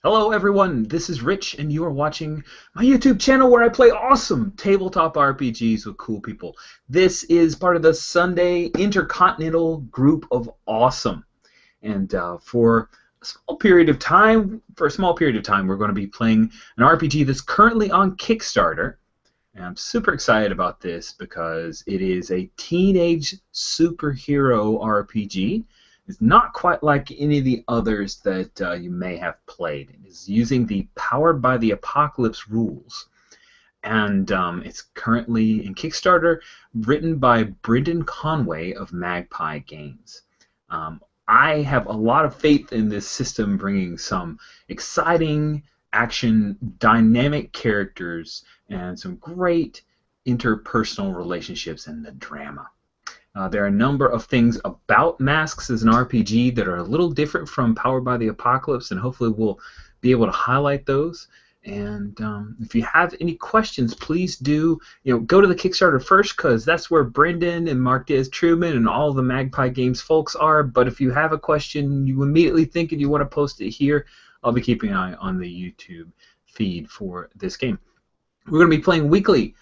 Hello everyone, this is Rich and you are watching my YouTube channel where I play awesome tabletop RPGs with cool people. This is part of the Sunday Intercontinental Group of Awesome. And for a small period of time, we're going to be playing an RPG that's currently on Kickstarter. And I'm super excited about this because it is a teenage superhero RPG. It's not quite like any of the others that you may have played. It is using the Powered by the Apocalypse rules. And it's currently in Kickstarter, written by Brendan Conway of Magpie Games. I have a lot of faith in this system bringing some exciting action, dynamic characters, and some great interpersonal relationships in the drama. There are a number of things about Masks as an RPG that are a little different from Powered by the Apocalypse, and hopefully we'll be able to highlight those. And if you have any questions, please do go to the Kickstarter first, because that's where Brendan and Mark Diaz Truman and all the Magpie Games folks are. But if you have a question you immediately think and you want to post it here, I'll be keeping an eye on the YouTube feed for this game. We're going to be playing weekly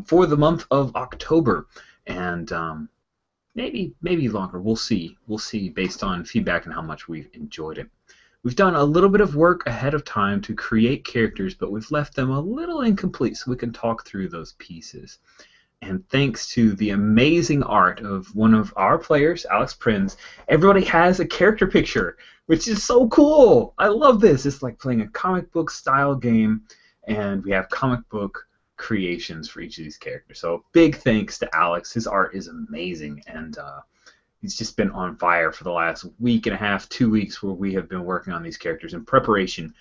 for the month of October, and maybe longer. We'll see. We'll see based on feedback and how much we've enjoyed it. We've done a little bit of work ahead of time to create characters, but we've left them a little incomplete so we can talk through those pieces. And thanks to the amazing art of one of our players, Alex Prinz, everybody has a character picture, which is so cool. I love this. It's like playing a comic book style game, and we have comic book creations for each of these characters. So big thanks to Alex. His art is amazing, and he's just been on fire for the last week and a half, 2 weeks, where we have been working on these characters in preparation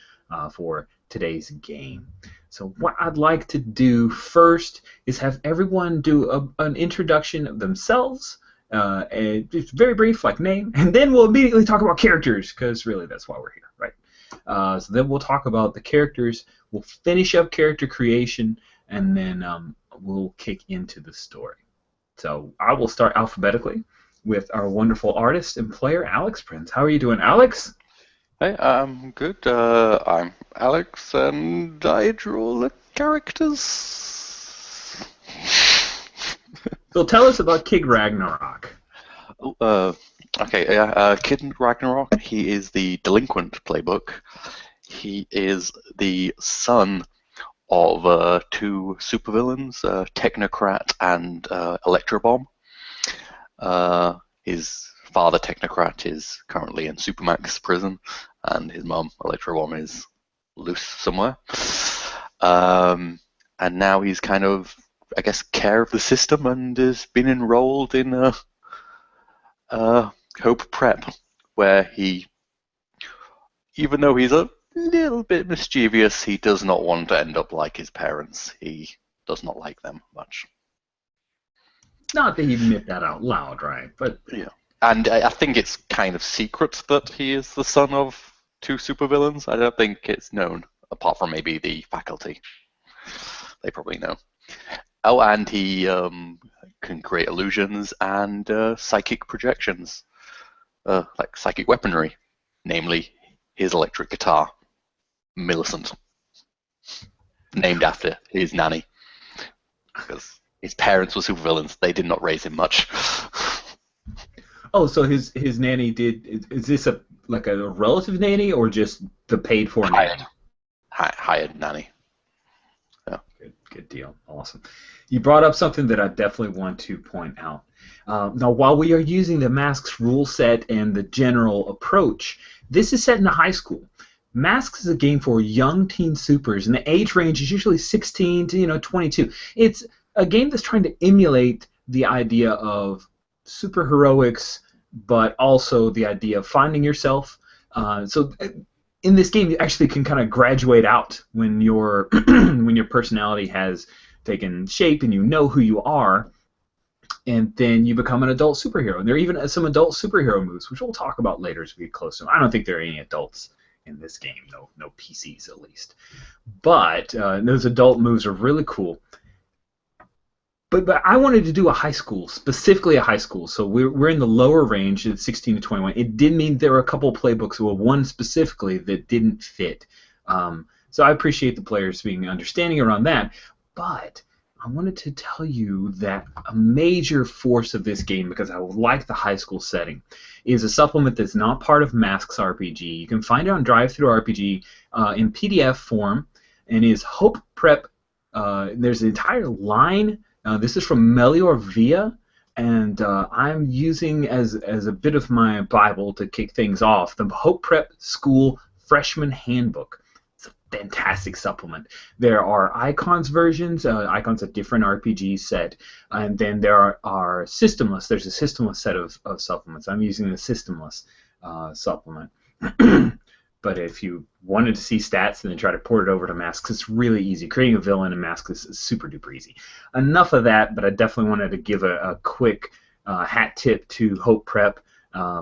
for today's game. So what I'd like to do first is have everyone do an introduction of themselves, and just very brief, like name, and then we'll immediately talk about characters, because really that's why we're here, right? So then we'll talk about the characters, we'll finish up character creation, and then we'll kick into the story. So I will start alphabetically with our wonderful artist and player, Alex Prinz. How are you doing, Alex? Hey, I'm good. I'm Alex, and I draw the characters. So tell us about Kid Ragnarok. Okay, yeah, Kid Ragnarok, he is the delinquent playbook. He is the son of two supervillains, Technocrat and Electrobomb. His father, Technocrat, is currently in Supermax prison, and his mum, Electrobomb, is loose somewhere. And now he's kind of, I guess, care of the system and has been enrolled in Hope Prep, where he, even though he's a little bit mischievous, he does not want to end up like his parents. He does not like them much. Not that he'd admit that out loud, right? But yeah, and I think it's kind of secret that he is the son of two supervillains. I don't think it's known, apart from maybe the faculty. They probably know. Oh, and he can create illusions and psychic projections, like psychic weaponry, namely his electric guitar, Millicent, named after his nanny, because his parents were supervillains. They did not raise him much. Oh, so his nanny did. Is this like a relative nanny or just the paid for nanny? Hired nanny. Yeah. Good deal. Awesome. You brought up something that I definitely want to point out. Now, while we are using the Masks rule set and the general approach, this is set in a high school. Masks is a game for young teen supers, and the age range is usually 16 to 22. It's a game that's trying to emulate the idea of superheroics, but also the idea of finding yourself. So in this game, you actually can kind of graduate out when your when your personality has taken shape and you know who you are, and then you become an adult superhero. And there are even some adult superhero moves, which we'll talk about later as we get closer. I don't think there are any adults in this game, no PCs at least. But those adult moves are really cool. But I wanted to do a high school, specifically a high school. So we're in the lower range at 16 to 21. It did mean there were a couple of playbooks, well, one specifically that didn't fit. So I appreciate the players being understanding around that. But I wanted to tell you that a major force of this game, because I like the high school setting, is a supplement that's not part of Masks RPG. You can find it on DriveThru RPG in PDF form, and is Hope Prep. There's an entire line. This is from Melior Via, and I'm using as a bit of my Bible to kick things off the Hope Prep School Freshman Handbook. It's a fantastic supplement. There are icons versions, icons of different RPG set, and then there are systemless. There's a systemless set of supplements. I'm using the systemless supplement. But if you wanted to see stats and then try to port it over to Masks, it's really easy. Creating a villain in Masks is super duper easy. Enough of that, but I definitely wanted to give a quick hat tip to Hope Prep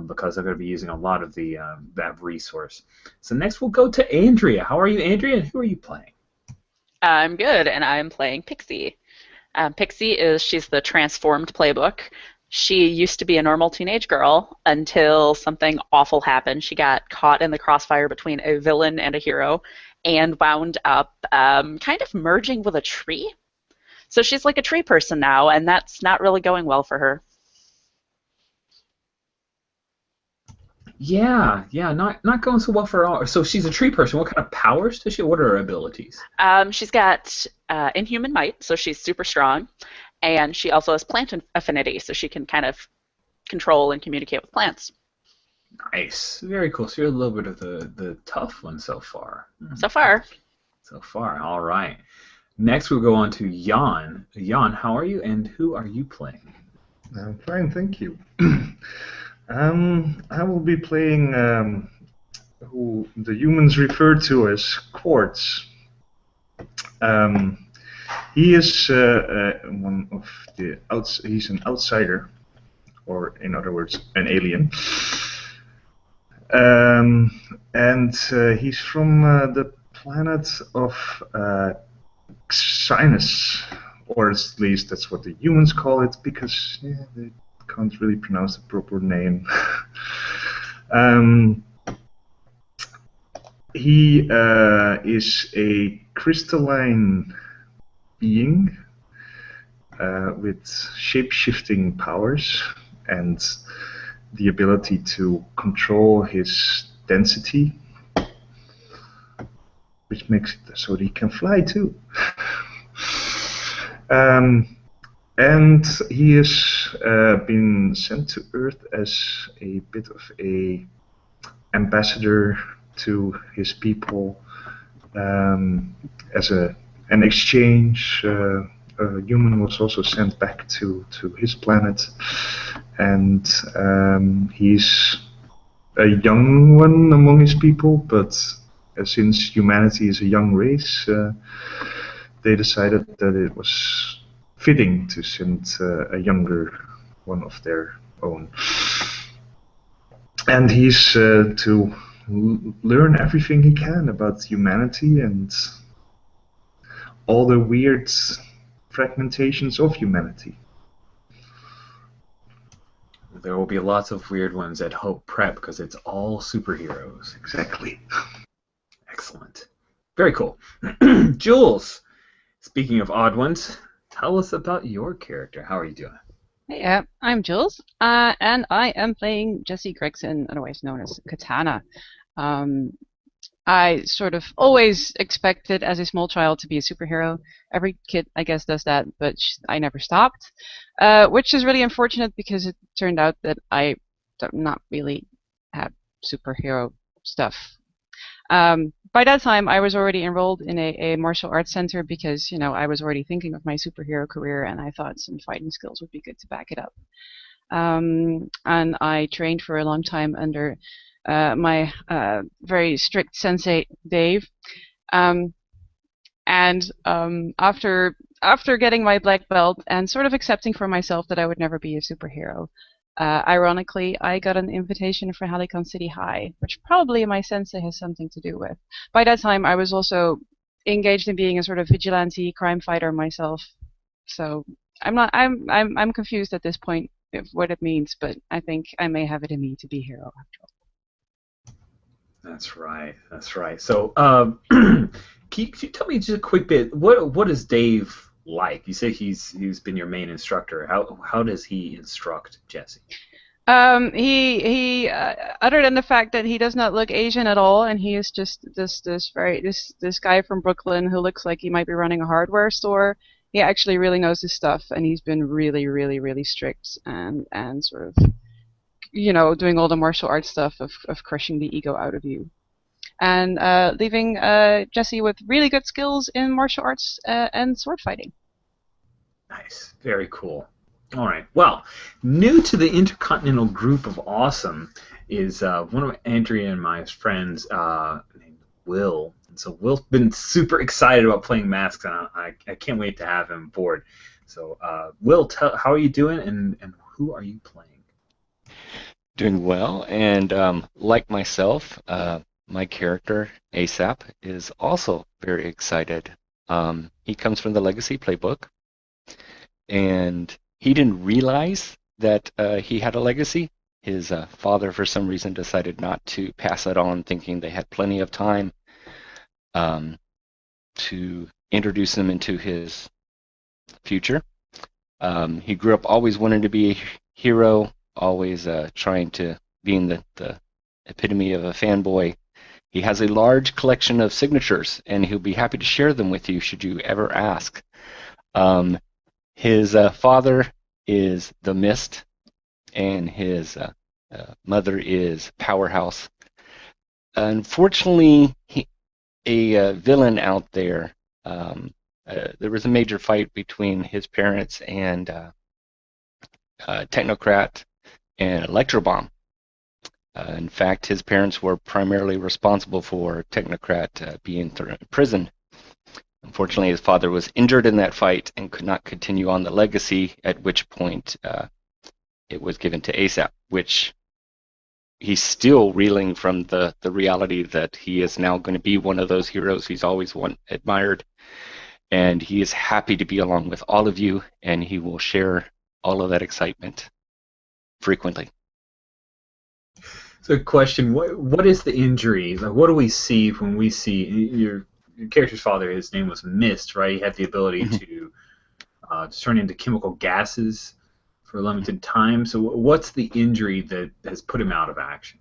because I'm going to be using a lot of that resource. So next we'll go to Andrea. How are you, Andrea, and who are you playing? I'm good, and I'm playing Pixie. She's the transformed playbook. She used to be a normal teenage girl until something awful happened. She got caught in the crossfire between a villain and a hero and wound up kind of merging with a tree. So she's like a tree person now, and that's not really going well for her. Yeah, not going so well for her all. So she's a tree person. What kind of powers does she? What are her abilities? She's got inhuman might, so she's super strong. And she also has plant affinity, so she can kind of control and communicate with plants. Nice. Very cool. So you're a little bit of the tough one so far. So far. So far. All right. Next we'll go on to Jan. Jan, how are you, and who are you playing? I'm fine, thank you. I will be playing who the humans refer to as Quartz. He is one of the he's an outsider, or in other words, an alien. And he's from the planet of Sinus, or at least that's what the humans call it, because they can't really pronounce the proper name. He is a crystalline being with shape-shifting powers and the ability to control his density, which makes it so that he can fly too. And he has been sent to Earth as a bit of a ambassador to his people, as an exchange. A human was also sent back to his planet, and he's a young one among his people, but since humanity is a young race, they decided that it was fitting to send a younger one of their own. And he's to learn everything he can about humanity and all the weird fragmentations of humanity. There will be lots of weird ones at Hope Prep because it's all superheroes. Exactly. Excellent. Very cool. Jules, speaking of odd ones, tell us about your character. How are you doing? Hey, I'm Jules, and I am playing Jessie Gregson, otherwise known as Katana. I sort of always expected as a small child to be a superhero. Every kid, I guess, does that, but I never stopped, which is really unfortunate because it turned out that I do not really have superhero stuff. By that time, I was already enrolled in a martial arts center because, you know, I was already thinking of my superhero career, and I thought some fighting skills would be good to back it up. And I trained for a long time under my very strict sensei, Dave. After getting my black belt and sort of accepting for myself that I would never be a superhero, ironically, I got an invitation for Halcyon City High, which probably my sensei has something to do with. By that time, I was also engaged in being a sort of vigilante crime fighter myself. So I'm confused at this point of what it means, but I think I may have it in me to be a hero after all. That's right. That's right. So, can you tell me just a quick bit? What is Dave like? You say he's been your main instructor. How does he instruct Jesse? Other than the fact that he does not look Asian at all, and he is just this guy from Brooklyn who looks like he might be running a hardware store. He actually really knows his stuff, and he's been really, really, really strict and sort of, doing all the martial arts stuff of crushing the ego out of you, and leaving Jesse with really good skills in martial arts and sword fighting. Nice. Very cool. All right. Well, new to the Intercontinental Group of Awesome is one of Andrea and my friends named Will. And so Will's been super excited about playing Masks, and I can't wait to have him aboard. So, Will, how are you doing, and who are you playing? Doing well, and like myself, my character, ASAP, is also very excited. He comes from the Legacy playbook, and he didn't realize that he had a legacy. His father, for some reason, decided not to pass it on, thinking they had plenty of time to introduce him into his future. He grew up always wanting to be a hero, always trying to be in the epitome of a fanboy. He has a large collection of signatures, and he'll be happy to share them with you should you ever ask. His father is the Mist, and his mother is Powerhouse. Unfortunately, a villain out there. There was a major fight between his parents and Technocrat and Electrobomb. In fact, his parents were primarily responsible for Technocrat being imprisoned. Unfortunately, his father was injured in that fight and could not continue on the legacy, at which point it was given to ASAP, which he's still reeling from the reality that he is now going to be one of those heroes he's always admired. And he is happy to be along with all of you, and he will share all of that excitement frequently. So, question: what is the injury? Like, what do we see when we see your character's father? His name was Mist, right? He had the ability to turn into chemical gases for a limited time. So, what's the injury that has put him out of action?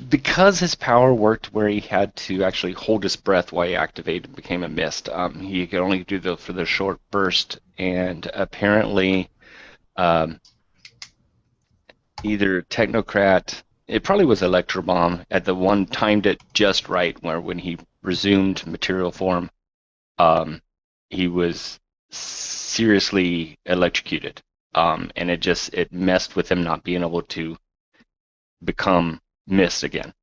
Because his power worked where he had to actually hold his breath while he activated and became a Mist, he could only do that for the short burst, and apparently either Technocrat, it probably was Electrobomb, at the one timed it just right, where when he resumed material form, he was seriously electrocuted, and it messed with him not being able to become Mist again.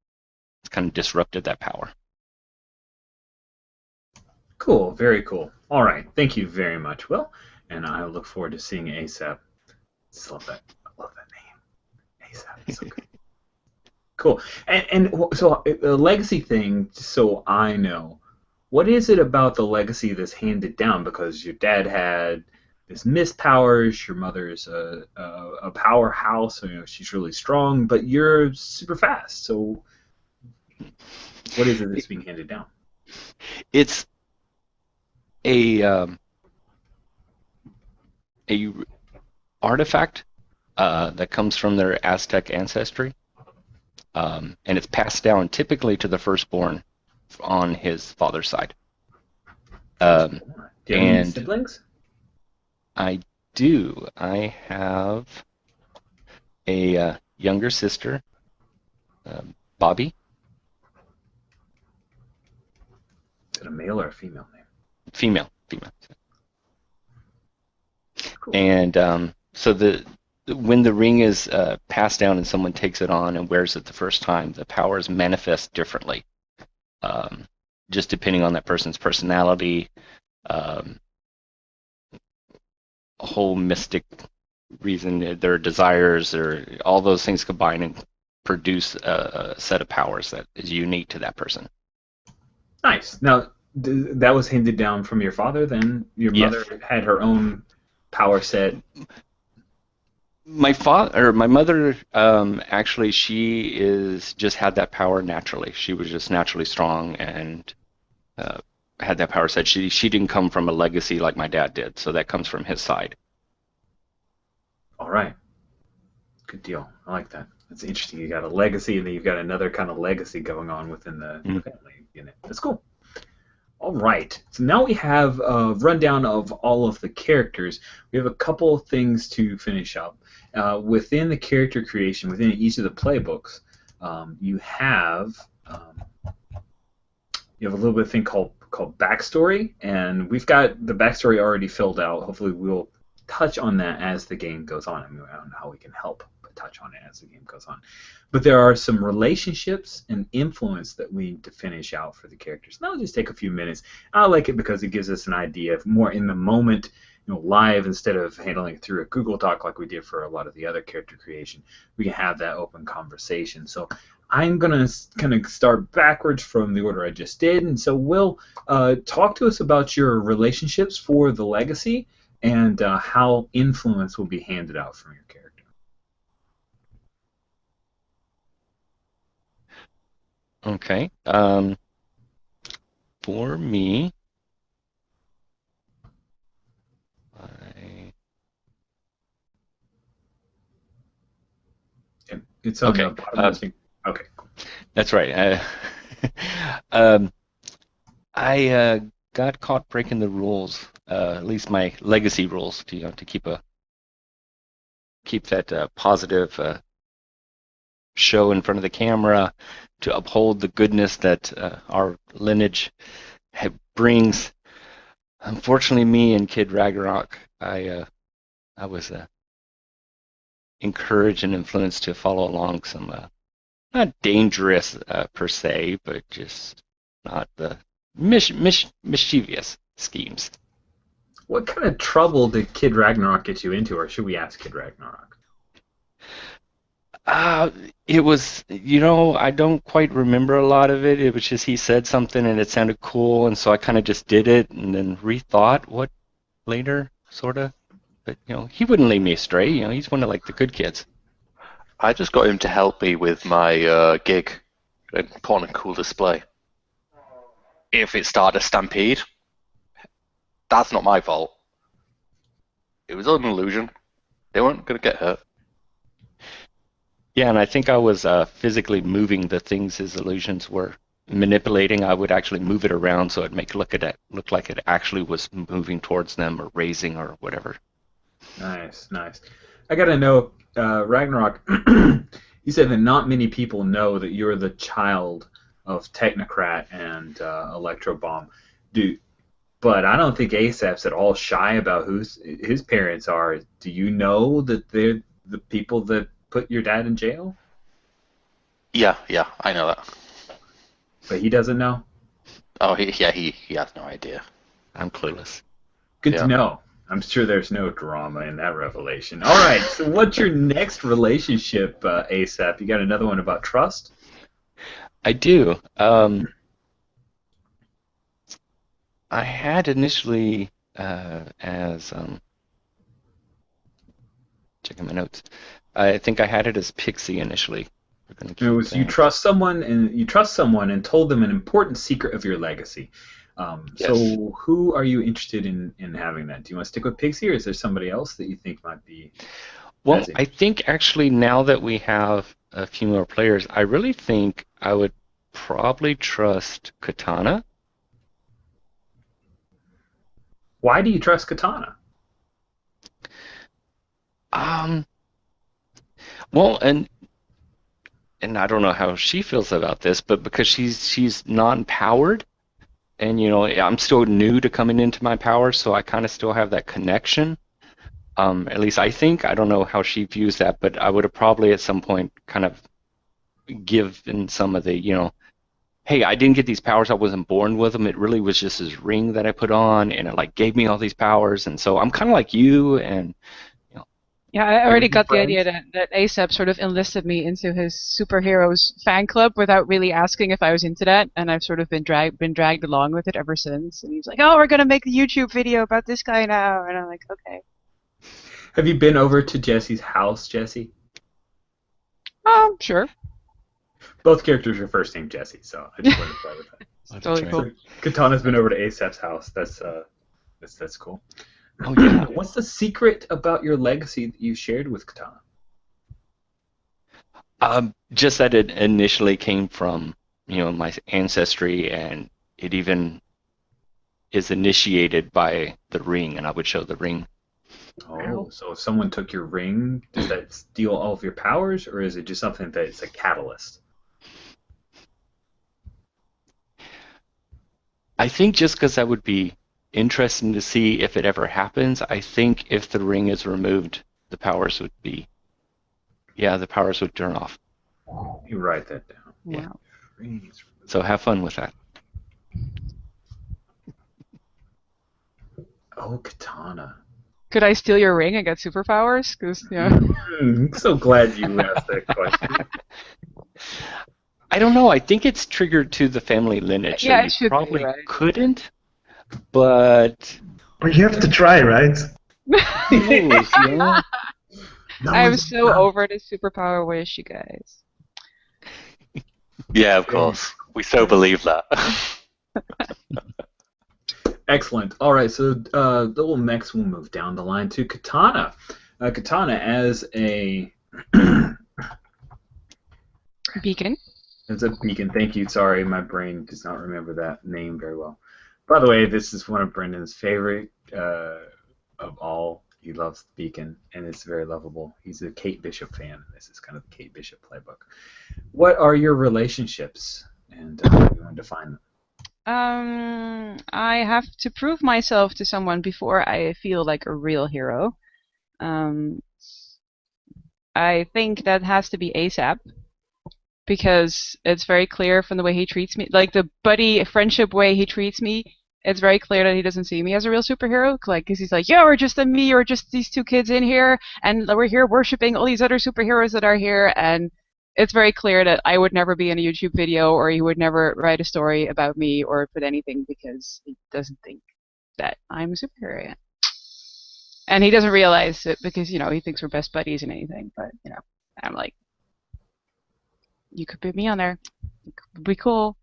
It's kind of disrupted that power. Cool, very cool. All right, thank you very much, Will, and I look forward to seeing ASAP. Just love that. I love that name, ASAP. It's so good. Cool. And so the legacy thing, so I know, what is it about the legacy that's handed down? Because your dad had this Mist powers, your mother's a powerhouse, so, she's really strong, but you're super fast. So what is it that's being handed down? It's a artifact that comes from their Aztec ancestry, and it's passed down typically to the firstborn on his father's side. Do you have any siblings? I do. I have a younger sister, Bobby. Is it a male or a female name? Female. Cool. And so when the ring is passed down and someone takes it on and wears it the first time, the powers manifest differently, just depending on that person's personality, a whole mystic reason, their desires, or all those things combine and produce a set of powers that is unique to that person. Nice. Now, that was handed down from your father, then? Your mother had her own power set? my mother, actually, she just had that power naturally. She was just naturally strong and had that power set. She didn't come from a legacy like my dad did, so that comes from his side. All right. Good deal. I like that. That's interesting. You got a legacy, and then you've got another kind of legacy going on within the family unit. That's cool. All right. So now we have a rundown of all of the characters. We have a couple of things to finish up. Within the character creation, within each of the playbooks, you have a little bit of thing called backstory, and we've got the backstory already filled out. Hopefully, we'll touch on that as the game goes on. I mean, I don't know how we can help but touch on it as the game goes on. But there are some relationships and influence that we need to finish out for the characters. And that'll just take a few minutes. I like it because it gives us an idea of more in the moment, live, instead of handling it through a Google Doc like we did for a lot of the other character creation. We can have that open conversation. So I'm going to kind of start backwards from the order I just did. And so Will, talk to us about your relationships for the legacy and how influence will be handed out from your character. Okay. For me, it's on okay. the bottom of the okay. That's right. I got caught breaking the rules, at least my legacy rules, to keep that positive show in front of the camera, to uphold the goodness that our lineage brings. Unfortunately, me and Kid Ragnarok, I was encouraged and influenced to follow along some not dangerous per se, but just not the mischievous schemes. What kind of trouble did Kid Ragnarok get you into, or should we ask Kid Ragnarok? It was, I don't quite remember a lot of it. It was just he said something and it sounded cool, and so I kind of just did it and then rethought what later, sort of. But, he wouldn't lead me astray. He's one of, like, the good kids. I just got him to help me with my gig and put on a cool display. If it started a stampede, that's not my fault. It was an illusion. They weren't going to get hurt. Yeah, and I think I was physically moving the things his illusions were manipulating. I would actually move it around so it'd look like it actually was moving towards them or raising or whatever. Nice. I gotta know, Ragnarok, you said that not many people know that you're the child of Technocrat and Electrobomb. But I don't think ASAP's at all shy about who his parents are. Do you know that they're the people that put your dad in jail? Yeah, I know that. But he doesn't know? Oh, he has no idea. I'm clueless. Good to know. I'm sure there's no drama in that revelation. All right, so what's your next relationship, ASAP? You got another one about trust? I do. I had initially as checking my notes. I think I had it as Pixie initially. It was you trust someone and told them an important secret of your legacy. Yes. So who are you interested in having that? Do you want to stick with Pixie, or is there somebody else that you think might be? Well, I think actually now that we have a few more players, I really think I would probably trust Katana. Why do you trust Katana? Well, and I don't know how she feels about this, but because she's non-powered, and I'm still new to coming into my power, so I kind of still have that connection. At least I think. I don't know how she views that, but I would have probably at some point kind of given some of the, hey, I didn't get these powers. I wasn't born with them. It really was just this ring that I put on, and it gave me all these powers. And so I'm kind of like you, and yeah, I already got the idea that ASAP sort of enlisted me into his superheroes fan club without really asking if I was into that, and I've sort of been dragged along with it ever since. And he's like, "Oh, we're gonna make a YouTube video about this guy now," and I'm like, "Okay." Have you been over to Jesse's house, Jesse? Sure. Both characters are first name Jesse, so I just wanted to play with that. It's totally cool. So Katana's been over to ASAP's house. That's cool. Oh yeah. What's the secret about your legacy that you shared with Katana? Just that it initially came from, my ancestry, and it even is initiated by the ring, and I would show the ring. Oh, so if someone took your ring, does that steal all of your powers, or is it just something that's a catalyst? I think just because that would be interesting to see if it ever happens, I think if the ring is removed, the powers would turn off. You write that down. Yeah. Wow. So have fun with that. Oh, Katana. Could I steal your ring and get superpowers? Because I'm so glad you asked that question. I don't know. I think it's triggered to the family lineage, Yeah, so it should you be, probably right? couldn't. But But you have to try, right? yeah. I'm so over the superpower wish, you guys. Yeah, of course. We so believe that. Excellent. All right, so next we'll move down the line to Katana. Katana as a Beacon. as a beacon. Thank you. Sorry, my brain does not remember that name very well. By the way, this is one of Brendan's favorite of all. He loves Beacon, and it's very lovable. He's a Kate Bishop fan. This is kind of the Kate Bishop playbook. What are your relationships, and how do you want to define them? I have to prove myself to someone before I feel like a real hero. I think that has to be ASAP, because it's very clear from the way he treats me, like the buddy friendship way he treats me. It's very clear that he doesn't see me as a real superhero, like, because he's like, yeah, we're just me, or just these two kids in here, and we're here worshiping all these other superheroes that are here, and it's very clear that I would never be in a YouTube video, or he would never write a story about me or put anything, because he doesn't think that I'm a superhero yet. And he doesn't realize it because, he thinks we're best buddies and anything, but, I'm like, you could put me on there. It would be cool.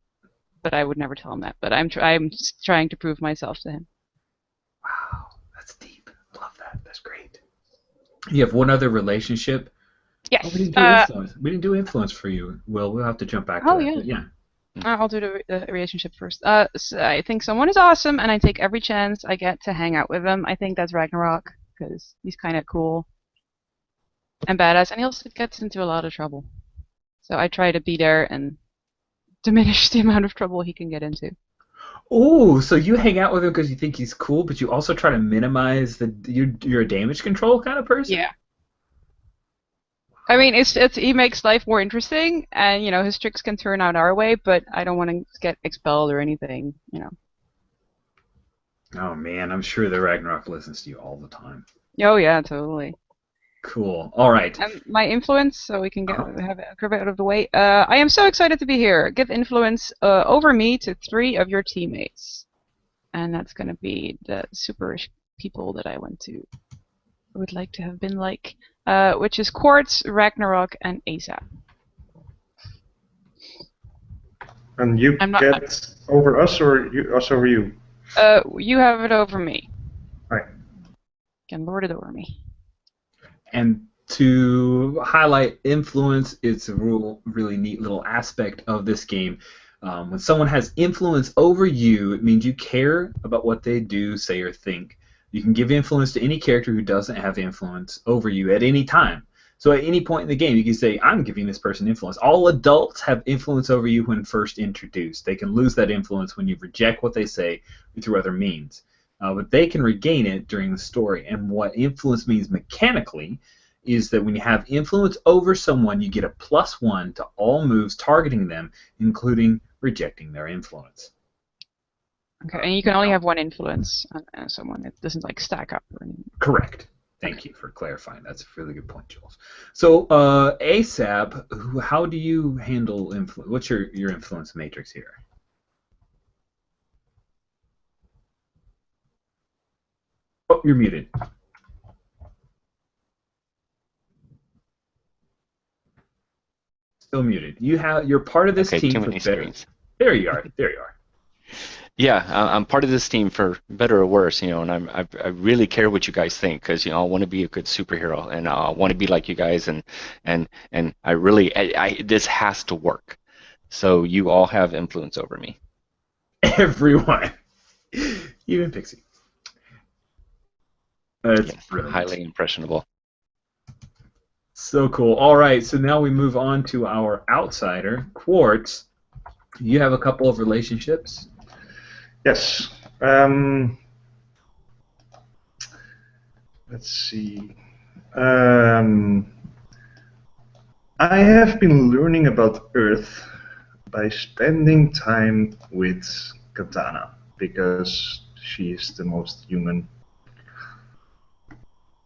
But I would never tell him that. But I'm trying to prove myself to him. Wow, that's deep. Love that. That's great. You have one other relationship. Yes. Oh, we didn't do influence. We didn't do influence for you. We'll have to jump back to that. Yeah. But yeah. I'll do the relationship first. So I think someone is awesome, and I take every chance I get to hang out with him. I think that's Ragnarok, because he's kind of cool and badass, and he also gets into a lot of trouble. So I try to be there and diminish the amount of trouble he can get into. Oh, so you hang out with him because you think he's cool, but you also try to minimize you're a damage control kind of person? Yeah. I mean, it's he makes life more interesting, and his tricks can turn out our way, but I don't want to get expelled or anything, Oh man, I'm sure the Ragnarok listens to you all the time. Oh yeah, totally. Cool. All right. And my influence, so we can have it out of the way. I am so excited to be here. Give influence over me to 3 of your teammates, and that's gonna be the super-ish people that I would like to have been like, which is Quartz, Ragnarok, and ASAP. And you get over us, or us over you? You have it over me. Right. You can lord it over me. And to highlight influence, it's a really neat little aspect of this game. When someone has influence over you, it means you care about what they do, say, or think. You can give influence to any character who doesn't have influence over you at any time. So at any point in the game, you can say, I'm giving this person influence. All adults have influence over you when first introduced. They can lose that influence when you reject what they say through other means. But they can regain it during the story. And what influence means mechanically is that when you have influence over someone, you get a +1 to all moves targeting them, including rejecting their influence. Okay, and you can only have 1 influence on someone. It doesn't stack up or anything. Correct. Thank you for clarifying. That's a really good point, Jules. So ASAP, how do you handle influence? What's your influence matrix here? Oh, you're muted. Still muted. You're part of this Okay, team too for many better. screens. There you are. There you are. Yeah, I'm part of this team for better or worse, and I really care what you guys think because I want to be a good superhero and I want to be like you guys and I really this has to work. So you all have influence over me. Everyone, even Pixie. That's Yes, brilliant. highly impressionable. So cool. All right, so now we move on to our outsider, Quartz. You have a couple of relationships. Yes. Let's see. I have been learning about Earth by spending time with Katana because she is the most human.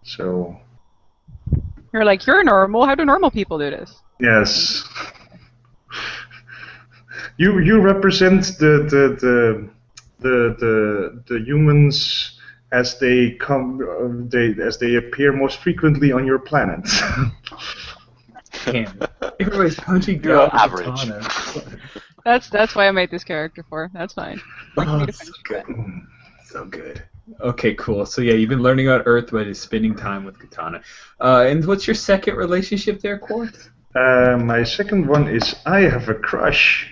So You're like, you're normal. How do normal people do this? yes, you represent the humans as they come as they appear most frequently on your planet. Damn. Everybody's punching You're down with average. Katana. That's why I made this character for. That's fine. Like Oh, me to so finish good. that. So good. Okay, cool. So yeah, you've been learning about Earth by just spending time with Katana. And what's your second relationship there, Quartz? My second one is I have a crush,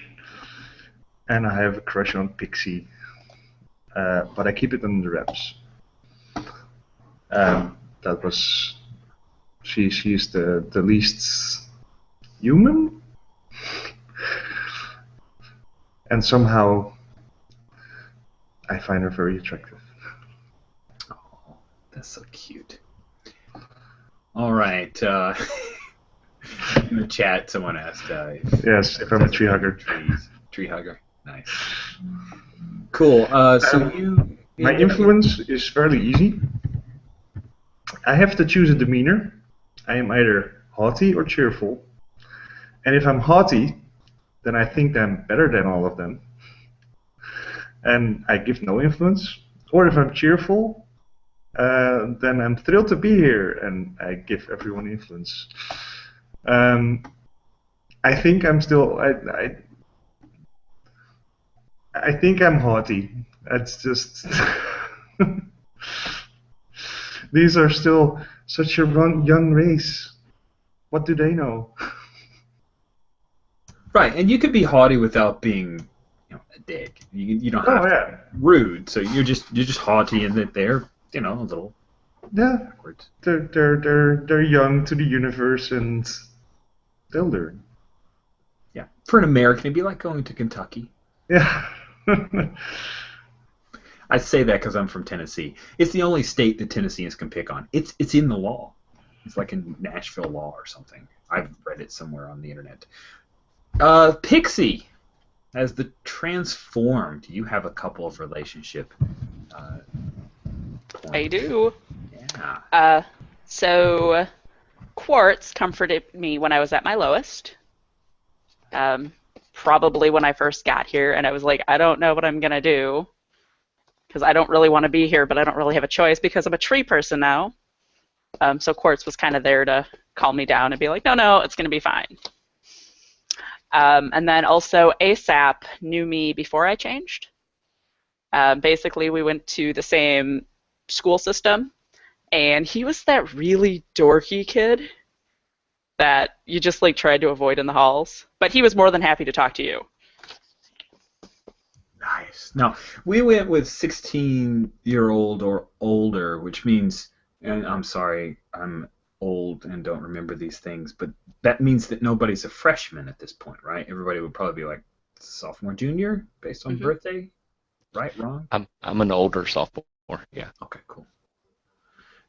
and I have a crush on Pixie, but I keep it under wraps. That was she's the least human, and somehow I find her very attractive. Oh, that's so cute. All right. In the chat, someone asked Yes, if I'm a tree hugger. Tree hugger. Nice. Cool. So you. My influence is fairly easy. I have to choose a demeanor. I am either haughty or cheerful. And if I'm haughty, then I think I'm better than all of them. And I give no influence. Or if I'm cheerful, then I'm thrilled to be here and I give everyone influence. I think I'm still. I think I'm haughty. That's just. These are still such a young race. What do they know? Right, and you could be haughty without being, a dick. You don't have to be rude. So you're just haughty in that they're, a little backwards. They're young to the universe and they'll learn. Yeah, for an American, it'd be like going to Kentucky. Yeah. I say that because I'm from Tennessee. It's the only state that Tennesseans can pick on. It's in the law. It's like in Nashville law or something. I've read it somewhere on the internet. Pixie, as the transformed, you have a couple of relationship. I do. Yeah. So Quartz comforted me when I was at my lowest. Probably when I first got here, and I was like, I don't know what I'm gonna do because I don't really want to be here, but I don't really have a choice because I'm a tree person now. So Quartz was kind of there to calm me down and be like, no, it's gonna be fine. And then also ASAP knew me before I changed. Basically, we went to the same school system, and he was that really dorky kid that you just tried to avoid in the halls. But he was more than happy to talk to you. Nice. Now, we went with 16-year-old or older, which means, and I'm sorry, I'm old and don't remember these things, but that means that nobody's a freshman at this point, right? Everybody would probably be like sophomore, junior, based on birthday, right? Wrong? I'm an older sophomore. Yeah. Okay, cool.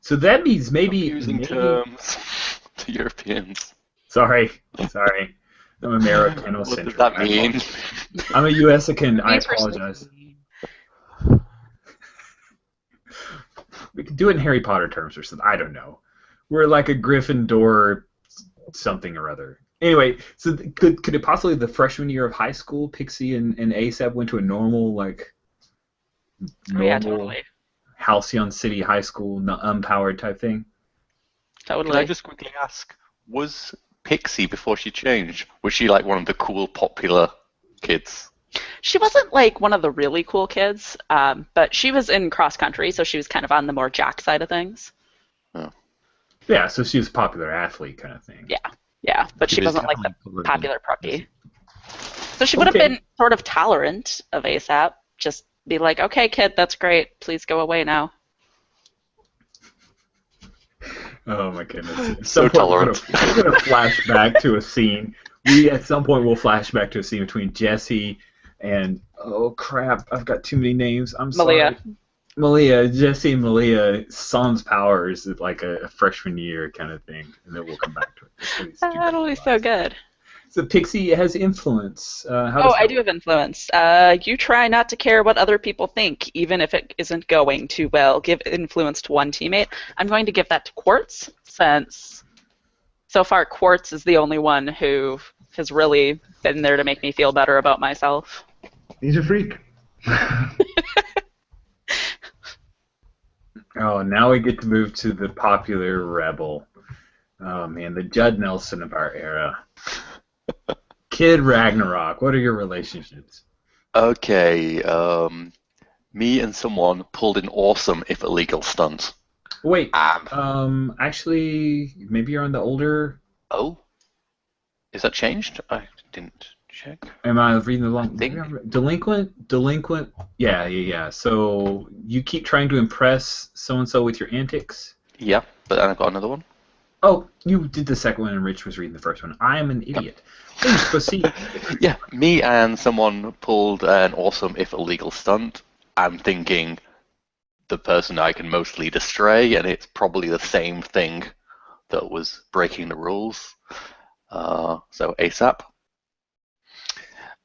So that means maybe using terms to Europeans. Sorry. I'm American. What does that mean? I'm a USican. I apologize. We could do it in Harry Potter terms or something. I don't know. We're like a Gryffindor something or other. Anyway, so could it possibly the freshman year of high school, Pixie and ASAP went to a normal, Yeah, totally. Halcyon City High School, unpowered type thing? Totally. Can I just quickly ask, was Pixie before she changed? Was she like one of the cool, popular kids? She wasn't like one of the really cool kids, but she was in cross country, so she was kind of on the more jock side of things. Oh. Yeah, so she was a popular athlete kind of thing. Yeah, but she wasn't like the popular preppy. So she would have been sort of tolerant of ASAP. Just be like, okay, kid, that's great. Please go away now. Oh my goodness. So tolerant. We're gonna flash back to a scene. We at some point will flash back to a scene between Jesse and oh crap, I've got too many names. I'm Malia. sorry. Malia, Jesse and Malia, Sans powers is like a freshman year kind of thing, and then we'll come back to it. That'll be so good. So Pixie has influence. I do have influence. You try not to care what other people think, even if it isn't going too well. Give influence to one teammate. I'm going to give that to Quartz, since so far Quartz is the only one who has really been there to make me feel better about myself. He's a freak. Oh, now we get to move to the popular rebel. Oh man, the Judd Nelson of our era. Kid Ragnarok, what are your relationships? Okay, me and someone pulled an awesome, if illegal, stunt. Wait, actually, maybe you're on the older... Oh? Is that changed? I didn't check. Am I reading the wrong... Think. Delinquent? Yeah. So you keep trying to impress so-and-so with your antics? Yeah, but then I've got another one. Oh, you did the second one and Rich was reading the first one. I am an idiot. Please proceed. Yeah, me and someone pulled an awesome, if illegal, stunt. I'm thinking the person I can most lead astray, and it's probably the same thing that was breaking the rules. So ASAP.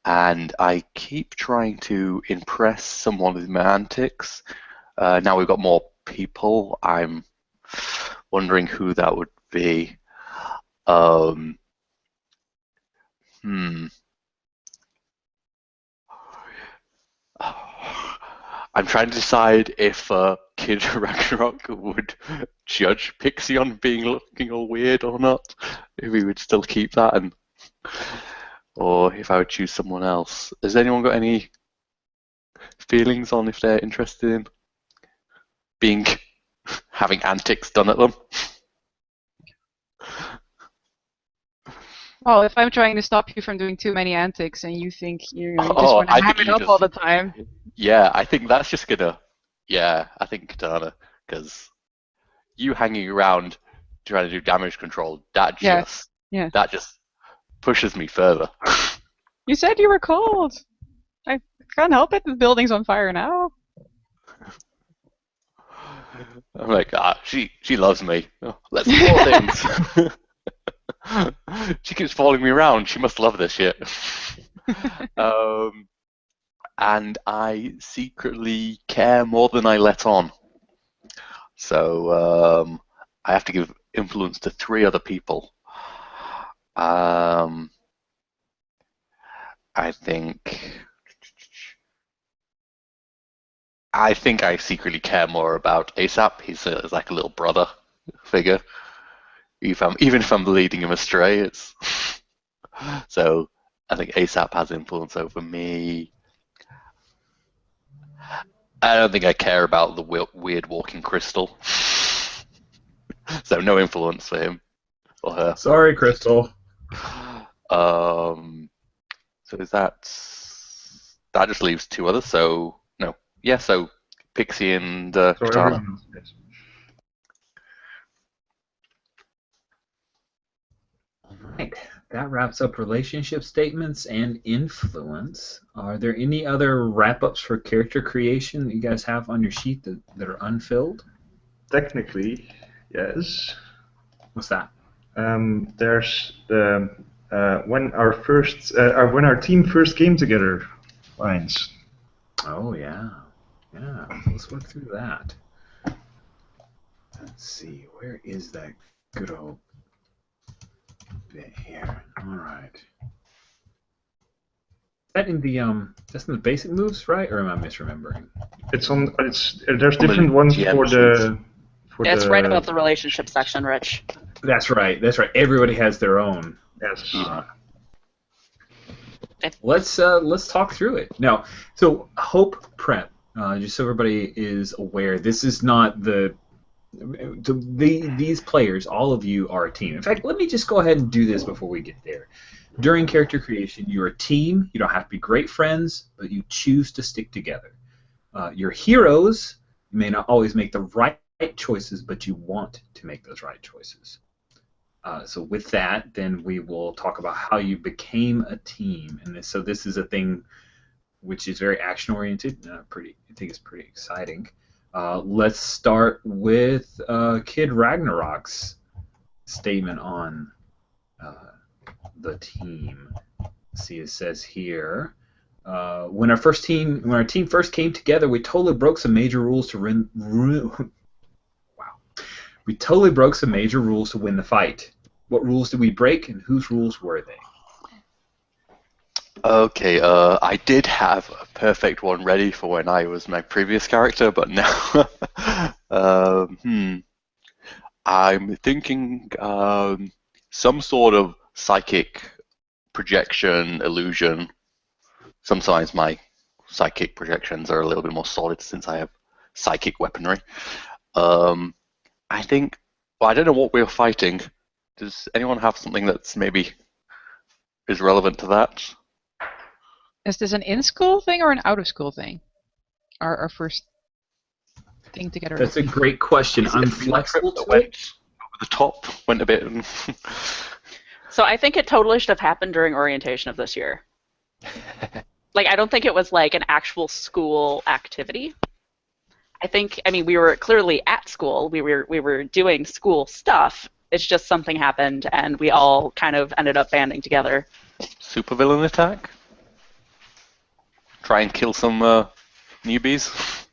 And I keep trying to impress someone with my antics. Now we've got more people. I'm wondering who that would be. I'm trying to decide if Kid Ragnarok would judge Pixie on looking all weird or not. If he would still keep that, or if I would choose someone else. Has anyone got any feelings on if they're interested in having antics done at them? Well, if I'm trying to stop you from doing too many antics and you think you just want to have it up all the time. Yeah, I think that's just gonna. Yeah, I think Katana, because you hanging around trying to do damage control, that just pushes me further. You said you were cold. I can't help it. The building's on fire now. I'm like, she loves me. Oh, let's do more things. She keeps following me around. She must love this shit. And I secretly care more than I let on. So I have to give influence to 3 other people. I think I secretly care more about ASAP. He's like a little brother figure. Even if I'm leading him astray, it's so I think ASAP has influence over me. I don't think I care about the weird walking crystal, so no influence for him or her. Sorry, Crystal. So is that just leaves 2 others? So no, yeah. So Pixie and Katana. Right. That wraps up relationship statements and influence. Are there any other wrap-ups for character creation that you guys have on your sheet that are unfilled? Technically, yes. What's that? There's the when our team first came together lines. Oh yeah. Let's work through that. Let's see. Where is that good old bit here? All right. That in the that's in the basic moves, right? Or am I misremembering? There's different ones for the. It's right above the relationship section, Rich. That's right. That's right. Everybody has their own. Yes. Let's talk through it now. So Hope Prep, just so everybody is aware, this is not these players. All of you are a team. In fact, let me just go ahead and do this before we get there. During character creation, you're a team. You don't have to be great friends, but you choose to stick together. You're heroes. You may not always make the right choices, but you want to make those right choices. So with that, then we will talk about how you became a team, and so this is a thing which is very action oriented. I think it's pretty exciting. Let's start with Kid Ragnarok's statement on the team. See, it says here. When our team first came together, we totally broke some major rules to win. We totally broke some major rules to win the fight. What rules did we break, and whose rules were they? Okay, I did have a perfect one ready for when I was my previous character, but now I'm thinking some sort of psychic projection illusion. Sometimes my psychic projections are a little bit more solid since I have psychic weaponry. I think, well, I don't know what we're fighting. Does anyone have something that's maybe is relevant to that? Is this an in-school thing or an out-of-school thing? Our first thing together. That's a great question. I'm flexible to went it. over the top, went a bit. So I think it totally should have happened during orientation of this year. Like, I don't think it was like an actual school activity. I mean, we were clearly at school. We were doing school stuff. It's just something happened, and we all kind of ended up banding together. Supervillain attack? Try and kill some newbies?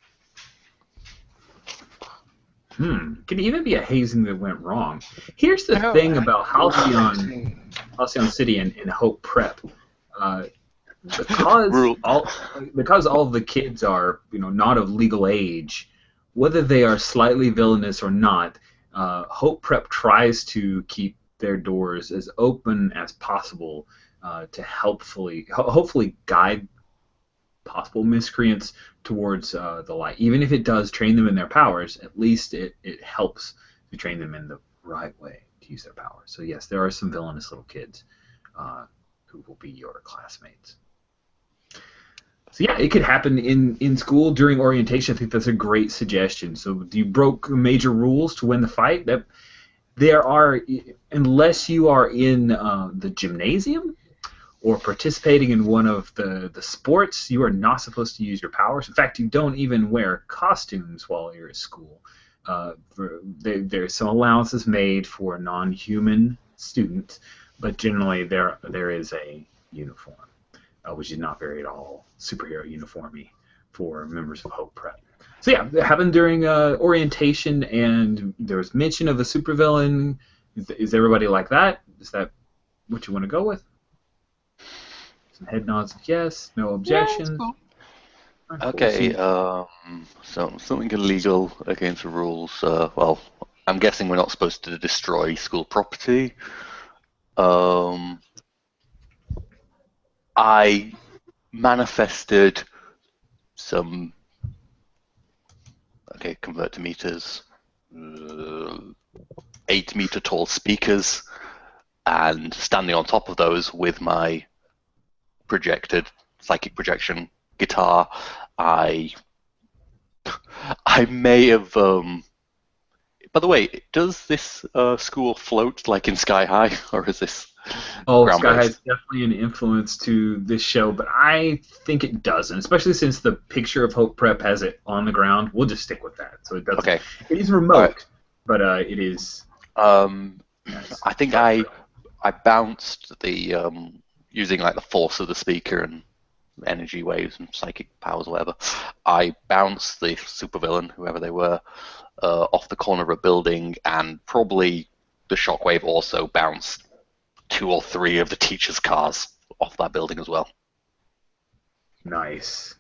Could even be a hazing that went wrong. Here's the thing about Halcyon City and Hope Prep. Because all of the kids are not of legal age, whether they are slightly villainous or not, Hope Prep tries to keep their doors as open as possible to hopefully guide possible miscreants towards the light. Even if it does train them in their powers, at least it helps to train them in the right way to use their powers. So yes, there are some villainous little kids who will be your classmates. So yeah, it could happen in school during orientation. I think that's a great suggestion. So you broke major rules to win the fight. That there are, unless you are in the gymnasium or participating in one of the sports, you are not supposed to use your powers. In fact, you don't even wear costumes while you're at school. There's some allowances made for non-human students, but generally there is a uniform, which is not very at all superhero uniformy for members of Hope Prep. So yeah, it happened during orientation, and there was mention of a supervillain. Is everybody like that? Is that what you want to go with? Some head nods, yes. No objections. Yeah, cool. Okay, so something illegal against the rules. Well, I'm guessing we're not supposed to destroy school property. I manifested some. Okay, convert to meters. 8-meter tall speakers, and standing on top of those with my projected psychic projection guitar, I may have. By the way, does this school float like in Sky High, or is this? Oh, Sky High is definitely an influence to this show, but I think it doesn't, especially since the picture of Hope Prep has it on the ground. We'll just stick with that. So it doesn't. Okay. It is remote, but it is. I think I bounced the using like the force of the speaker and energy waves and psychic powers, whatever. I bounced the supervillain, whoever they were, off the corner of a building, and probably the shockwave also bounced 2 or 3 of the teachers' cars off that building as well. Nice.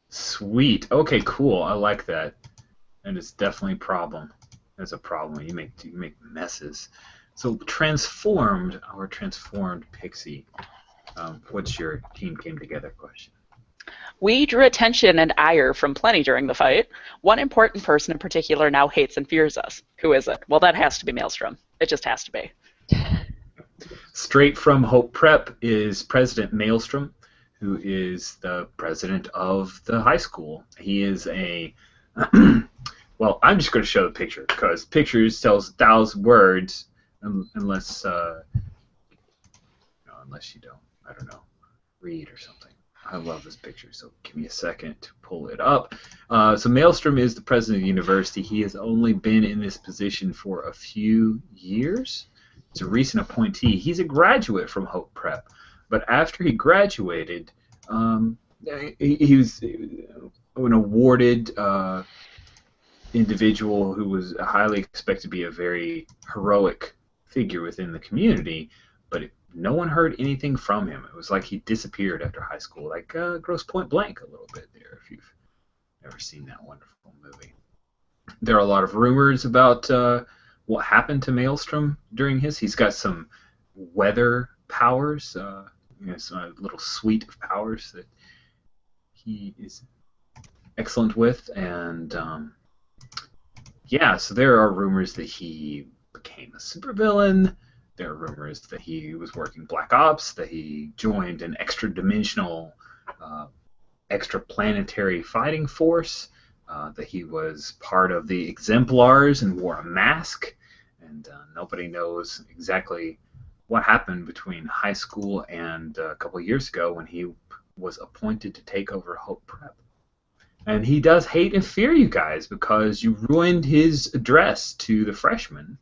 Sweet. Okay, cool. I like that. And it's definitely a problem. That's a problem. You make messes. So our transformed Pixie. What's your team came together question? We drew attention and ire from plenty during the fight. One important person in particular now hates and fears us. Who is it? Well, that has to be Maelstrom. It just has to be. Straight from Hope Prep is President Maelstrom, who is the president of the high school. He is a well, I'm just going to show the picture because pictures tells 1,000 words unless unless you don't, I don't know, read or something. I love this picture, so give me a second to pull it up. So Maelstrom is the president of the university. He has only been in this position for a few years. He's a recent appointee. He's a graduate from Hope Prep, but after he graduated, he was an awarded individual who was highly expected to be a very heroic figure within the community, but no one heard anything from him. It was like he disappeared after high school, like Grosse Point Blank a little bit there, if you've ever seen that wonderful movie. There are a lot of rumors about what happened to Maelstrom during he's got some weather powers, some little suite of powers that he is excellent with, and yeah, so there are rumors that he became a supervillain. There are rumors that he was working Black Ops, that he joined an extra-dimensional, extra-planetary fighting force, that he was part of the Exemplars and wore a mask, and nobody knows exactly what happened between high school and a couple of years ago when he was appointed to take over Hope Prep. And he does hate and fear you guys because you ruined his address to the freshmen.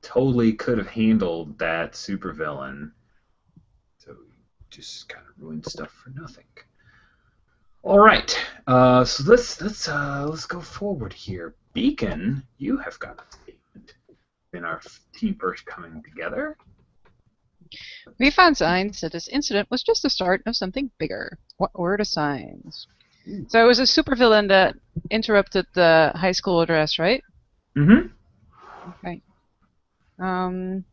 Totally could have handled that supervillain. So you just kind of ruined stuff for nothing. All right. So let's go forward here. Beacon, you have got a statement in our team first coming together. We found signs that this incident was just the start of something bigger. What were the signs? So it was a supervillain that interrupted the high school address, right? Mm-hmm. Okay. Well,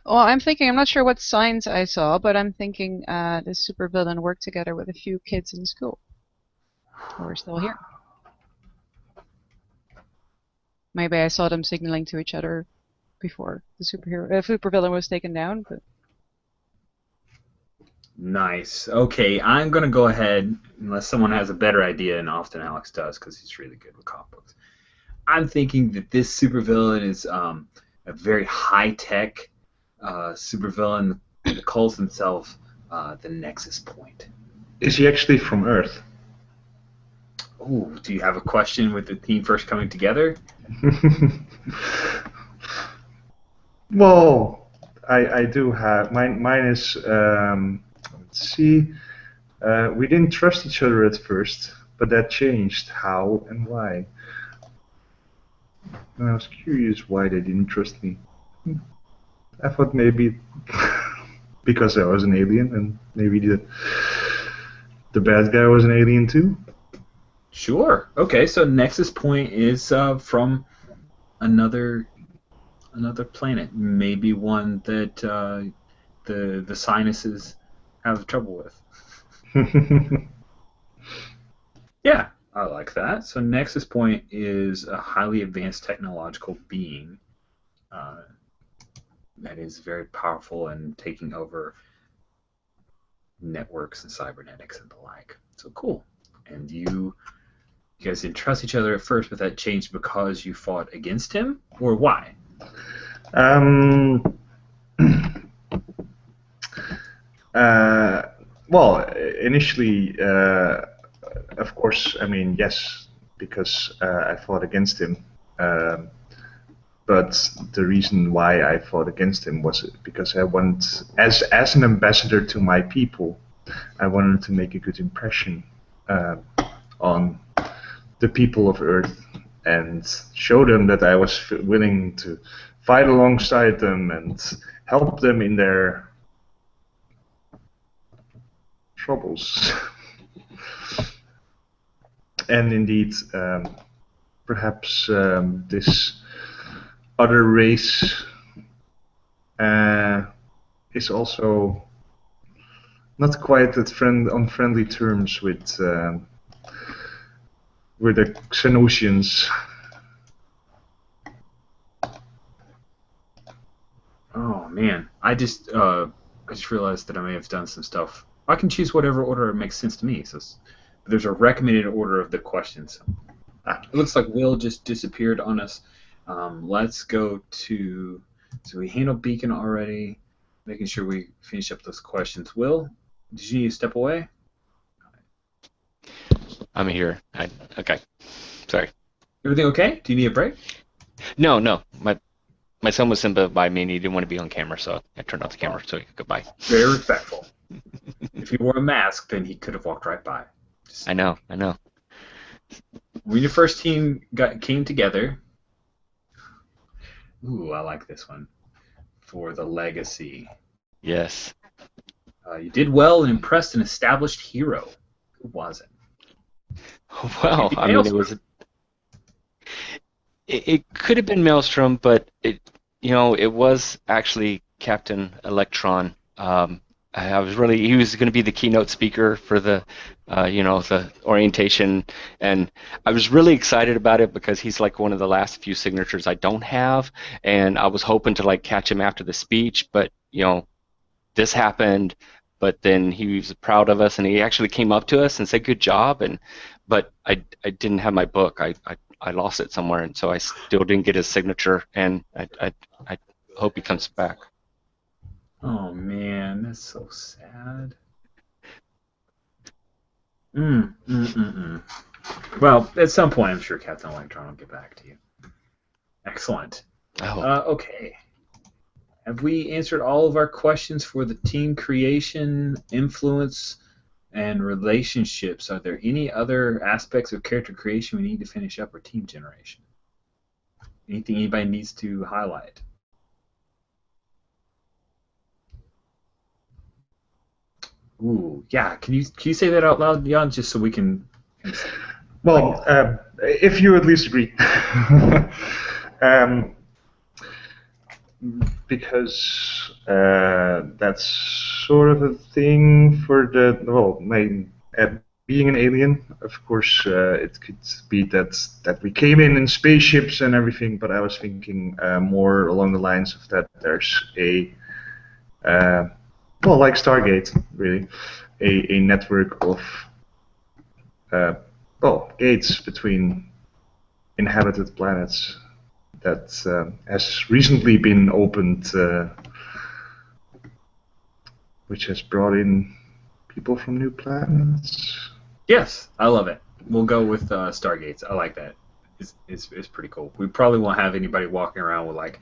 I'm not sure what signs I saw, but I'm thinking this supervillain worked together with a few kids in school who are still here. Maybe I saw them signaling to each other before the supervillain was taken down. But Nice. Okay, I'm going to go ahead, unless someone has a better idea, and often Alex does because he's really good with comic books. I'm thinking that this supervillain is a very high-tech supervillain that calls himself the Nexus Point. Is he actually from Earth? Ooh, do you have a question with the team first coming together? Well, I do have. Mine is, let's see. We didn't trust each other at first, but that changed. How and why? And I was curious why they didn't trust me. I thought maybe because I was an alien, and maybe the bad guy was an alien too. Sure. Okay, so Nexus Point is from another planet, maybe one that the sinuses have trouble with. Yeah, I like that. So Nexus Point is a highly advanced technological being that is very powerful and taking over networks and cybernetics and the like. So cool. And you guys didn't trust each other at first, but that changed because you fought against him, or why? Well, initially, of course, I mean, yes, because I fought against him. But the reason why I fought against him was because I wanted, as an ambassador to my people, I wanted to make a good impression on the people of Earth and show them that I was willing to fight alongside them and help them in their troubles. And indeed, perhaps this other race is also not quite on friendly terms with the Xenosians. Oh man, I just realized that I may have done some stuff. I can choose whatever order makes sense to me. So there's a recommended order of the questions. It looks like Will just disappeared on us. Let's go to. So we handled Beacon already. Making sure we finish up those questions. Will, did you need to step away? I'm here. Okay. Sorry. Everything okay? Do you need a break? No. My son was sent by me and he didn't want to be on camera, so I turned off the camera so he could go by. Very respectful. If he wore a mask, then he could have walked right by. I know. When your first team came together, ooh, I like this one, for the legacy. Yes. You did well and impressed an established hero. Who was it? Well, I mean, it could have been Maelstrom, but it was actually Captain Electron. He was going to be the keynote speaker for the orientation, and I was really excited about it because he's like one of the last few signatures I don't have, and I was hoping to like catch him after the speech, but this happened. But then he was proud of us, and he actually came up to us and said, "Good job." But I didn't have my book. I lost it somewhere, and so I still didn't get his signature. And I hope he comes back. Oh man, that's so sad. Well, at some point, I'm sure Captain Electron will get back to you. Excellent. Okay. Have we answered all of our questions for the team creation, influence, and relationships? Are there any other aspects of character creation we need to finish up, or team generation? Anything anybody needs to highlight? Ooh, yeah. Can you say that out loud, Jan, just so we can? Well, if you at least agree. Because that's sort of a thing for being an alien. Of course, it could be that we came in spaceships and everything, but I was thinking more along the lines of that there's like Stargate, really, a network of gates between inhabited planets that has recently been opened, which has brought in people from new planets. Yes, I love it. We'll go with Stargates. I like that. It's pretty cool. We probably won't have anybody walking around with like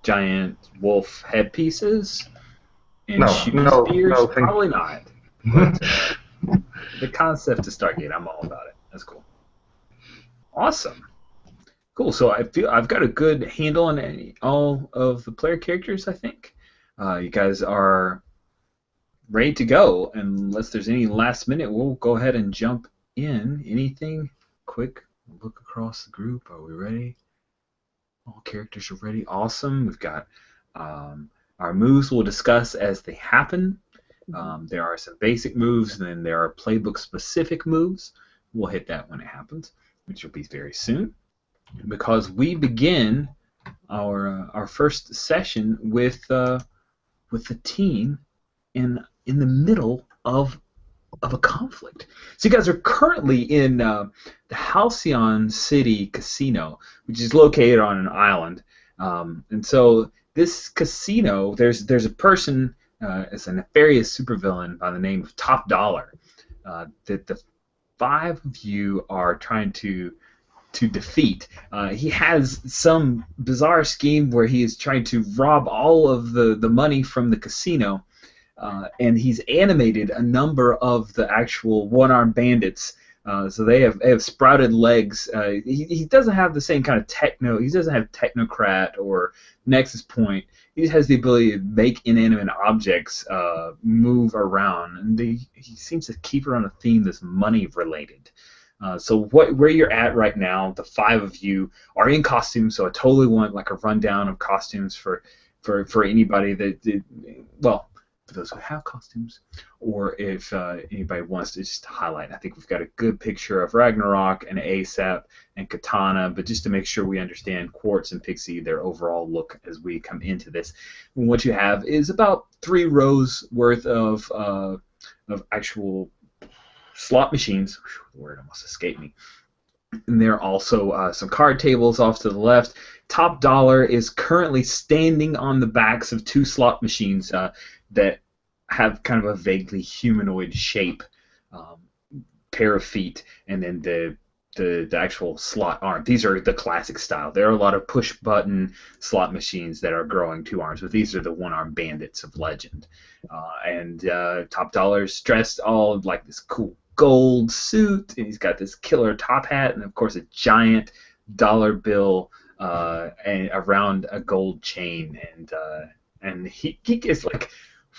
giant wolf headpieces and shooting spears. Probably not. But, the concept of Stargate, I'm all about it. That's cool. Awesome. Cool. So I feel I've got a good handle on all of the player characters. I think you guys are ready to go. Unless there's any last minute, we'll go ahead and jump in. Anything quick? Look across the group. Are we ready? All characters are ready. Awesome. We've got our moves. We'll discuss as they happen. There are some basic moves, and then there are playbook-specific moves. We'll hit that when it happens, which will be very soon. Because we begin our first session with the team in the middle of a conflict. So you guys are currently in the Halcyon City Casino, which is located on an island. And so this casino, there's a person, it's a nefarious supervillain by the name of Top Dollar, that the five of you are trying to defeat. He has some bizarre scheme where he is trying to rob all of the money from the casino, and he's animated a number of the actual one-armed bandits So they have sprouted legs. He doesn't have the same kind of techno. He doesn't have technocrat or nexus point. He just has the ability to make inanimate objects move around, and he seems to keep around a theme that's money related. So where you're at right now, the 5 of you are in costume. So I totally want like a rundown of costumes for anybody that well, for those who have costumes, or if anybody wants to just highlight. I think we've got a good picture of Ragnarok and ASAP and Katana, but just to make sure we understand Quartz and Pixie, their overall look as we come into this. And what you have is about 3 rows worth of actual slot machines. Whew, the word almost escaped me. And there are also some card tables off to the left. Top dollar is currently standing on the backs of 2 slot machines that have kind of a vaguely humanoid shape, pair of feet, and then the actual slot arm. These are the classic style. There are a lot of push-button slot machines that are growing 2 arms, but these are the one-arm bandits of legend. And top dollar's dressed all like this cool gold suit, and he's got this killer top hat, and of course a giant dollar bill and around a gold chain, and he is like,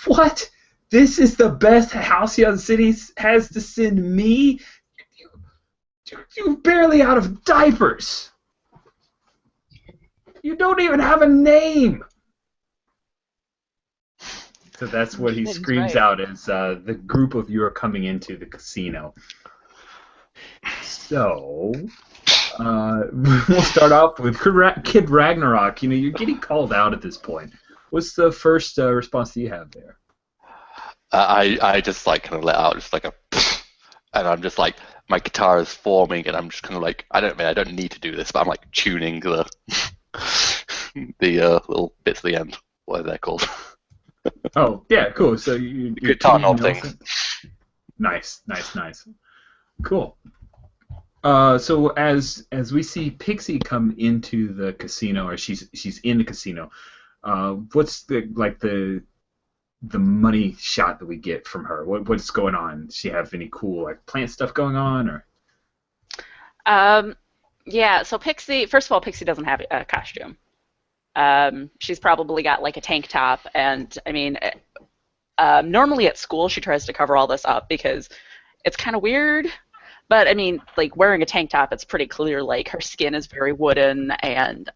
what? This is the best Halcyon City has to send me? You're barely out of diapers. You don't even have a name. So that's what he screams out as the group of you are coming into the casino. So we'll start off with Kid Ragnarok. You know, you're getting called out at this point. What's the first response that you have there? I just like kind of let out just like a, and I'm just like, my guitar is forming, and I'm just kind of like, I don't need to do this, but I'm like tuning the little bits at the end. What are they called? Oh yeah, cool. So you're guitar knob things. Nice. Cool. So as we see Pixie come into the casino, or she's in the casino, what's the money shot that we get from her? What's going on? Does she have any cool like plant stuff going on, or? Yeah. So Pixie, first of all, Pixie doesn't have a costume. She's probably got like a tank top, and I mean, normally at school she tries to cover all this up because it's kind of weird. But I mean, like wearing a tank top, it's pretty clear. Like her skin is very wooden, and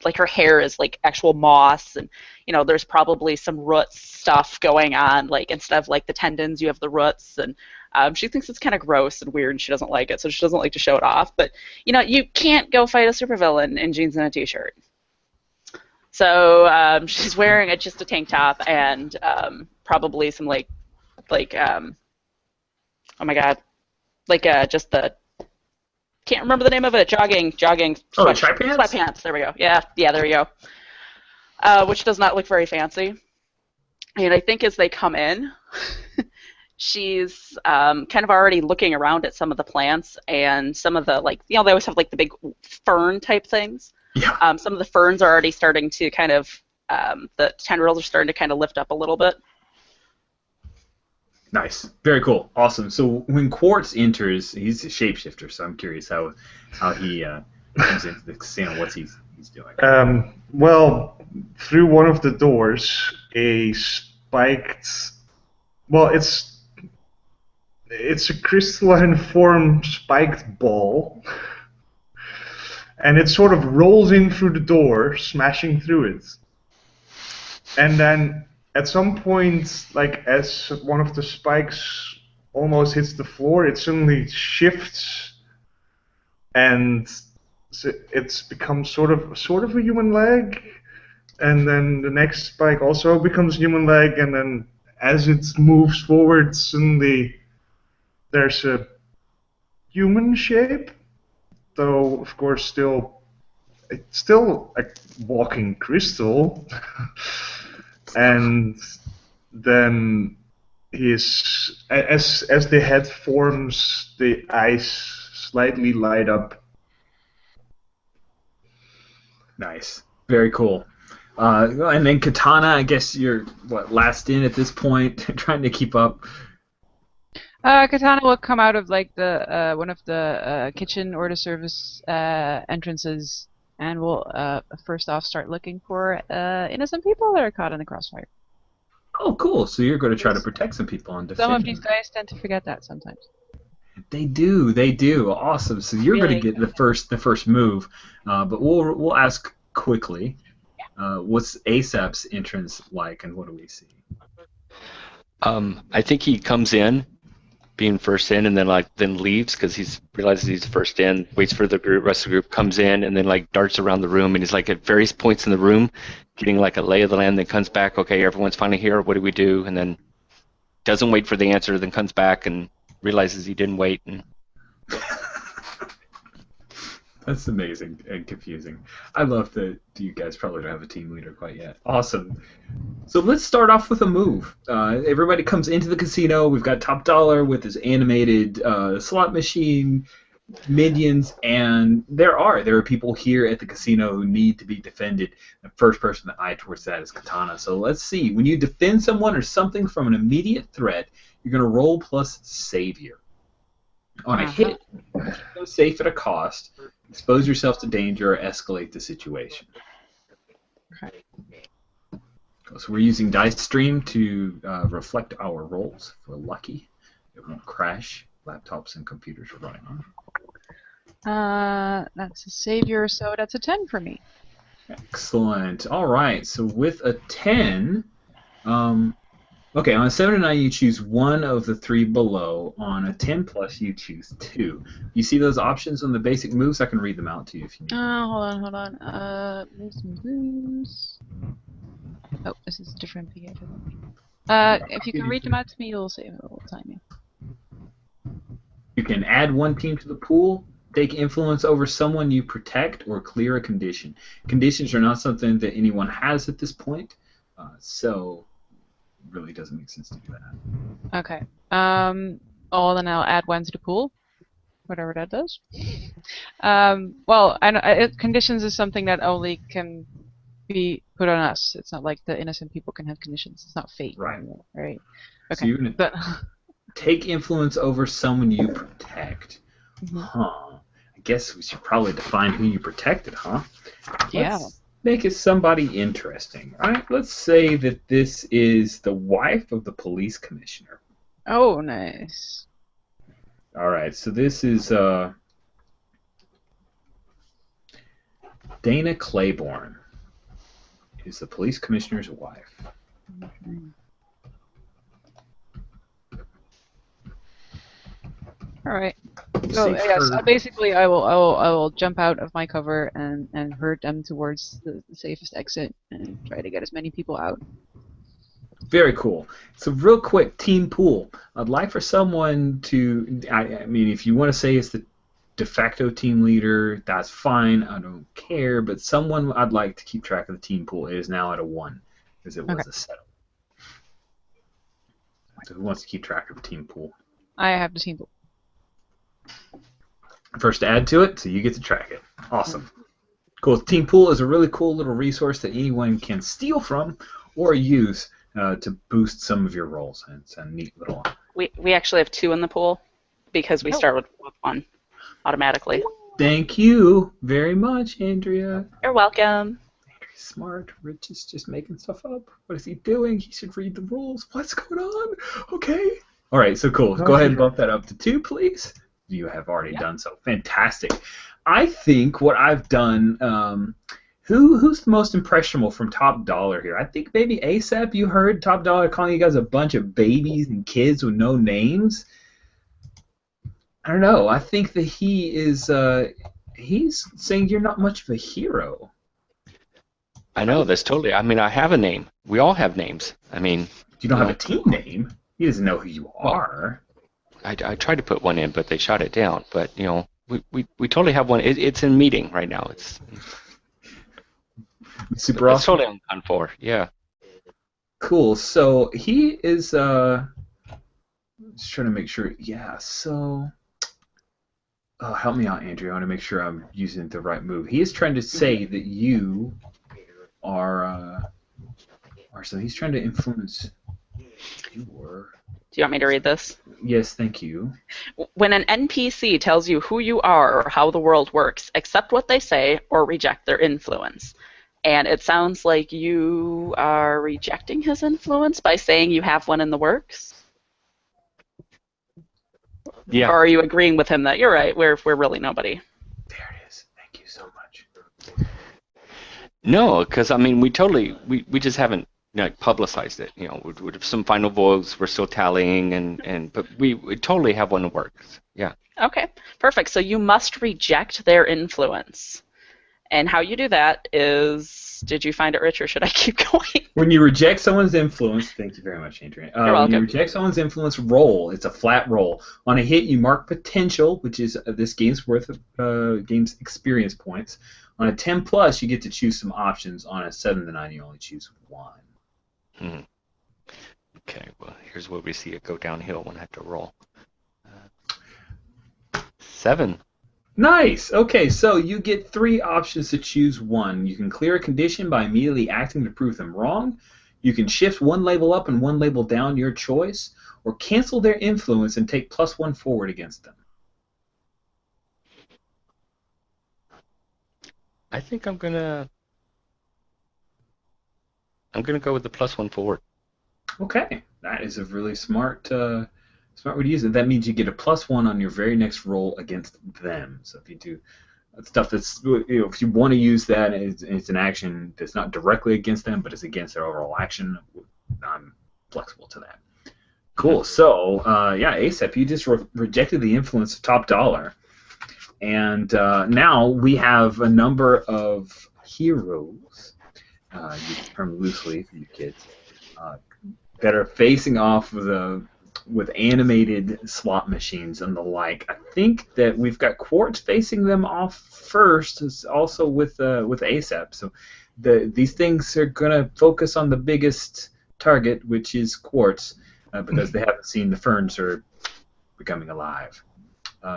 like her hair is like actual moss, and you know, there's probably some roots stuff going on. Like instead of like the tendons, you have the roots, and she thinks it's kind of gross and weird, and she doesn't like it, so she doesn't like to show it off. But you know, you can't go fight a supervillain in jeans and a t-shirt. So she's wearing just a tank top and probably some like oh my god, like just the, can't remember the name of it, jogging sweatpants. There we go. Yeah, there we go. Which does not look very fancy. And I think as they come in, she's kind of already looking around at some of the plants and some of the, like, you know, they always have like the big fern type things. Yeah. Some of the ferns are already starting to kind of, the tendrils are starting to kind of lift up a little bit. Nice. Very cool. Awesome. So when Quartz enters, he's a shapeshifter, so I'm curious how he comes into the casino, what he's doing. Well, through one of the doors, a spiked, well, it's a crystalline form spiked ball, and it sort of rolls in through the door, smashing through it. And then at some point, like as one of the spikes almost hits the floor, it suddenly shifts, and it's become sort of a human leg. And then the next spike also becomes human leg, and then as it moves forward, suddenly there's a human shape. Though, of course, it's still a walking crystal. And then as the head forms, the eyes slightly light up. Nice. Very cool. And then Katana, I guess you're last in at this point, trying to keep up. Katana will come out of like the one of the kitchen or the service entrances, and will first off start looking for innocent people that are caught in the crossfire. Oh, cool. So you're going to try to protect some people and Some of defend these them. guys tend to forget that sometimes. They do. They do. Awesome. So you're going to Really? get the first move, but we'll ask quickly. What's ASAP's entrance like, and what do we see? I think he comes in, being first in, and then leaves because he realizes he's first in. Waits for the rest of the group, comes in, and then like darts around the room, and he's like at various points in the room, getting like a lay of the land. Then comes back. Okay, everyone's finally here. What do we do? And then doesn't wait for the answer. Then comes back and realizes he didn't wait. And That's amazing and confusing. I love that you guys probably don't have a team leader quite yet. Awesome. So let's start off with a move. Everybody comes into the casino. We've got Top Dollar with his animated slot machine, minions, and there are people here at the casino who need to be defended. The first person that eye towards that is Katana. So let's see. When you defend someone or something from an immediate threat, you're going to roll plus Savior. On a hit, go safe at a cost. Expose yourself to danger or escalate the situation. Okay. So we're using Dice Stream to reflect our rolls. If we're lucky, it won't crash laptops and computers we're running on. That's a savior, so that's a 10 for me. Excellent. All right. So with a 10, okay, on a 7 and 9, you choose one of the three below. On a 10 plus, you choose two. You see those options on the basic moves? I can read them out to you if you need. Hold on. Moves and blues. Oh, this is a different PA. If you can read them out to me, you'll save a little time. Yeah. You can add one team to the pool, take influence over someone you protect, or clear a condition. Conditions are not something that anyone has at this point, so it really doesn't make sense to do that. Okay. Oh, then I'll add one to the pool, whatever that does. Well, I know conditions is something that only can be put on us. It's not like the innocent people can have conditions. It's not fate. Right. Right. So Okay. you're going to take influence over someone you protect. Mhm. Huh. I guess we should probably define who you protected, huh? Yeah. Let's make it somebody interesting. All right, let's say that this is the wife of the police commissioner. Oh, nice. All right, so this is Dana Claiborne is the police commissioner's wife. All right. So Safe yes, her- basically, I will jump out of my cover and herd them towards the safest exit and try to get as many people out. Very cool. So real quick, team pool. I'd like for someone to, I mean, if you want to say it's the de facto team leader, that's fine. I don't care. But someone I'd like to keep track of the team pool. It is now at a 1 because it was Okay. a setup. So who wants to keep track of the team pool? I have the team pool. First to add to it, so you get to track it. Awesome. Cool. Team pool is a really cool little resource that anyone can steal from or use to boost some of your rolls. And it's a neat little. We actually have 2 in the pool because we start with 1 automatically. Thank you very much, Andrea. You're welcome. Andrea's smart. Rich is just making stuff up. What is he doing? He should read the rules. What's going on? Okay. All right, so cool. Go ahead and bump that up to 2, please. You have already done so. Fantastic. I think what I've done, who's the most impressionable from Top Dollar here? I think maybe ASAP, you heard Top Dollar calling you guys a bunch of babies and kids with no names. I don't know. I think that he is, he's saying you're not much of a hero. I know, that's totally, I mean, I have a name. We all have names. I mean, You don't have a team name. He doesn't know who you are. I tried to put one in, but they shot it down. But, you know, we totally have one. It's in meeting right now. It's Super it's awesome. totally on for, yeah. Cool. So he is just trying to make sure. Yeah. So, help me out, Andrew. I want to make sure I'm using the right move. He is trying to say that you are. So he's trying to influence your Do you want me to read this? Yes, thank you. When an NPC tells you who you are or how the world works, accept what they say or reject their influence. And it sounds like you are rejecting his influence by saying you have one in the works? Yeah. Or are you agreeing with him that you're right, we're really nobody? There it is. Thank you so much. No, because I mean, we just haven't publicized it. With some final votes, we're still tallying, but we totally have one that works. Yeah. Okay, perfect. So you must reject their influence. And how you do that is, did you find it, Rich, or should I keep going? When you reject someone's influence, thank you very much, Adrian. You're When welcome. you reject someone's influence, roll. It's a flat roll. On a hit, you mark potential, which is this game's worth of game's experience points. On a 10 plus, you get to choose some options. On a 7 to 9, you only choose one. Okay. Well, here's where we see it go downhill when I have to roll. 7. Nice. Okay, so you get 3 options to choose one. You can clear a condition by immediately acting to prove them wrong. You can shift one label up and one label down, your choice, or cancel their influence and take +1 forward against them. I think I'm gonna go with the +1 forward. Okay, that is a really smart way to use it. That means you get a +1 on your very next roll against them. So if you do stuff that's, if you want to use that, it's an action that's not directly against them, but it's against their overall action, I'm flexible to that. Cool. So yeah, ASAP, you just rejected the influence of top dollar, and now we have a number of heroes, use the term loosely for you kids, that are facing off with animated slot machines and the like. I think that we've got Quartz facing them off first, also with ASAP. So these things are going to focus on the biggest target, which is Quartz, because they haven't seen the ferns are becoming alive.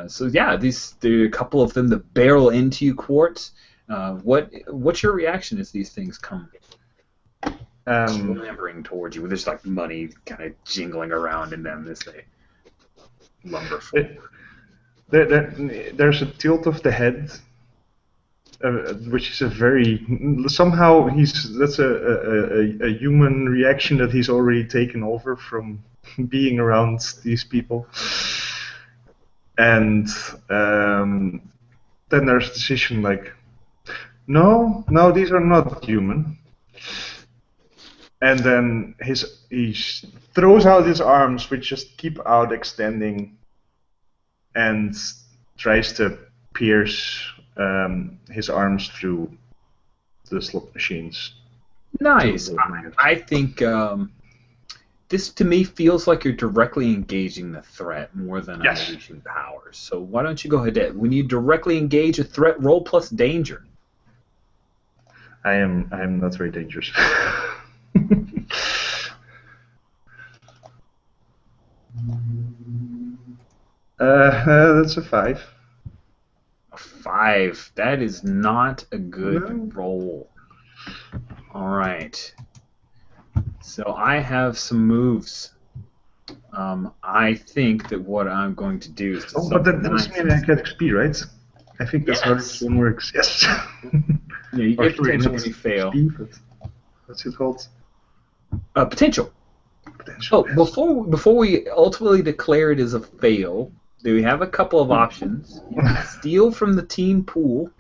So yeah, there are a couple of them that barrel into you, Quartz. What's your reaction as these things come clambering towards you? There's like money kind of jingling around in them as they lumber forward. There's a tilt of the head, which is a very somehow that's a human reaction that he's already taken over from being around these people, and then there's a decision like, no, these are not human. And then he throws out his arms, which just keep out extending, and tries to pierce his arms through the slot machines. Nice. I think this to me feels like you're directly engaging the threat more than unleashing powers. So why don't you go ahead? When you directly engage a threat, roll plus danger. I am not very dangerous. That's a 5. A 5. That is not a good roll. All right. So I have some moves. I think that what I'm going to do is. But that doesn't mean I get XP, right? I think that's how this one works. Yes. Yeah, you get potential when you fail. XP, but what's it called? Potential. Potential. Oh, before we ultimately declare it as a fail, do we have a couple of options? You can steal from the team pool,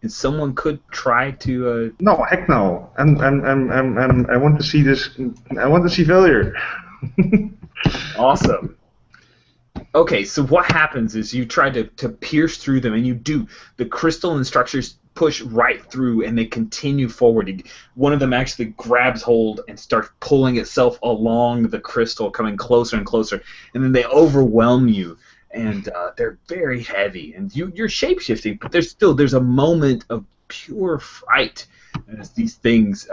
and someone could try to. No, heck no. I want to see this. I want to see failure. Awesome. Okay, so what happens is you try to pierce through them, and you do. The crystal and structures push right through, and they continue forward. One of them actually grabs hold and starts pulling itself along the crystal, coming closer and closer, and then they overwhelm you, and they're very heavy. And you're shape-shifting, but there's a moment of pure fright as these things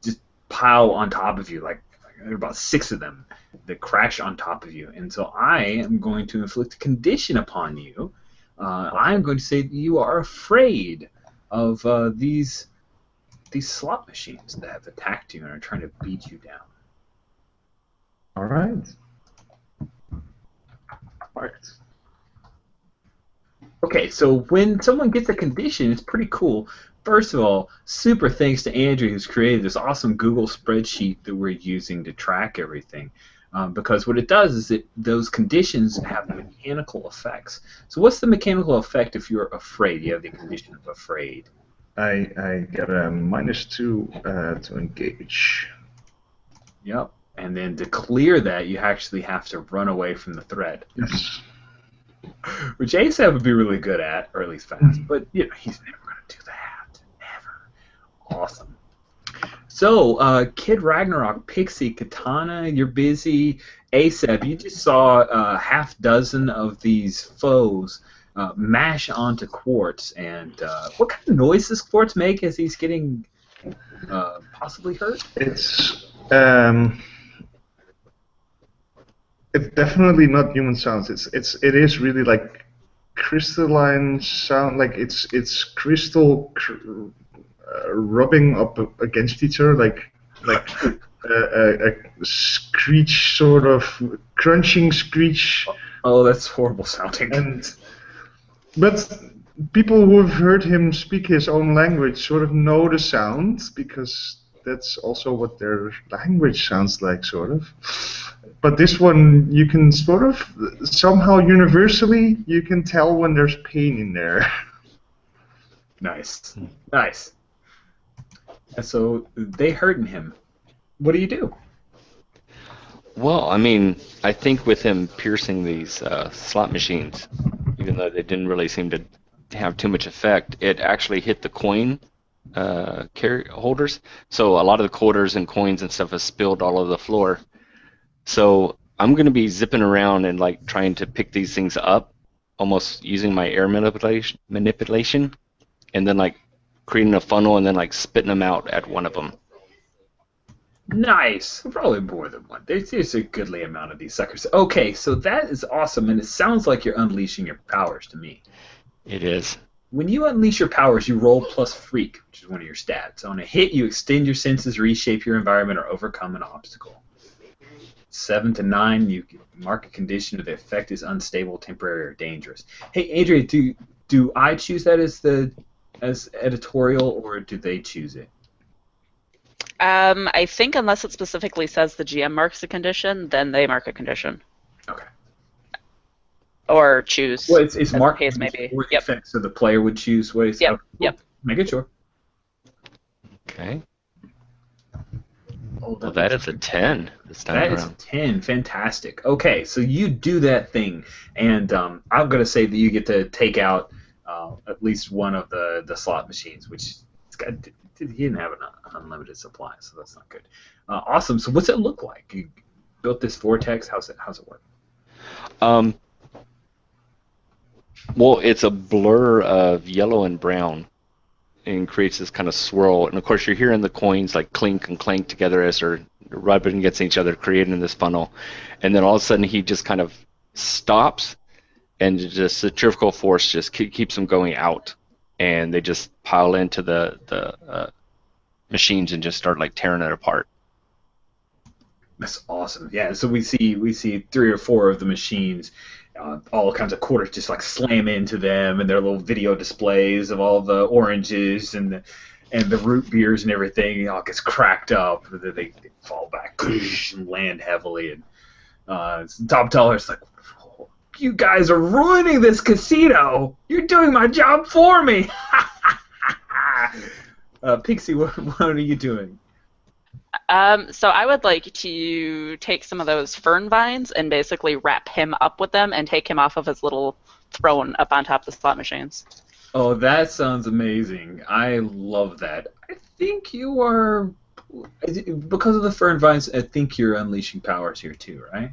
just pile on top of you. Like there are about 6 of them that crash on top of you. And so I am going to inflict a condition upon you. I am going to say that you are afraid of these slot machines that have attacked you and are trying to beat you down. All right. Okay, so when someone gets a condition, it's pretty cool. First of all, super thanks to Andrew who's created this awesome Google spreadsheet that we're using to track everything. Because what it does is those conditions have mechanical effects. So what's the mechanical effect if you're afraid? You have the condition of afraid. I get a -2 to engage. Yep. And then to clear that, you actually have to run away from the threat. Yes. Which ASAP would be really good at, or at least fast. But you know, he's never going to do that. Never. Awesome. So, Kid Ragnarok, Pixie, Katana, you're busy. ASAP, you just saw a half dozen of these foes mash onto Quartz. And what kind of noise does Quartz make as he's getting possibly hurt? It's definitely not human sounds. It is really like crystalline sound, like it's crystal rubbing up against each other, like a screech, sort of crunching screech. Oh, that's horrible sounding. But people who have heard him speak his own language sort of know the sound, because that's also what their language sounds like, sort of. But this one, you can sort of, somehow universally, you can tell when there's pain in there. Nice. Nice. And so they hurting him. What do you do? Well, I mean, I think with him piercing these slot machines, even though they didn't really seem to have too much effect, it actually hit the coin carry holders. So a lot of the quarters and coins and stuff has spilled all over the floor. So I'm going to be zipping around and like trying to pick these things up, almost using my air manipulation, and then like creating a funnel and then like spitting them out at one of them. Nice. Probably more than one. There's a goodly amount of these suckers. Okay, so that is awesome, and it sounds like you're unleashing your powers to me. It is. When you unleash your powers, you roll plus freak, which is one of your stats. On a hit, you extend your senses, reshape your environment, or overcome an obstacle. 7 to 9, you mark a condition if the effect is unstable, temporary, or dangerous. Hey, Adria, do I choose that as editorial, or do they choose it? I think unless it specifically says the GM marks a condition, then they mark a condition. Okay. Or choose. Well, it's marked case maybe. or the effect, so the player would choose what it's. Yep. Okay. Yep. Making sure. Okay. Oh, Well, that is a 10 this time That around. is a 10. Fantastic. Okay, so you do that thing, and I'm going to say that you get to take out at least one of the slot machines, which he didn't have an unlimited supply, so that's not good. Awesome. So what's it look like? You built this vortex. How's it work? Well, it's a blur of yellow and brown, and creates this kind of swirl. And of course, you're hearing the coins like clink and clank together as they're rubbing against each other, creating this funnel. And then all of a sudden, he just kind of stops, and just centrifugal force just keeps them going out, and they just pile into the machines and just start like tearing it apart. That's awesome. Yeah. So we see 3 or 4 of the machines. All kinds of quarters just like slam into them, and their little video displays of all the oranges and the root beers and everything. All gets cracked up. They fall back and land heavily. And top teller's like, "You guys are ruining this casino. You're doing my job for me." Pixie, what are you doing? So I would like to take some of those fern vines and basically wrap him up with them and take him off of his little throne up on top of the slot machines. Oh, that sounds amazing. I love that. I think you are, because of the fern vines, I think you're unleashing powers here too, right?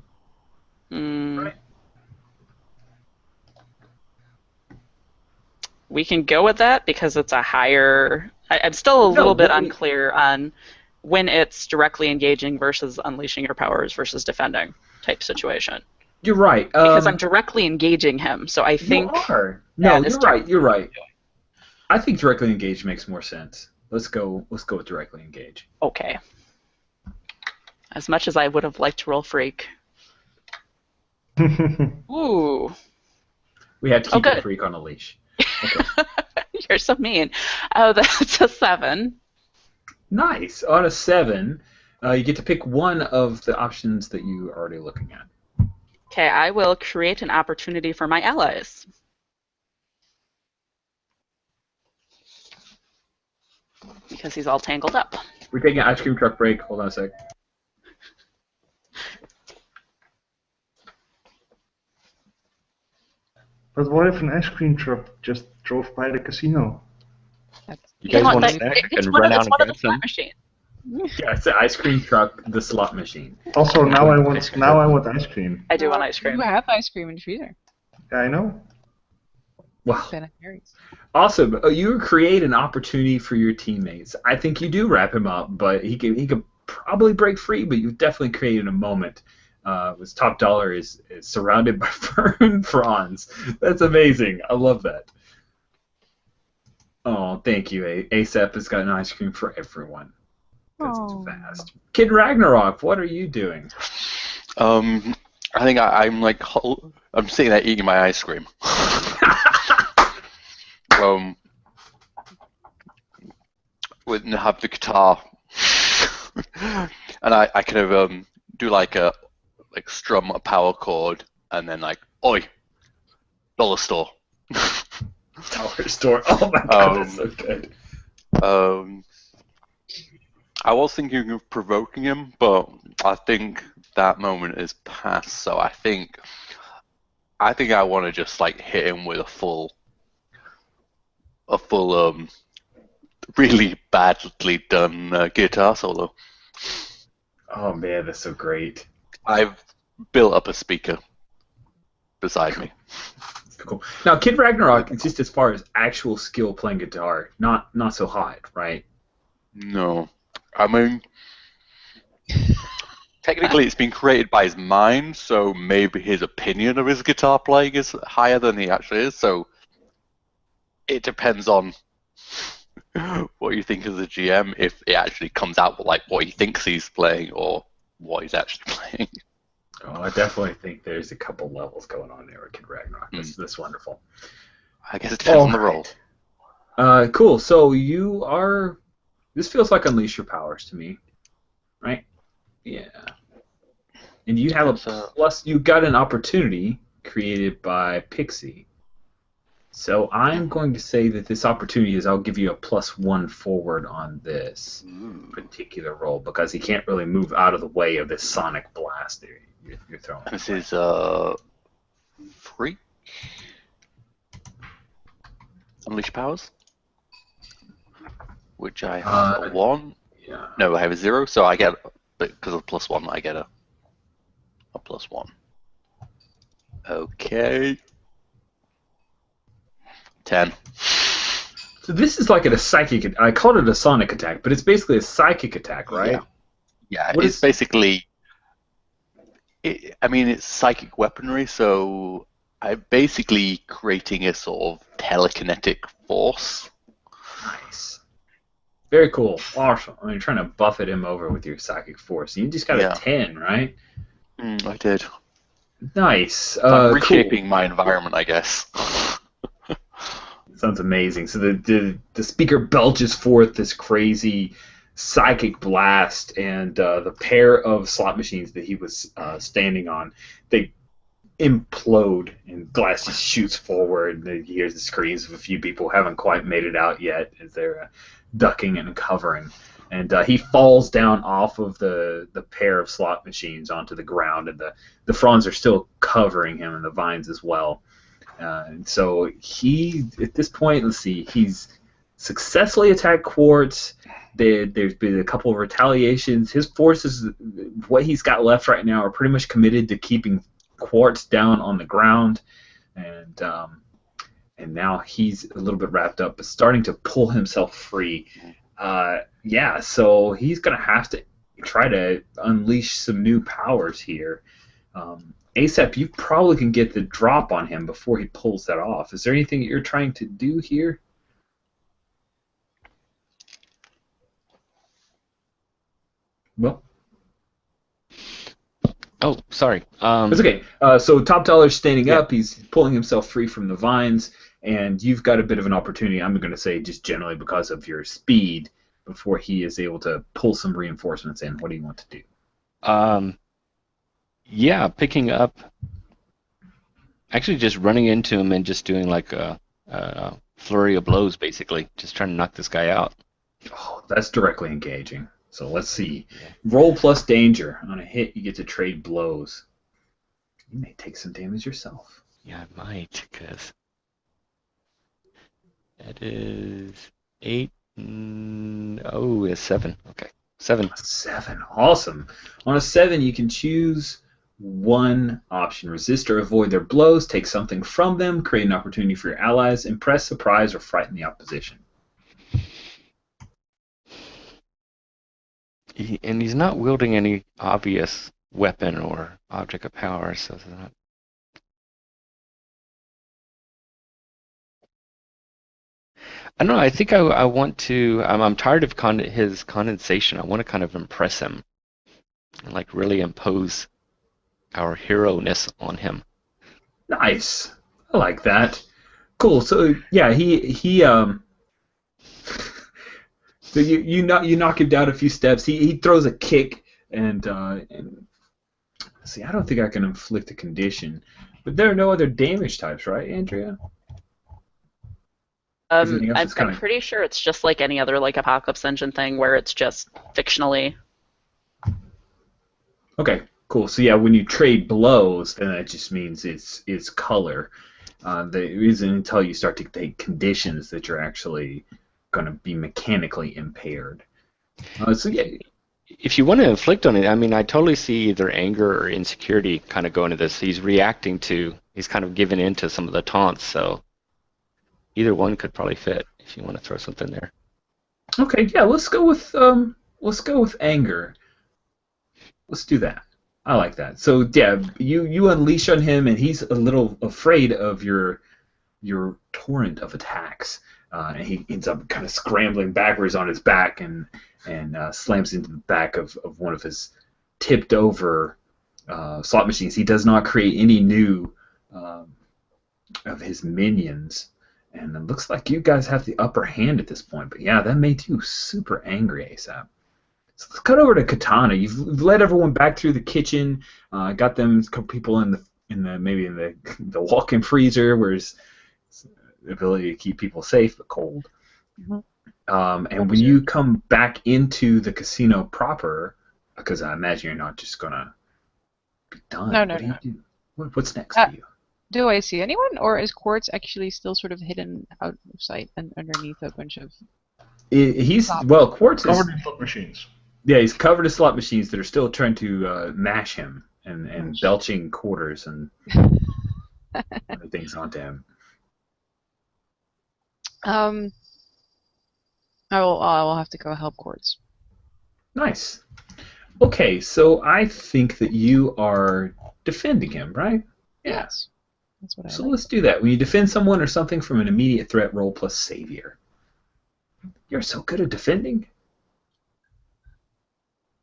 Right. We can go with that because it's a higher... I'm still a little bit unclear on when it's directly engaging versus unleashing your powers versus defending type situation. You're right. Because I'm directly engaging him, so I think... You are. No, you're right. I think directly engage makes more sense. Let's go with directly engage. Okay. As much as I would have liked to roll freak. Ooh. We have to keep the good. freak on a leash. Okay. You're so mean. Oh, that's a 7. Nice. On a 7, you get to pick one of the options that you are already looking at. Okay, I will create an opportunity for my allies. Because he's all tangled up. We're taking an ice cream truck break. Hold on a sec. But what if an ice cream truck just drove by the casino? You guys want a snack it's and one run of, out it's and one of the get some? slot machines. Yeah, it's the ice cream truck, the slot machine. Also, now I want Ice cream. ice cream. I do want ice cream. You have ice cream in the freezer. Yeah, I know. Wow. Ben and Jerry's. Awesome. You create an opportunity for your teammates. I think you do wrap him up, but he could probably break free, but you definitely created a moment. His top dollar is surrounded by fern fronds. That's amazing. I love that. Oh, thank you. ASAP has got an ice cream for everyone. That's Oh. fast. Kid Ragnarok, what are you doing? I think I'm like I'm sitting there eating my ice cream. Wouldn't have the guitar, and I kind of do like strum a power chord, and then like oi, dollar store. Dollar store. Oh my god, that's so good. I was thinking of provoking him, but I think that moment is past. So I think I want to just like hit him with a full really badly done guitar solo. Oh man, that's so great. I've built up a speaker beside me. Cool. Now, Kid Ragnarok, just as far as actual skill playing guitar, not so hot, right? No, I mean, technically it's been created by his mind, so maybe his opinion of his guitar playing is higher than he actually is. So it depends on what you think as a GM, if it actually comes out with like what he thinks he's playing or what he's actually playing. Oh, I definitely think there's a couple levels going on there with Kid Ragnarok. That's wonderful. I guess it depends on the role. Cool. So you are. This feels like Unleash Your Powers to me, right? Yeah. And you have a plus. You got an opportunity created by Pixie. So I'm going to say that this opportunity is I'll give you a +1 forward on this particular roll because he can't really move out of the way of this sonic blast you're throwing. This is free. Unleash powers, which I have a 1. Yeah. No, I have a 0, so I get, because of +1, I get a +1. Okay. 10. So this is like a psychic. I called it a sonic attack, but it's basically a psychic attack, right? Yeah, What it's is- basically. I mean, it's psychic weaponry, so I'm basically creating a sort of telekinetic force. Nice. Very cool. Awesome. I mean, you're trying to buffet him over with your psychic force. You just got a 10, right? I did. Nice. I'm reshaping cool. my environment, I guess. Sounds amazing. So the speaker belches forth this crazy psychic blast, and the pair of slot machines that he was standing on, they implode, and glass just shoots forward. And he hears the screams of a few people who haven't quite made it out yet as they're ducking and covering. And he falls down off of the pair of slot machines onto the ground, and the fronds are still covering him, and the vines as well. And so he, at this point, let's see, he's successfully attacked Quartz. There's been a couple of retaliations. His forces, what he's got left right now, are pretty much committed to keeping Quartz down on the ground. And now he's a little bit wrapped up, but starting to pull himself free. So he's going to have to try to unleash some new powers here. ASAP, you probably can get the drop on him before he pulls that off. Is there anything that you're trying to do here? Well, Oh, sorry. It's okay. So Top Dollar's standing Yeah. up. He's pulling himself free from the vines, and you've got a bit of an opportunity. I'm going to say just generally because of your speed before he is able to pull some reinforcements in. What do you want to do? Yeah, picking up. Actually, just running into him and just doing like a flurry of blows, basically, just trying to knock this guy out. Oh, that's directly engaging. So let's see. Roll plus danger. On a hit, you get to trade blows. You may take some damage yourself. Yeah, I might, because that is 8. Oh, it's 7. Okay, 7. 7. Awesome. On a 7, you can choose one option. Resist or avoid their blows, take something from them, create an opportunity for your allies, impress, surprise, or frighten the opposition. And he's not wielding any obvious weapon or object of power, so it's not. I don't know. I think I want to. I'm tired of his condensation. I want to kind of impress him and like really impose our hero-ness on him. Nice. I like that. Cool. So yeah, he so you knock him down a few steps. He throws a kick and see. I don't think I can inflict a condition, but there are no other damage types, right, Andrea? Everything else I'm is kinda- pretty sure it's just like any other like Apocalypse Engine thing where it's just fictionally. Okay, cool. So yeah, when you trade blows, then that just means it's color. It isn't until you start to take conditions that you're actually going to be mechanically impaired. So yeah, If you want to inflict on it, I mean, I totally see either anger or insecurity kind of go into this. He's kind of giving in to some of the taunts, so either one could probably fit if you want to throw something there. okay, yeah. Let's go with anger. Let's do that. I like that. So yeah, you unleash on him, and he's a little afraid of your torrent of attacks, and he ends up kind of scrambling backwards on his back and slams into the back of one of his tipped over slot machines. He does not create any new of his minions, and it looks like you guys have the upper hand at this point. But yeah, that made you super angry, ASAP. So let's cut over to Katana. You've led everyone back through the kitchen, got them a couple people in the walk-in freezer, where there's the ability to keep people safe but cold. Mm-hmm. And when you come back into the casino proper, because I imagine you're not just gonna be done. No. What do you do? What's next for you? Do I see anyone, or is Quartz actually still sort of hidden out of sight and underneath a bunch of... Quartz is Covered in slot machines. Yeah, he's covered in slot machines that are still trying to mash him and belching quarters and other things onto him. I will have to go help Quartz. Nice. Okay, so I think that you are defending him, right? Yes. That's what I So like. let's do that. When you defend someone or something from an immediate threat, roll plus savior. You're so good at defending.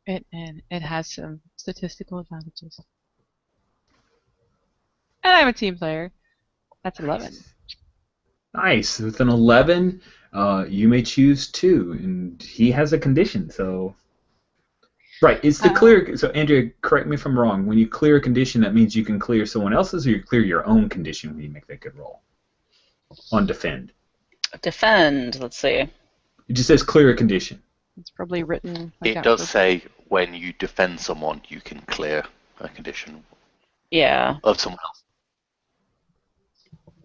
It has some statistical advantages. And I'm a team player. That's 11. Nice. With an 11, you may choose 2, and he has a condition, so... Right, it's the clear... So, Andrea, correct me if I'm wrong. When you clear a condition, that means you can clear someone else's, or you clear your own condition when you make that good roll? On defend. Defend, let's see. It just says clear a condition. It's probably written like It that does for- say when you defend someone, you can clear a condition Yeah. of someone else.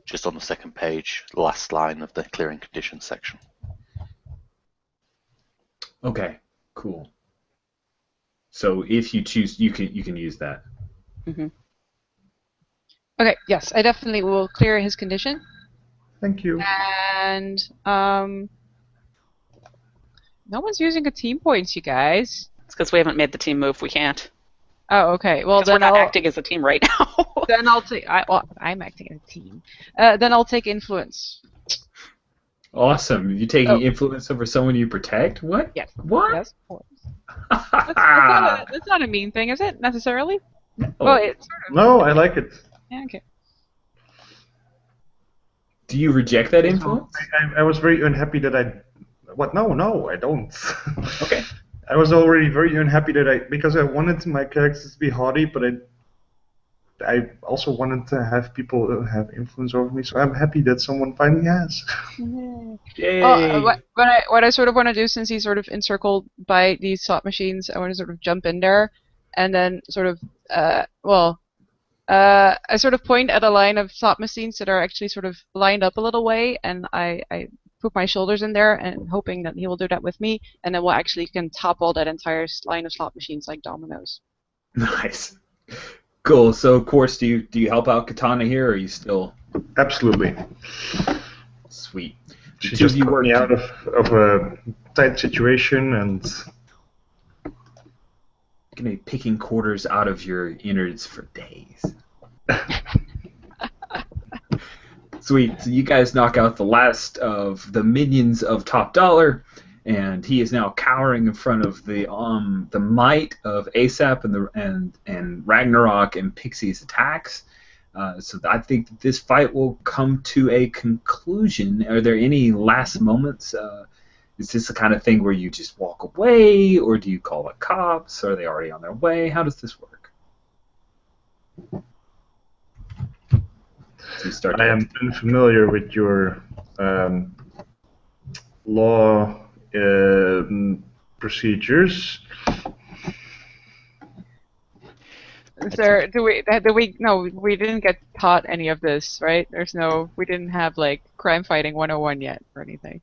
Just on the second page, last line of the clearing conditions section. Okay, cool. So if you choose, you can use that. Mm-hmm. Okay, yes, I definitely will clear his condition. Thank you. And no one's using a team points, you guys. It's because we haven't made the team move. We can't. Oh, okay. Well, 'Cause we're then not I'll acting as a team right now. then I'll take. I'm acting as a team. Then I'll take influence. Awesome. You taking influence over someone you protect? What? Yes. What? Yes. Of course. That's not a mean thing, is it? Necessarily? Well, it's sort of. No, I like it. Yeah, okay. Do you reject that influence? I was very unhappy that I. What? No, I don't. Okay. I was already very unhappy that because I wanted my characters to be haughty, but I also wanted to have people have influence over me. So I'm happy that someone finally has. Yay. What I sort of want to do, since he's sort of encircled by these slot machines, I want to sort of jump in there, and then sort of, I sort of point at a line of slot machines that are actually sort of lined up a little way, and I put my shoulders in there, and hoping that he will do that with me, and then we'll actually can topple that entire line of slot machines like dominoes. Nice. Cool. So, of course, do you help out Katana here, or are you still? Absolutely. Sweet. She just put me out of a tight situation, and gonna be picking quarters out of your innards for days. Sweet. So you guys knock out the last of the minions of Top Dollar, and he is now cowering in front of the might of ASAP and Ragnarok and Pixie's attacks. So I think that this fight will come to a conclusion. Are there any last moments? Is this the kind of thing where you just walk away, or do you call the cops? Are they already on their way? How does this work? So I am unfamiliar with your law procedures. Sir, no, we didn't get taught any of this, right? We didn't have like crime fighting 101 yet or anything.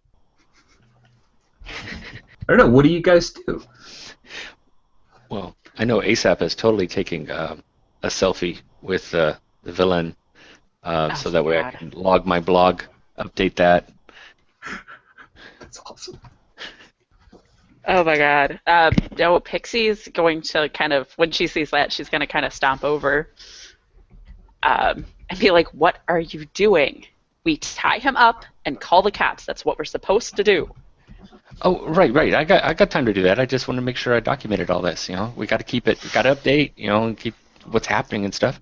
I don't know. What do you guys do? Well, I know ASAP is totally taking a selfie with the villain, so that way I can log my blog, update that. That's awesome. Oh my god. No, Pixie's going to kind of, when she sees that, she's going to kind of stomp over and be like, "What are you doing? We tie him up and call the cops. That's what we're supposed to do." Oh, right. I got time to do that. I just want to make sure I documented all this. We got to keep it. Got to update. And keep what's happening and stuff.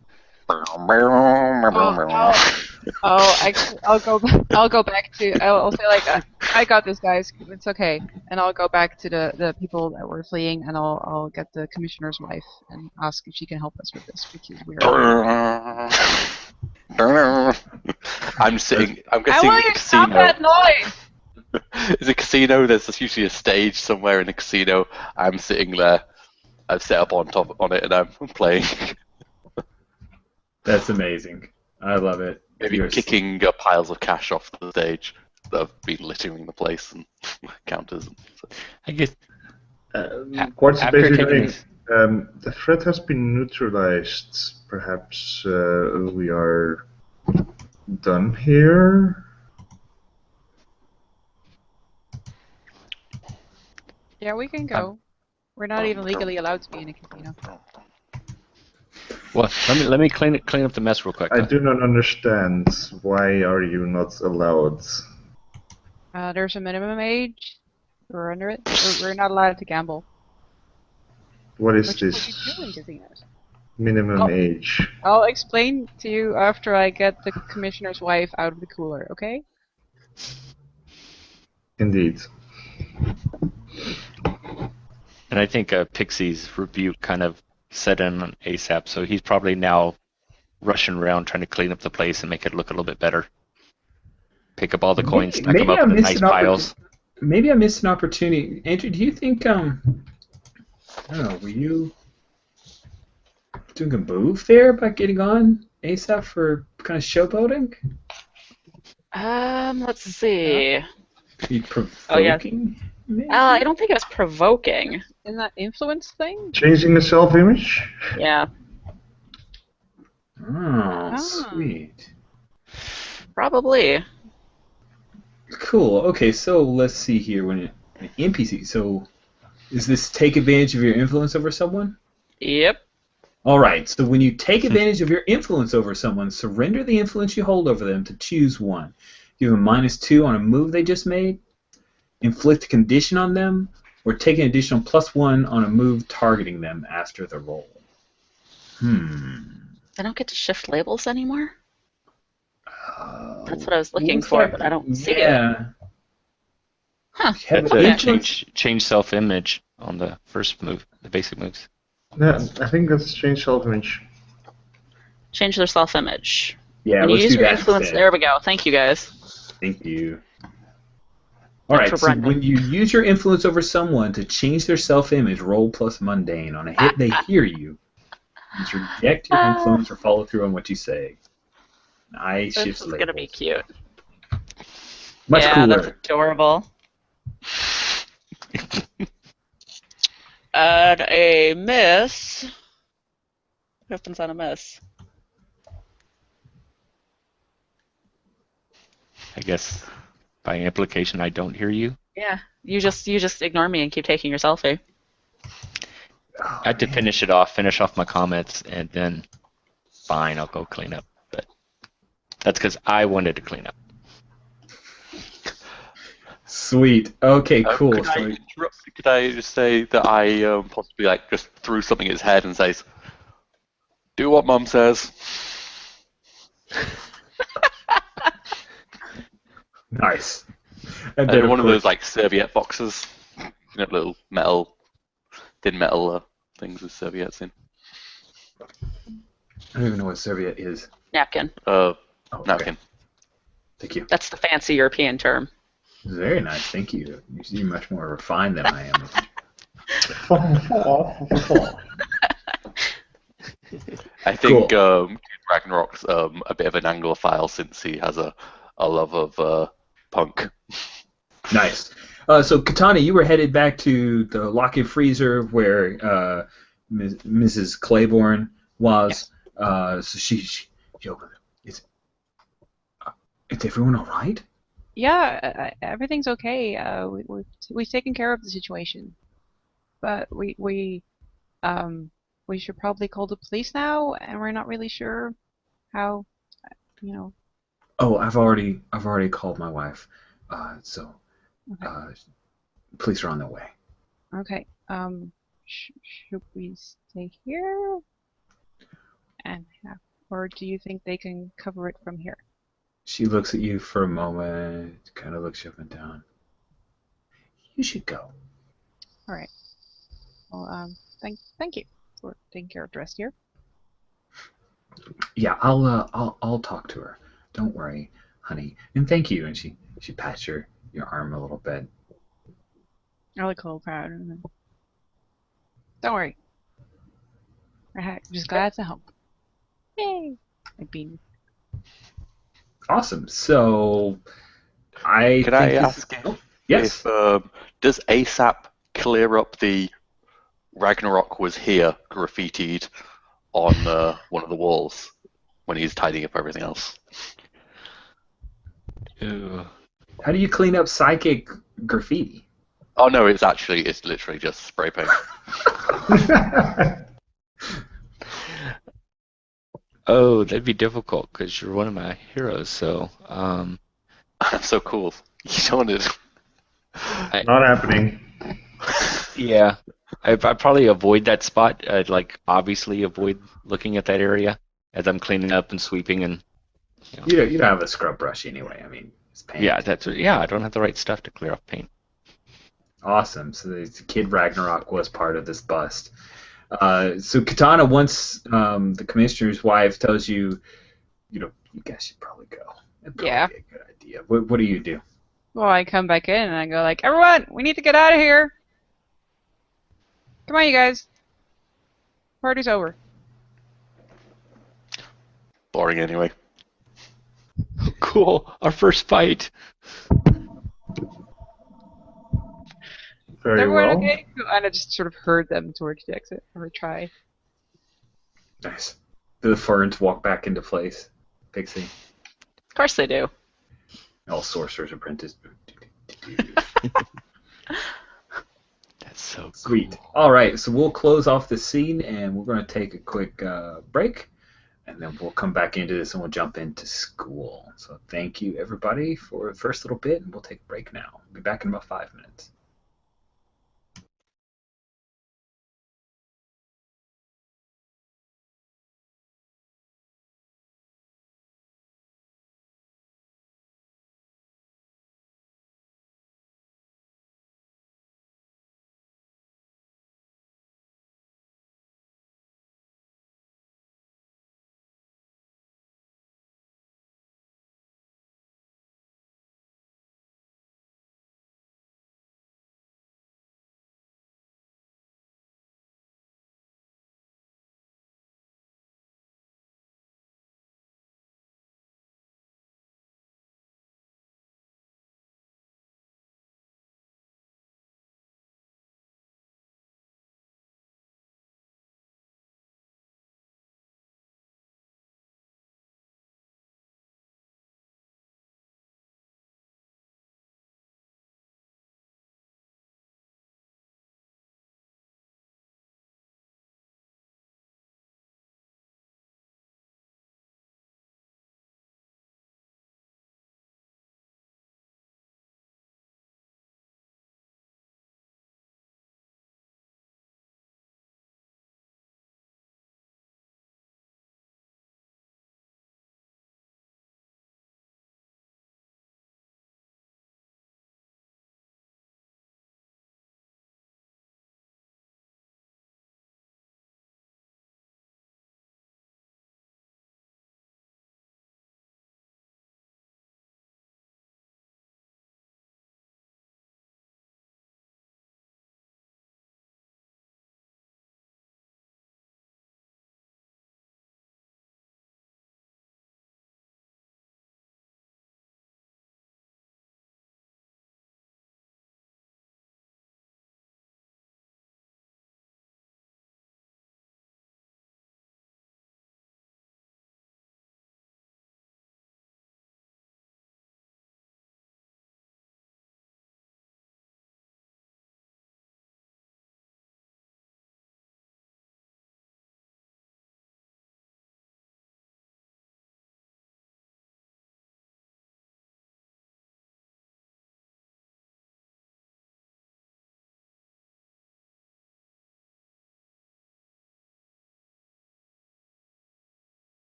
I'll go back to. I'll say like, I got this, guys. It's okay. And I'll go back to the people that were fleeing, and I'll get the commissioner's wife and ask if she can help us with this, because we're. I'm guessing I want you to stop that noise. It's a casino. There's usually a stage somewhere in a casino. I'm sitting there. I've set up on it, and I'm playing. That's amazing. I love it. Maybe kicking piles of cash off the stage that have been littering the place and counters. I guess. What's after basically the threat has been neutralized. Perhaps we are done here. Yeah, we can go. We're not even legally allowed to be in a casino. Well, let me clean up the mess real quick. I do not understand. Why are you not allowed? There's a minimum age. We're under it. We're not allowed to gamble. What is Which this is what we do in casinos. minimum age? I'll explain to you after I get the commissioner's wife out of the cooler, okay? Indeed. And I think Pixie's rebuke kind of set in on ASAP, so he's probably now rushing around trying to clean up the place and make it look a little bit better. Pick up all the coins, stack them up in nice piles. Maybe I missed an opportunity. Andrew, do you think, I don't know, were you doing a move there by getting on ASAP for kind of showboating? Let's see. Are you provoking? Maybe? I don't think it was provoking. Isn't that influence thing? Changing the self-image? Yeah. Oh, sweet. Probably. Cool. Okay, so let's see here. When an NPC. So, is this take advantage of your influence over someone? Yep. All right. So when you take advantage of your influence over someone, surrender the influence you hold over them to choose one. Give them -2 on a move they just made. Inflict a condition on them, or take an additional +1 on a move targeting them after the roll. I don't get to shift labels anymore. That's what I was looking looks for, like, but I don't see it. yeah. Huh. Have That's Okay. a change self-image on the first move, the basic moves. Yeah, I think that's change self-image. Change their self-image. Yeah, When you let's use do your that influence, instead. there we go. Thank you, guys. Thank you. All Thanks right, for so Brendan. when you use your influence over someone to change their self-image, roll plus mundane. On a hit, they hear you. Just reject your influence or follow through on what you say. I This shifts is gonna be labels. cute. Much Yeah, cooler. that's adorable. And a miss. What happens on a miss? I guess by implication, I don't hear you. Yeah, you just ignore me and keep taking your selfie. Oh, I had to man. finish off my comments, and then fine, I'll go clean up. But that's because I wanted to clean up. Sweet. Okay, cool. Could I interrupt? Could I just say that I possibly just threw something at his head and says, "Do what Mum says." Nice. And And then, one of course, those serviette boxes, little thin metal things with serviettes in. I don't even know what serviette is. Napkin. Oh, Napkin. Okay. Thank you. That's the fancy European term. Very nice. Thank you. You seem much more refined than I am. I think Ragnarok's a bit of an Anglophile since he has a love of punk. Nice. So, Katana, you were headed back to the lock-in freezer where Mrs. Claiborne was. So she opened it. Is everyone all right? Yeah, everything's okay. We've taken care of the situation, but we should probably call the police now, and we're not really sure how, you know. Oh, I've already called my wife. So, Okay. police are on their way. Okay. Should we stay here and or do you think they can cover it from here? She looks at you for a moment, kind of looks you up and down. You should go. All right. Well, thank you for taking care of the rest here. Yeah, I'll talk to her. Don't worry, honey. And thank you. And she pats your arm a little bit. I look cold, proud. And don't worry. I'm just glad to help. Yay! Like being. Awesome. So I Can think I this ask is, yes. if does ASAP clear up the Ragnarok was here graffitied on one of the walls when he's tidying up everything else? Ew. How do you clean up psychic graffiti? Oh no, it's literally just spray paint. Oh, that'd be difficult because you're one of my heroes. So, I'm so cool. You don't want it. Not happening. yeah, I probably avoid that spot. I'd obviously avoid looking at that area as I'm cleaning up and sweeping and. You don't have a scrub brush anyway. I mean, it's paint. Yeah, I don't have the right stuff to clear off paint. Awesome. So the Kid Ragnarok was part of this bust. So Katana, once the commissioner's wife tells you, you guys should probably go. That'd probably Yeah. be a good idea. What do you do? Well, I come back in and I go like, everyone, we need to get out of here. Come on, you guys. Party's over. Boring anyway. Cool, our first fight. Very Everyone well. okay? And I just sort of herd them towards the exit, or try. Nice. The ferns walk back into place. Pixie. Of course they do. All sorcerer's apprentice. That's so cool. Sweet. All right, so we'll close off the scene, and we're going to take a quick break, and then we'll come back into this, and we'll jump into school. So thank you, everybody, for the first little bit, and we'll take a break now. We'll be back in about 5 minutes.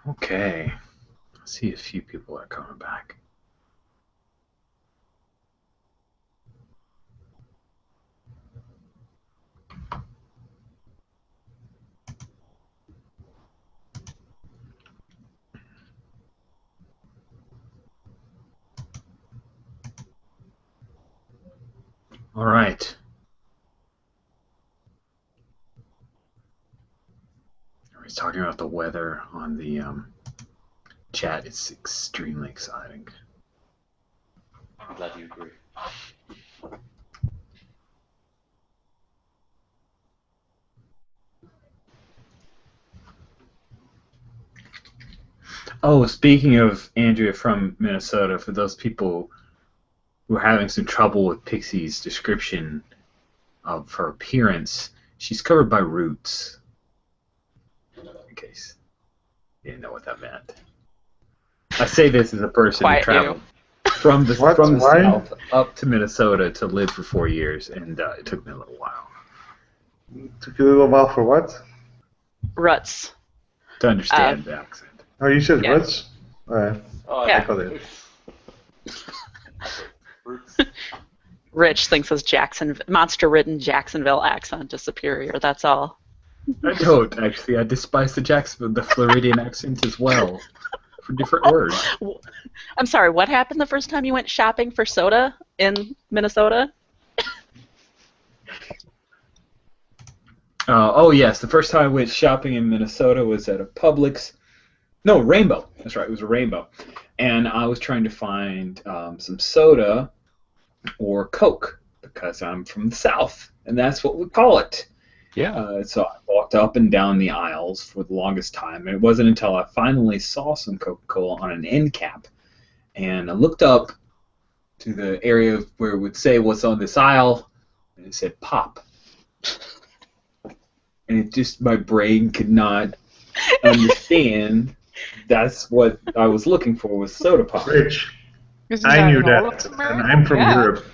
Okay. I see a few people are coming back. All right. He's talking about the weather on the chat. It's extremely exciting. I'm glad you agree. Oh, speaking of Andrea from Minnesota, for those people who are having some trouble with Pixie's description of her appearance, she's covered by roots. In case you didn't know what that meant. I say this as a person who Quiet traveled from the What? Why? South up to Minnesota to live for 4 years, and it took me a little while Took you a little while for what? Ruts. to understand the accent. Oh, you said Yeah. Roots? Alright. Oh, Yeah. I got it. Rich thinks his monster-ridden Jacksonville accent is superior. That's all. I don't, actually. I despise the Floridian accent as well, for different words. I'm sorry. What happened the first time you went shopping for soda in Minnesota? Oh, yes. The first time I went shopping in Minnesota was at a Publix. No, Rainbow. That's right. It was a Rainbow. And I was trying to find some soda or Coke because I'm from the South, and that's what we call it. Yeah. So I walked up and down the aisles for the longest time, and it wasn't until I finally saw some Coca-Cola on an end cap, and I looked up to the area where it would say what's on this aisle, and it said pop. And it just, my brain could not understand that's what I was looking for was soda pop. Rich, Isn't I knew in all that, of and America? I'm from Yeah. Europe.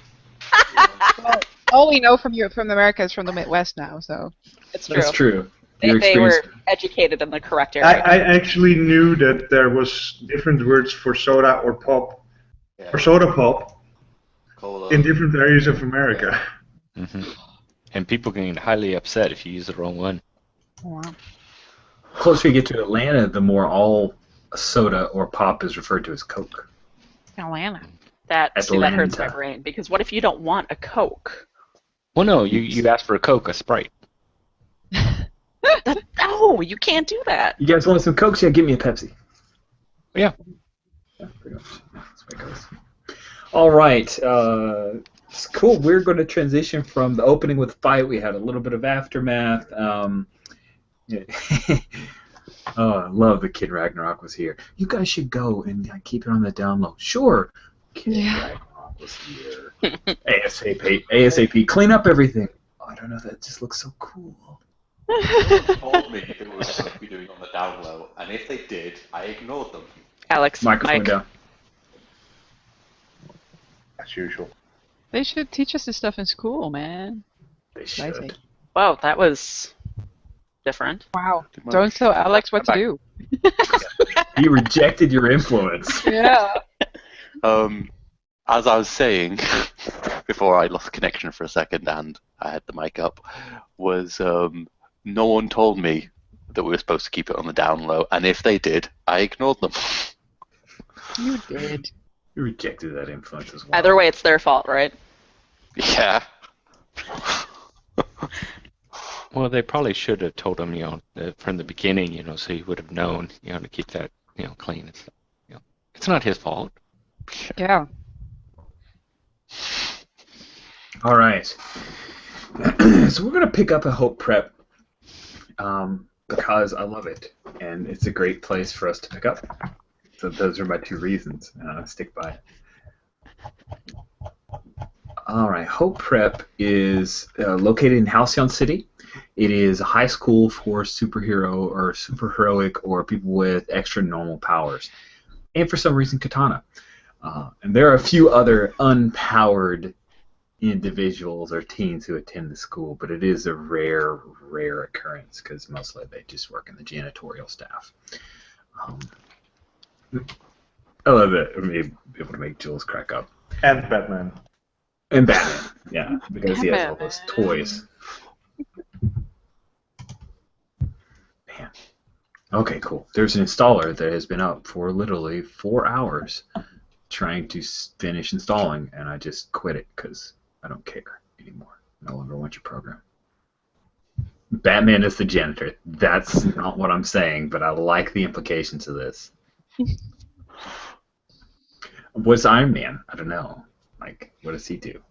Well, all we know from Europe, from America, is from the Midwest now. So It's true. That's true. They Your were experience- educated in the correct I area. actually knew that there was different words for soda or pop, Yeah. or soda pop, Cola. in different areas of America. hmm And people can get highly upset if you use the wrong one. wow. The closer you get to Atlanta, the more all soda or pop is referred to as Coke. Atlanta. That hurts my Atlanta. brain because what if you don't want a Coke? Well, no, you ask for a Coke, a Sprite. No, you can't do that. You guys want some Cokes? Yeah, give me a Pepsi. Yeah. Yeah, pretty much. Yeah, that's the way it goes. All right. It's cool. We're going to transition from the opening with the fight. We had a little bit of aftermath. Yeah. Oh, I love that Kid Ragnarok was here. You guys should go and keep it on the down low. Sure. Kid Ragnarok was here. ASAP. Clean up everything. Oh, I don't know. That just looks so cool. Told me it was going to be doing on the down low, and if they did, I ignored them. Alex, Microphone Mike. down. As usual. They should teach us this stuff in school, man. They I should. think. Whoa, that was different. Wow. Too much. Don't tell Alex what to do. He rejected your influence. Yeah. As I was saying, before I lost connection for a second and I had the mic up, was no one told me that we were supposed to keep it on the down low, and if they did, I ignored them. You did. You rejected that influence as well. Either way, it's their fault, right? Yeah. Well, they probably should have told him, from the beginning, so he would have known, to keep that, clean and stuff. It's not his fault. Yeah. All right. So we're going to pick up a Hope Prep because I love it, and it's a great place for us to pick up. So those are my two reasons, and I'll stick by it. All right. Hope Prep is located in Halcyon City. It is a high school for superhero or superheroic or people with extra normal powers, and for some reason, katana. And there are a few other unpowered individuals or teens who attend the school, but it is a rare occurrence because mostly they just work in the janitorial staff. Um, I love it. I mean, be able to make Jules crack up. And Batman. And Batman, yeah, because he has all those toys. Man. Okay, cool. There's an installer that has been up for literally 4 hours trying to finish installing, and I just quit it because I don't care anymore. I no longer want your program. Batman is the janitor. That's not what I'm saying, but I like the implications of this. What's Iron Man? I don't know. Like, what does he do?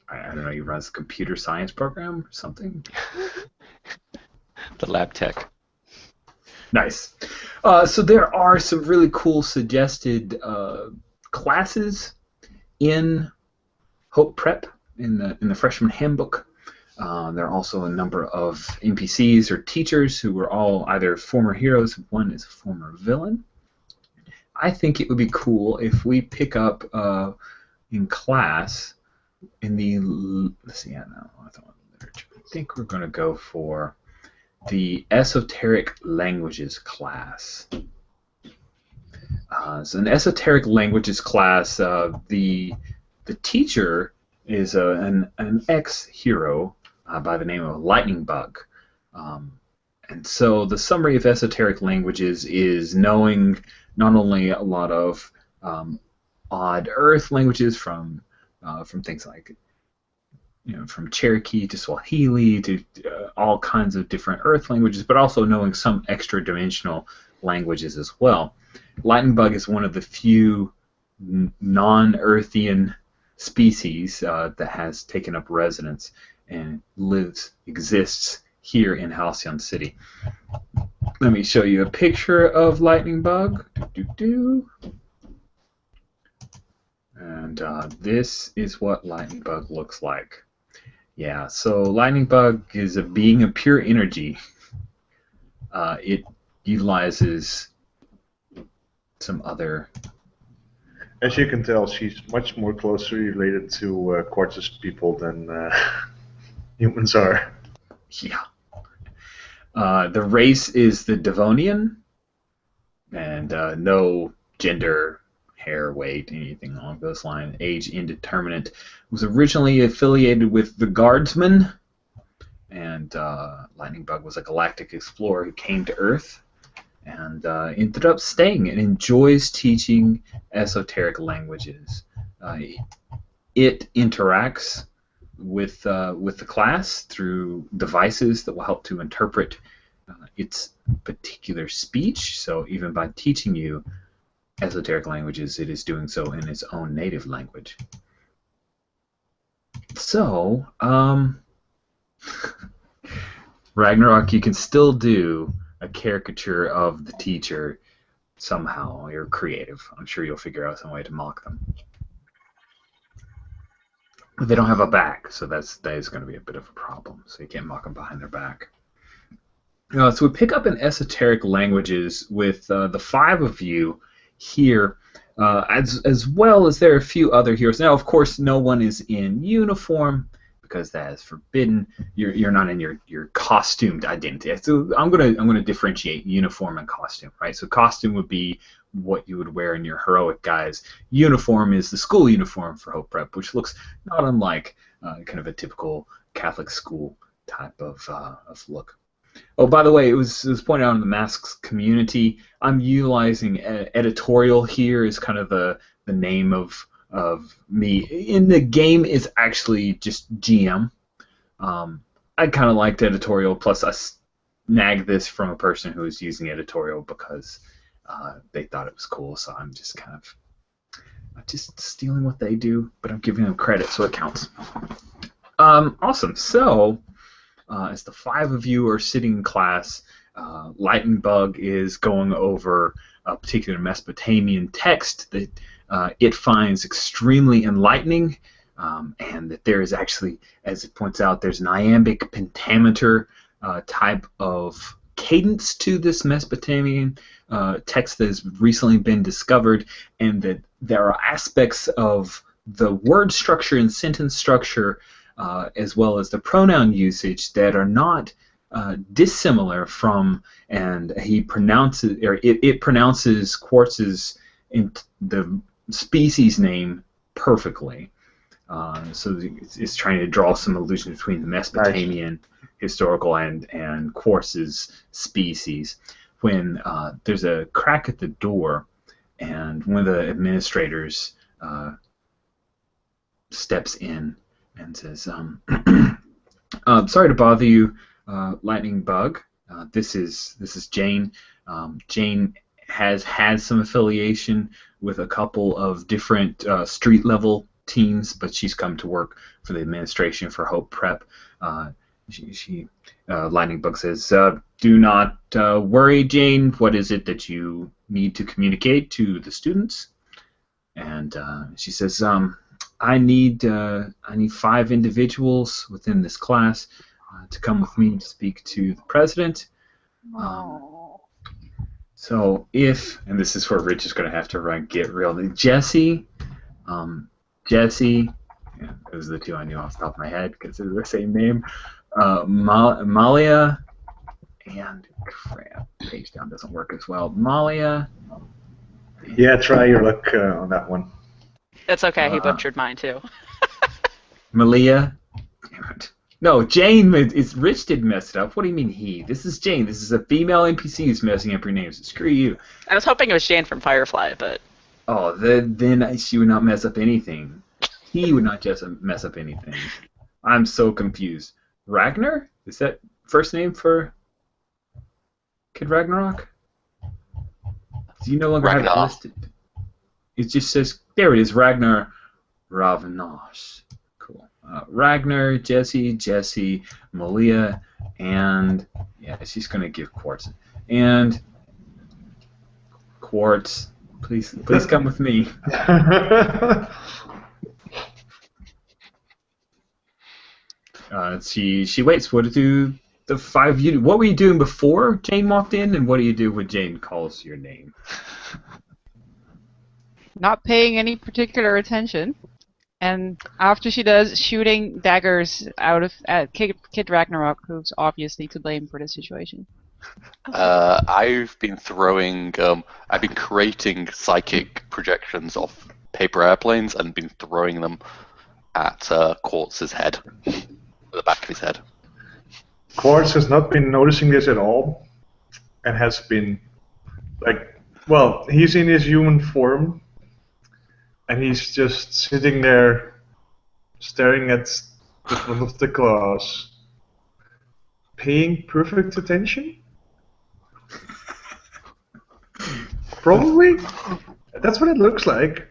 I don't know. He runs a computer science program or something? The lab tech. Nice. So there are some really cool suggested classes in Hope Prep in the freshman handbook. There are also a number of NPCs or teachers who were all either former heroes. One is a former villain. I think it would be cool if we pick up in class in the literature. I think we're going to go for the esoteric languages class. So an esoteric languages class, the teacher is an ex-hero by the name of Lightning Bug. And so the summary of esoteric languages is knowing not only a lot of odd Earth languages from things like, from Cherokee to Swahili to all kinds of different Earth languages, but also knowing some extra-dimensional languages as well. Lightning Bug is one of the few non-Earthian species that has taken up residence and exists here in Halcyon City. Let me show you a picture of Lightning Bug. And this is what Lightning Bug looks like. Yeah, so Lightning Bug is a being of pure energy. It utilizes some other... As you can tell, she's much more closely related to Quartz people than humans are. Yeah. The race is the Devonian, and no gender, hair, weight, anything along those lines. Age indeterminate. Was originally affiliated with the Guardsmen, and Lightning Bug was a galactic explorer who came to Earth and ended up staying and enjoys teaching esoteric languages. It interacts with the class through devices that will help to interpret its particular speech. So even by teaching you esoteric languages, it is doing so in its own native language. So, Ragnarok, you can still do a caricature of the teacher somehow. You're creative. I'm sure you'll figure out some way to mock them. But they don't have a back, so that is going to be a bit of a problem. So you can't mock them behind their back. So we pick up in esoteric languages with the 5 of you here, as well as there are a few other heroes. Now, of course, no one is in uniform because that is forbidden. You're not in your costumed identity. So I'm gonna differentiate uniform and costume, right? So costume would be what you would wear in your heroic guise. Uniform is the school uniform for Hope Prep, which looks not unlike kind of a typical Catholic school type of look. Oh, by the way, it was pointed out in the masks community. I'm utilizing editorial here as kind of the name of me. In the game is actually just GM. I kind of liked editorial, plus I snagged this from a person who was using editorial because they thought it was cool, so I'm just kind of just stealing what they do, but I'm giving them credit, so it counts. Awesome. So, as the 5 of you are sitting in class, Lightning Bug is going over a particular Mesopotamian text that it finds extremely enlightening, and that there is actually, as it points out, there's an iambic pentameter type of cadence to this Mesopotamian text that has recently been discovered, and that there are aspects of the word structure and sentence structure as well as the pronoun usage that are not dissimilar from, and he pronounces, or it pronounces Quartz's the species name perfectly. So it's trying to draw some illusion between the Mesopotamian historical and Quartz's species. When there's a crack at the door, and one of the administrators steps in and says, "Sorry to bother you, Lightning Bug. This is Jane. Jane has had some affiliation with a couple of different street level teams, but she's come to work for the administration for Hope Prep." Lightning Bug says, "Do not worry, Jane. What is it that you need to communicate to the students?" And she says, I need 5 individuals within this class to come with me to speak to the president. So if, and this is where Rich is going to have to get real. Jesse, yeah, those are the 2 I knew off the top of my head because they're the same name. Malia, and crap, page down doesn't work as well. Malia. Yeah, try your luck on that one. It's okay. He butchered mine too. Malia. Damn it. No, Jane. It's Rich didn't mess it up. What do you mean he? This is Jane. This is a female NPC who's messing up your names. So screw you. I was hoping it was Jane from Firefly, but. Oh, then she would not mess up anything. He would not just mess up anything. I'm so confused. Ragnar? Is that first name for Kid Ragnarok? Do you no longer have it listed? It just says, there it is, Ragnar Ravnash. Cool. Ragnar, Jesse, Malia, and yeah, she's going to give Quartz. And Quartz, please come with me. She waits. What do the 5 you? What were you doing before Jane walked in, and what do you do when Jane calls your name? Not paying any particular attention, and after she does, shooting daggers out at Kid Ragnarok, who's obviously to blame for the situation. I've been creating psychic projections of paper airplanes and been throwing them at Quartz's head, the back of his head. Quartz has not been noticing this at all, and has been he's in his human form, and he's just sitting there, staring at the front of the class, paying perfect attention. Probably. That's what it looks like.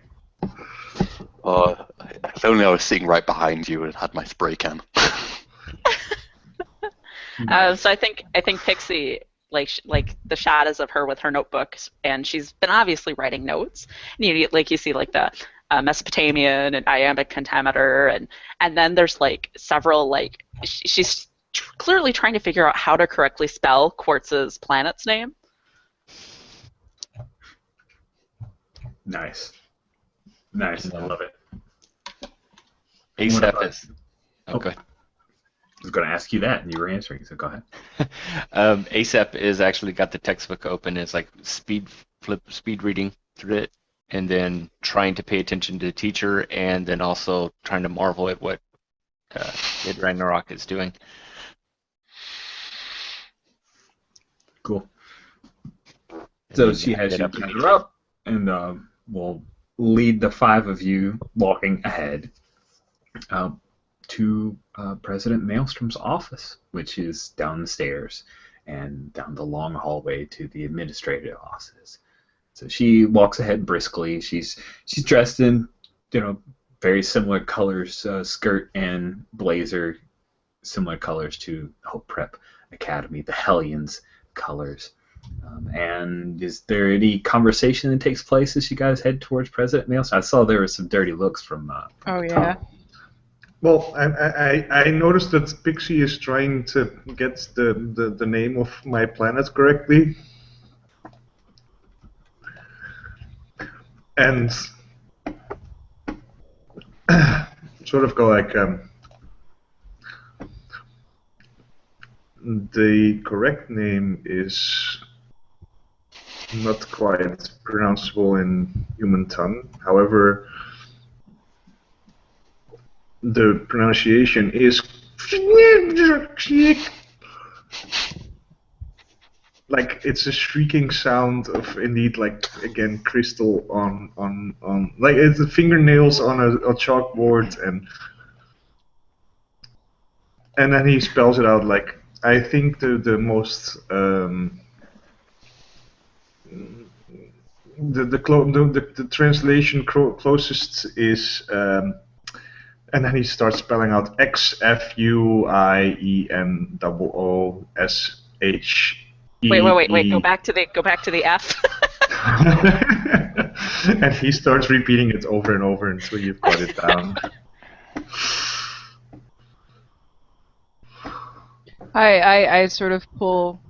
If only I was sitting right behind you and had my spray can. So I think Pixie, like the shot is of her with her notebooks, and she's been obviously writing notes. And you see the Mesopotamian and iambic pentameter, and then there's several she's clearly trying to figure out how to correctly spell Quartz's planet's name. Nice. I love it. ASAP is. Okay. I was going to ask you that, and you were answering, so go ahead. ASAP is actually got the textbook open. It's like speed reading through it, and then trying to pay attention to the teacher, and then also trying to marvel at what Kid Ragnarok is doing. Cool. So she has you gather up, and will lead the 5 of you walking ahead to President Maelstrom's office, which is down the stairs and down the long hallway to the administrative offices. So she walks ahead briskly. She's dressed in very similar colors, skirt and blazer, similar colors to Hope Prep Academy, the Hellions colors. And is there any conversation that takes place as you guys head towards President Maelstrom? I saw there were some dirty looks from. Oh yeah. Well, I noticed that Pixie is trying to get the name of my planet correctly, and sort of go The correct name is not quite pronounceable in human tongue. However, the pronunciation is like it's a shrieking sound of indeed, like, again, crystal on like it's the fingernails on a chalkboard, and then he spells it out. Like, I think the most the translation closest is and then he starts spelling out XFUIENOOSHE. Wait. Go back to the F. And he starts repeating it over and over until you've got it down. I sort of pull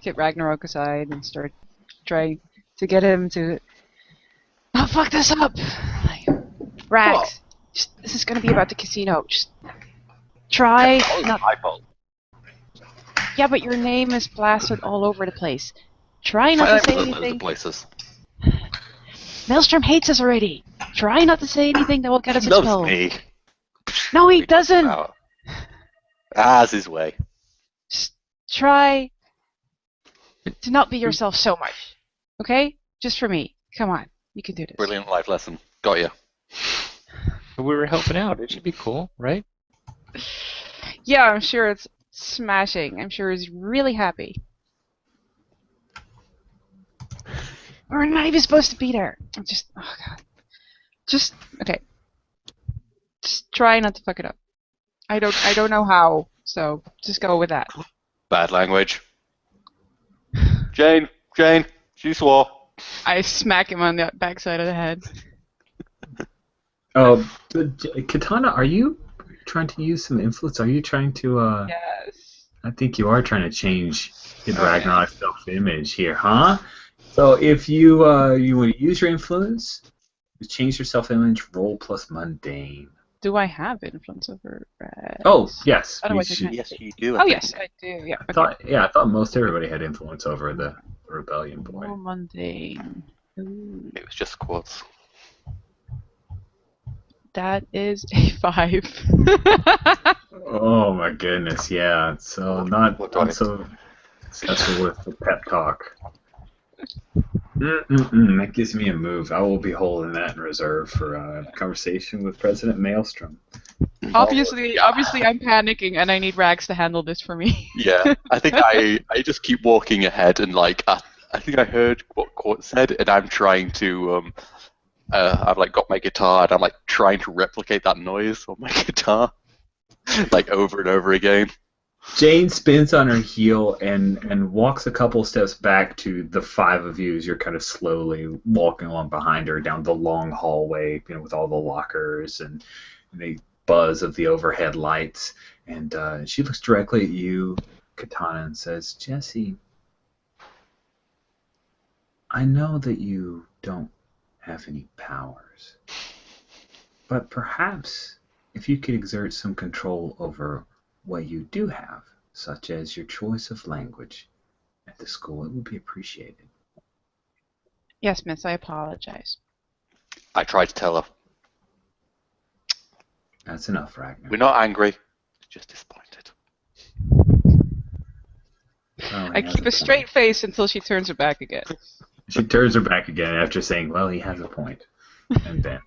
Kit Ragnarok aside and start trying to get him to not fuck this up. Like, Rags, this is gonna be about the casino. Just try not. My fault. Yeah, but your name is blasted all over the place. Try not to say anything. Places. Maelstrom hates us already. Try not to say anything that will get us Loves expelled. me. No, he doesn't. As his way. Just try to not be yourself so much. Okay? Just for me. Come on. You can do this. Brilliant life lesson. Got you. But we were helping out. It should be cool, right? Yeah, I'm sure it's smashing. I'm sure he's really happy. We're not even supposed to be there. I'm just, oh god. Just, okay. Just try not to fuck it up. I don't know how, so just go with that. Bad language. Jane, she swore. I smack him on the backside of the head. Katana, are you trying to use some influence? Are you trying to, Yes. I think you are trying to change the Ragnarok self-image here, huh? So if you you want to use your influence, change your self-image, roll plus mundane. Do I have influence over Rags? Oh, yes. Otherwise I can't. Yes, you do. Oh, yes, I do, yeah. Okay. I thought most everybody had influence over the rebellion boy. Oh, mundane. Ooh, It was just quads. that is a 5. Oh my goodness, yeah. So not so successful with the pep talk. That gives me a move. I will be holding that in reserve for a conversation with President Maelstrom. Obviously, I'm panicking, and I need Rags to handle this for me. Yeah, I think I just keep walking ahead, and like I think I heard what Court said, and I'm trying to I've like got my guitar, and I'm like trying to replicate that noise on my guitar, like over and over again. Jane spins on her heel and walks a couple steps back to the 5 of you as you're kind of slowly walking along behind her down the long hallway, with all the lockers and the buzz of the overhead lights. And she looks directly at you, Katana, and says, "Jesse, I know that you don't have any powers, but perhaps if you could exert some control over what you do have, such as your choice of language at the school, it would be appreciated." Yes, miss, I apologize. I tried to tell her. That's enough, Ragnar. We're not angry, just disappointed. Well, I keep a straight face until she turns her back again. She turns her back again after saying, "Well, he has a point," and then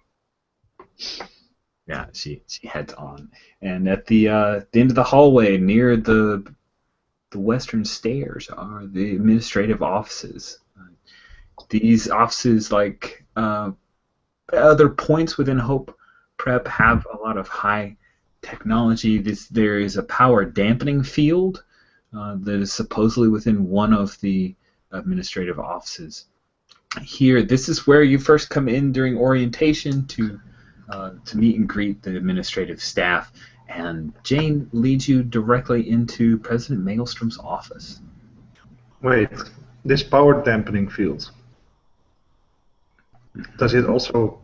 yeah, she heads on. And at the end of the hallway, near the western stairs, are the administrative offices. These offices, like other points within Hope Prep, have a lot of high technology. There is a power dampening field that is supposedly within one of the administrative offices. Here, this is where you first come in during orientation to meet and greet the administrative staff, and Jane leads you directly into President Maelstrom's office. Wait, this power dampening field, does it also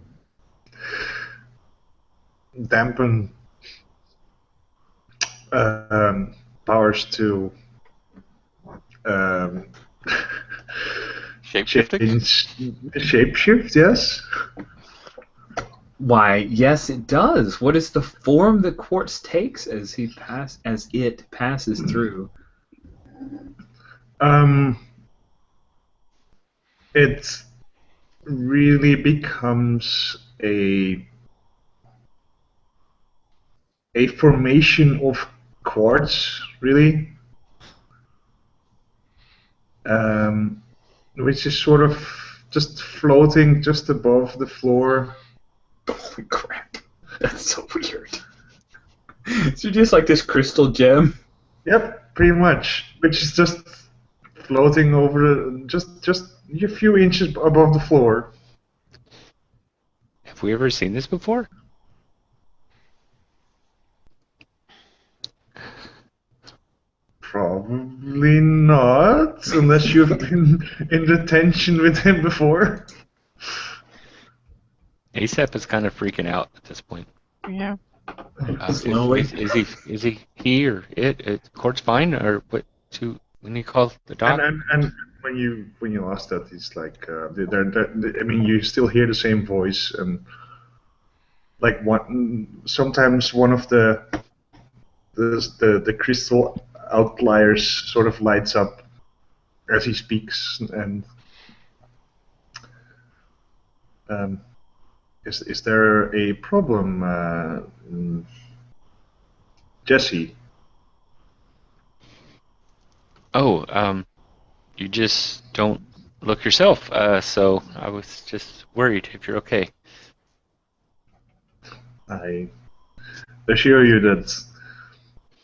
dampen powers to Shapeshifting? Shapeshift, yes. Why, yes, it does. What is the form that Quartz takes as it passes through? It really becomes a formation of quartz, really, which is sort of just floating just above the floor. Holy crap. That's so weird. So just like this crystal gem? Yep, pretty much. Which is just floating over, just a few inches above the floor. Have we ever seen this before? Probably not, unless you've been in detention with him before. ASAP is kind of freaking out at this point. Yeah. Slowly. Is he or it? Court's fine, or what? We need to call the doc. And when you ask that, he's like, I mean, you still hear the same voice, and like sometimes one of the crystal outliers sort of lights up as he speaks, and is there a problem, Jesse? Oh, you just don't look yourself. So I was just worried if you're okay. I assure you that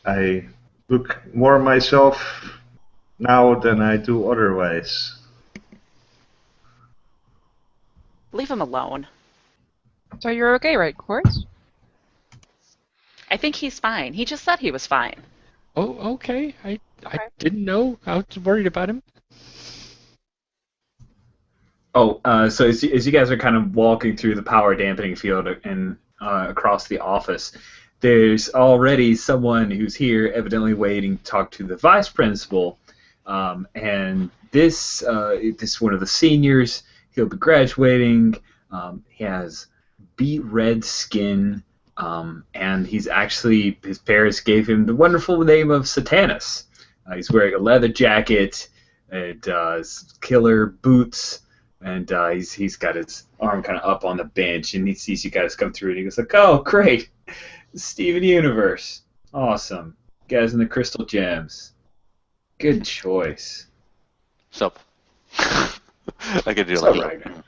I look more myself now than I do otherwise. Leave him alone. So you're okay, right, Quartz? I think he's fine. He just said he was fine. Oh, okay. I didn't know. I was worried about him. Oh, so as you guys are kind of walking through the power dampening field and across the office, there's already someone who's here, evidently waiting to talk to the vice principal, and this one of the seniors. He'll be graduating. He has beet red skin, and he's actually, his parents gave him the wonderful name of Satanus. He's wearing a leather jacket and killer boots. And he's got his arm kind of up on the bench, and he sees you guys come through, and he goes like, "Oh, great, Steven Universe, awesome, you guys in the crystal gems, good choice." Sup? I could do Sup, like Ragnar?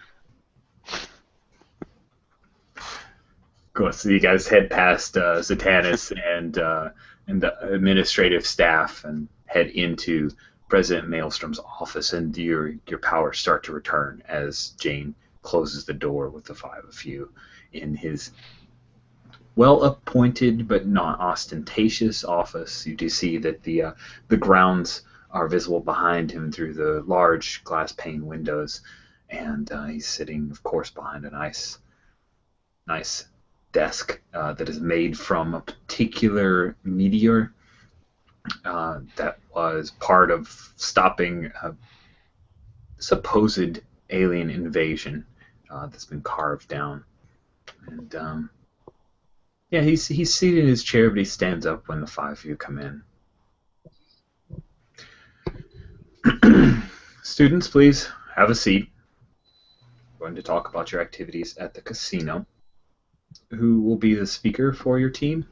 Cool. So you guys head past Zatanus and the administrative staff and head into President Maelstrom's office, and your powers start to return as Jane closes the door with the five of you in his well-appointed but not ostentatious office. You do see that the grounds are visible behind him through the large glass pane windows, and he's sitting, of course, behind a nice desk that is made from a particular meteor that was part of stopping a supposed alien invasion that's been carved down. And yeah, he's seated in his chair, but he stands up when the five of you come in. Students, please have a seat. We're going to talk about your activities at the casino. Who will be the speaker for your team?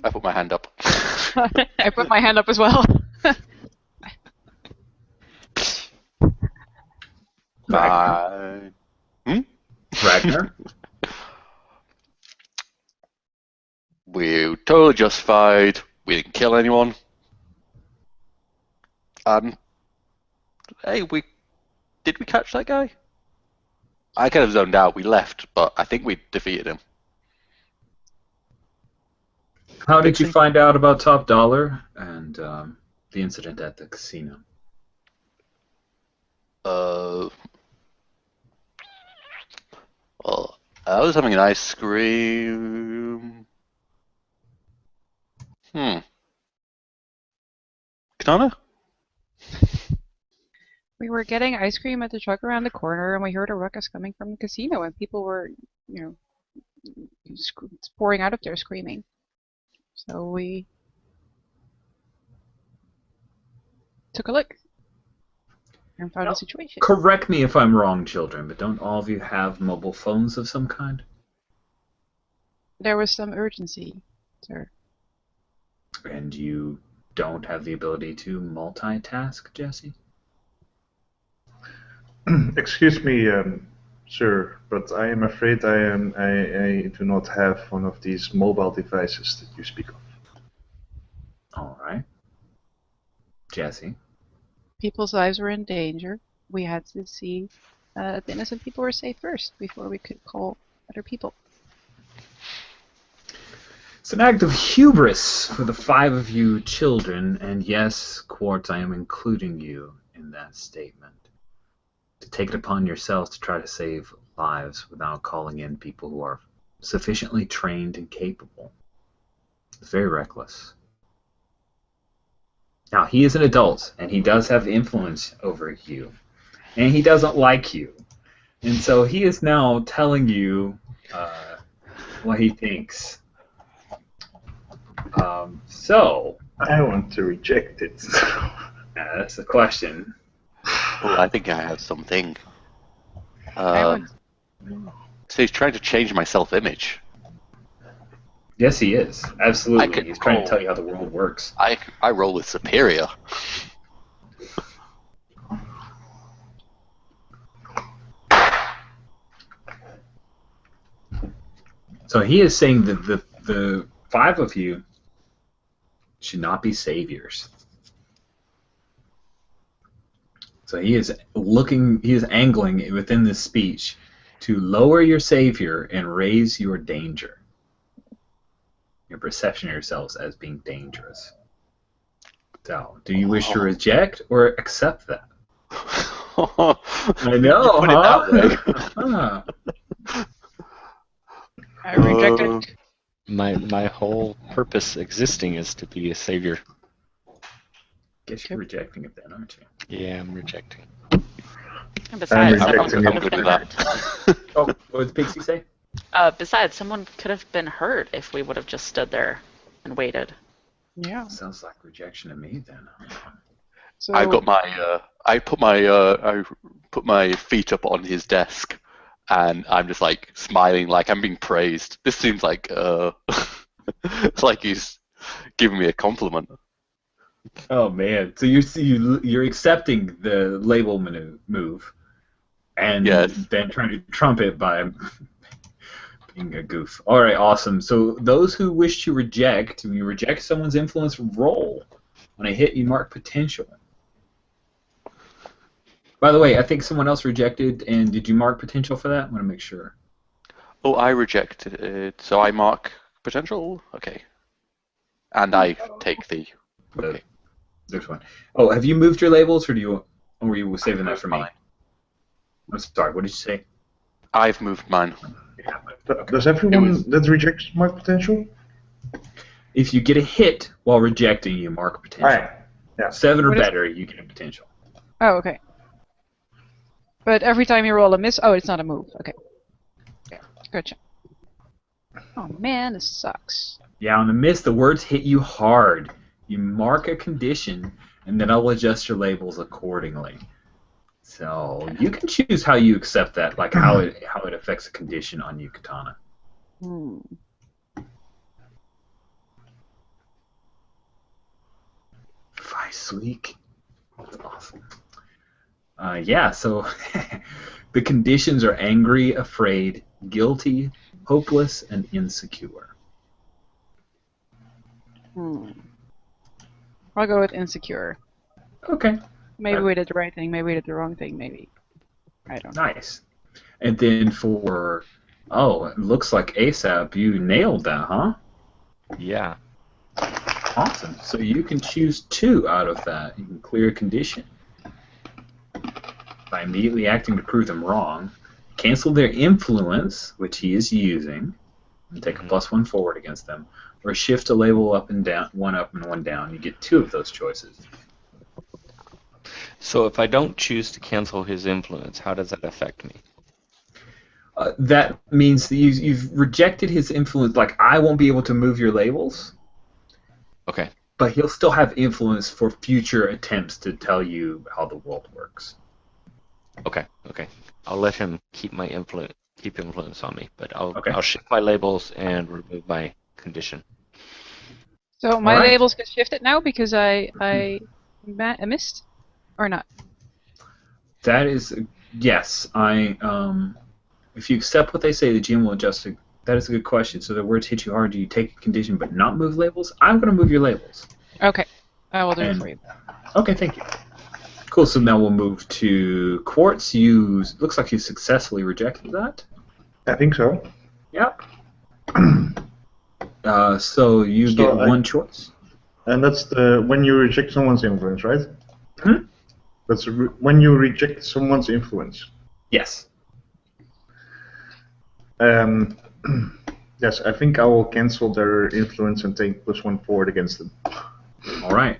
I put my hand up. I put my hand up as well. Bye. Ragnar? We totally justified. We didn't kill anyone. Hey, did we catch that guy? I kind of zoned out. We left, but I think we defeated him. How did you find out about Top Dollar and the incident at the casino? Well, I was having an ice cream. Katana? We were getting ice cream at the truck around the corner, and we heard a ruckus coming from the casino, and people were, pouring out of there screaming. So we took a look and found a situation. Correct me if I'm wrong, children, but don't all of you have mobile phones of some kind? There was some urgency, sir. And you don't have the ability to multitask, Jesse? Excuse me, sir, but I am afraid I do not have one of these mobile devices that you speak of. All right. Jesse? People's lives were in danger. We had to see the innocent people were safe first before we could call other people. It's an act of hubris for the 5 of you children, and yes, Quartz, I am including you in that statement. To take it upon yourselves to try to save lives without calling in people who are sufficiently trained and capable. It's very reckless. Now, he is an adult, and he does have influence over you, and he doesn't like you. And so he is now telling you what he thinks. So I want to reject it. that's the question. Oh, I think I have something. I So he's trying to change my self-image. Yes, he is. Absolutely. He's trying to roll. tell you how the world works. I roll with superior. So he is saying that the 5 of you should not be saviors. So he is angling within this speech to lower your savior and raise your danger. Your perception of yourselves as being dangerous. So, do you wish to reject or accept that? I know, Put it that way. I rejected. My whole purpose existing is to be a savior. Guess you're rejecting it then, aren't you? Yeah, I'm rejecting. And besides, I'm someone rejecting could I'm have good been with hurt. that. Oh, what did Pixie say? Besides, someone could have been hurt if we would have just stood there and waited. Yeah. Sounds like rejection to me then. So I've got my I put my feet up on his desk, and I'm just like smiling, like I'm being praised. This seems like it's like he's giving me a compliment. Oh man! So you're accepting the label move, and Yes. then trying to trump it by being a goof. All right, awesome. So those who wish to reject, when you reject someone's influence, roll. When I hit, you mark potential. By the way, I think someone else rejected, and did you mark potential for that? I want to make sure. Oh, I rejected it, so I mark potential. Okay, and I take the. Okay. There's one. Oh, have you moved your labels, or were you saving that for me? Mine. I'm sorry. What did you say? I've moved mine. Does everyone that rejects mark potential? If you get a hit while rejecting, you mark potential. Alright. Yeah. 7 or What is- better, you get a potential. Oh, okay. But every time you roll a miss, oh, it's not a move. Okay. Yeah, gotcha. Oh man, this sucks. Yeah, on the miss, the words hit you hard. You mark a condition, and then I'll adjust your labels accordingly. So you can choose how you accept that, like how it affects a condition on you, Katana. Hmm. Vice week. That's awesome. Yeah, so the conditions are angry, afraid, guilty, hopeless, and insecure. I'll go with insecure. Okay, Maybe we did the right thing, maybe we did the wrong thing, maybe. I don't know. nice. And then for, it looks like ASAP, you nailed that, huh? Yeah. Awesome. So you can choose 2 out of that. You can clear a condition by immediately acting to prove them wrong, cancel their influence, which he is using, and take a +1 forward against them, or shift a label up and down, 1 up and 1 down. You get 2 of those choices. So if I don't choose to cancel his influence, how does that affect me? That means that you've rejected his influence. Like, I won't be able to move your labels, Okay. but he'll still have influence for future attempts to tell you how the world works. Okay. I'll let him keep influence on me, but Okay. I'll shift my labels and remove my condition. So my All right. labels get shifted now because I missed, or not? That is yes. If you accept what they say, the GM will adjust it. That is a good question. So the words hit you hard. Do you take a condition but not move labels? I'm going to move your labels. Okay, I will do it And- for you. Okay, thank you. Cool. So now we'll move to Quartz. Looks like you successfully rejected that. I think so. Yep. So you get one choice. And that's when you reject someone's influence, right? Hmm? That's when you reject someone's influence. Yes. Yes, I think I will cancel their influence and take +1 forward against them. All right.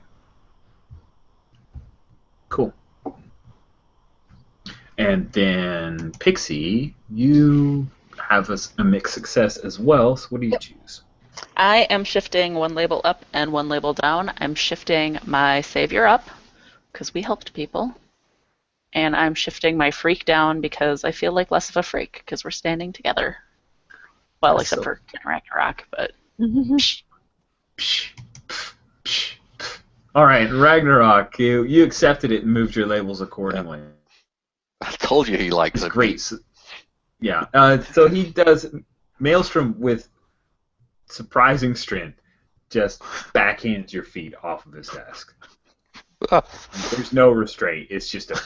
Cool. And then Pixie, you have a mixed success as well. So what do you choose? I am shifting one label up and one label down. I'm shifting my savior up because we helped people. And I'm shifting my freak down because I feel like less of a freak because we're standing together. Well, That's except so- for Ragnarok, but All right, Ragnarok, you accepted it and moved your labels accordingly. I told you he likes It's it. great. Yeah. So he does Maelstrom with surprising strength. Just backhands your feet off of his desk. There's no restraint. It's just a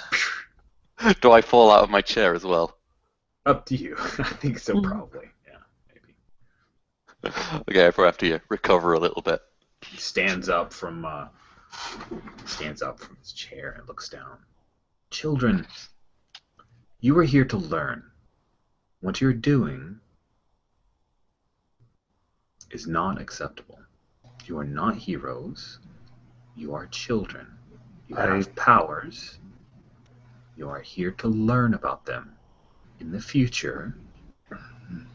Do I fall out of my chair as well? up to you. I think so, probably. Yeah, maybe. Okay, I have to recover a little bit. He stands up from his chair and looks down. Children, you are here to learn. What you're doing is not acceptable. You are not heroes. You are children. You have powers. You are here to learn about them. In the future,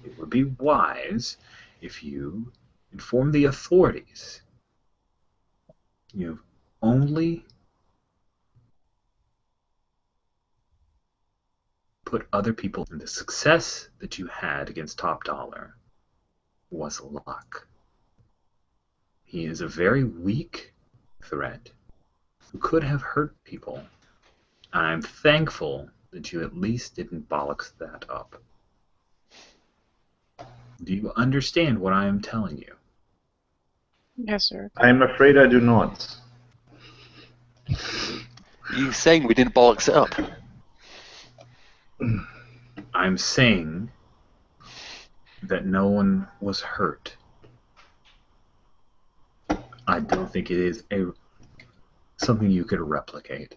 it would be wise if you inform the authorities. You only put other people in the success that you had against Top Dollar was luck. He is a very weak threat who could have hurt people. And I'm thankful that you at least didn't bollocks that up. Do you understand what I am telling you? Yes, sir. I'm afraid I do not. You saying we didn't bollocks it up? I'm saying that no one was hurt. I don't think it is something you could replicate.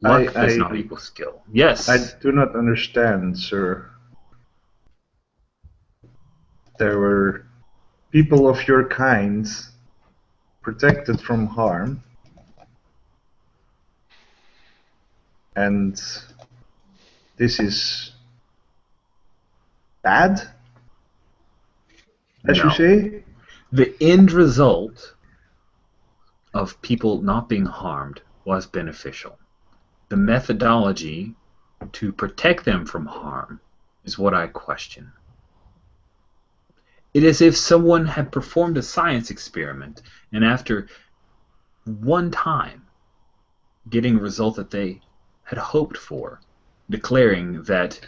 Luck does not equal skill. Yes. I do not understand, sir. There were people of your kind protected from harm, and this is bad, as you No. say? The end result of people not being harmed was beneficial. The methodology to protect them from harm is what I question. It is as if someone had performed a science experiment and after one time getting a result that they had hoped for, declaring that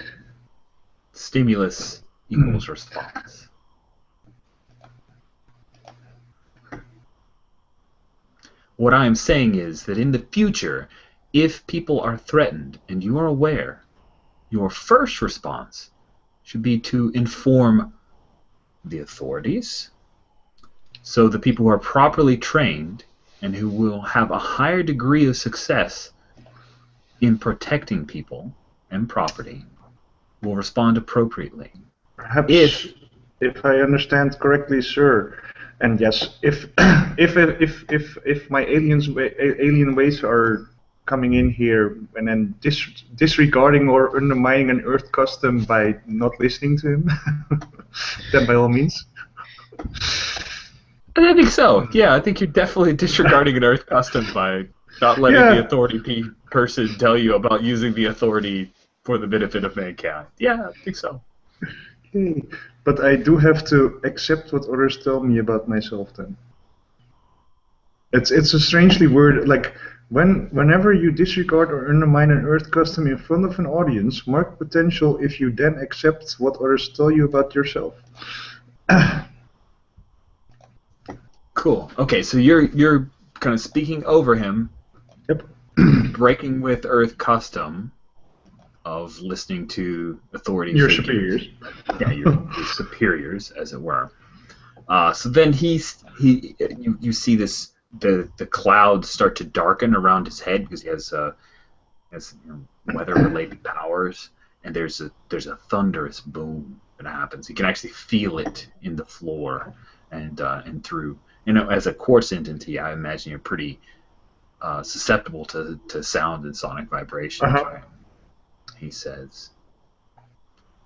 stimulus equals response. What I am saying is that in the future, if people are threatened and you are aware, your first response should be to inform the authorities, so the people who are properly trained and who will have a higher degree of success in protecting people and property will respond appropriately. Perhaps, If- if I understand correctly, sir, and yes, if my alien ways are coming in here and then disregarding or undermining an Earth custom by not listening to him, then by all means. I think so. Yeah, I think you're definitely disregarding an Earth custom by not letting the authority person tell you about using the authority for the benefit of mankind. Yeah, I think so. Okay. But I do have to accept what others tell me about myself then. It's a strangely worded, like, whenever you disregard or undermine an Earth custom in front of an audience, mark potential if you then accept what others tell you about yourself. Cool. Okay, so you're kind of speaking over him. Yep. Breaking with Earth custom of listening to authority Your figures. superiors. Yeah, your superiors, as it were. So then you see this the clouds start to darken around his head because he has weather-related powers, and there's a thunderous boom that happens. You can actually feel it in the floor and through. As a quartz entity, I imagine you're pretty susceptible to sound and sonic vibrations. Right? He says,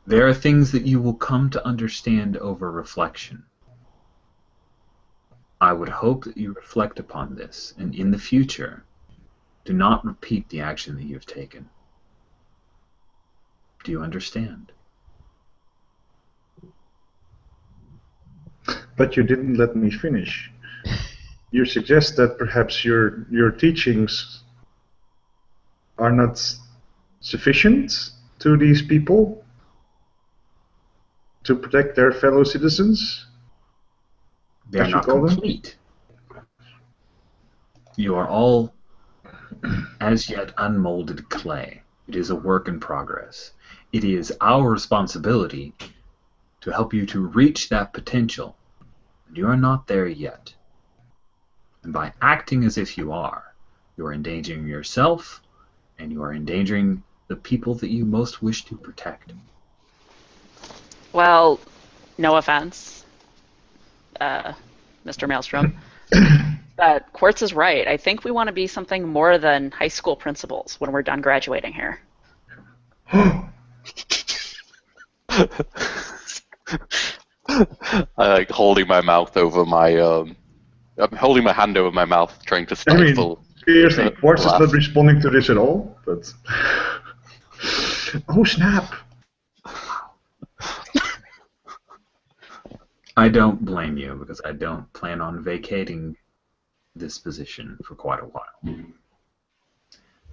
"There are things that you will come to understand over reflection. I would hope that you reflect upon this, and in the future, do not repeat the action that you have taken. Do you understand?" But you didn't let me finish. You suggest that perhaps your teachings are not sufficient to these people to protect their fellow citizens? They're not complete. You are all as yet unmolded clay. It is a work in progress. It is our responsibility to help you to reach that potential. You are not there yet. And by acting as if you are endangering yourself, and you are endangering the people that you most wish to protect. Well, no offense, Mr. Maelstrom, but Quartz is right. I think we want to be something more than high school principals when we're done graduating here. I holding my mouth over my I'm holding my hand over my mouth, trying to stifle. Seriously, Quartz is not responding to this at all. But oh snap! I don't blame you because I don't plan on vacating this position for quite a while.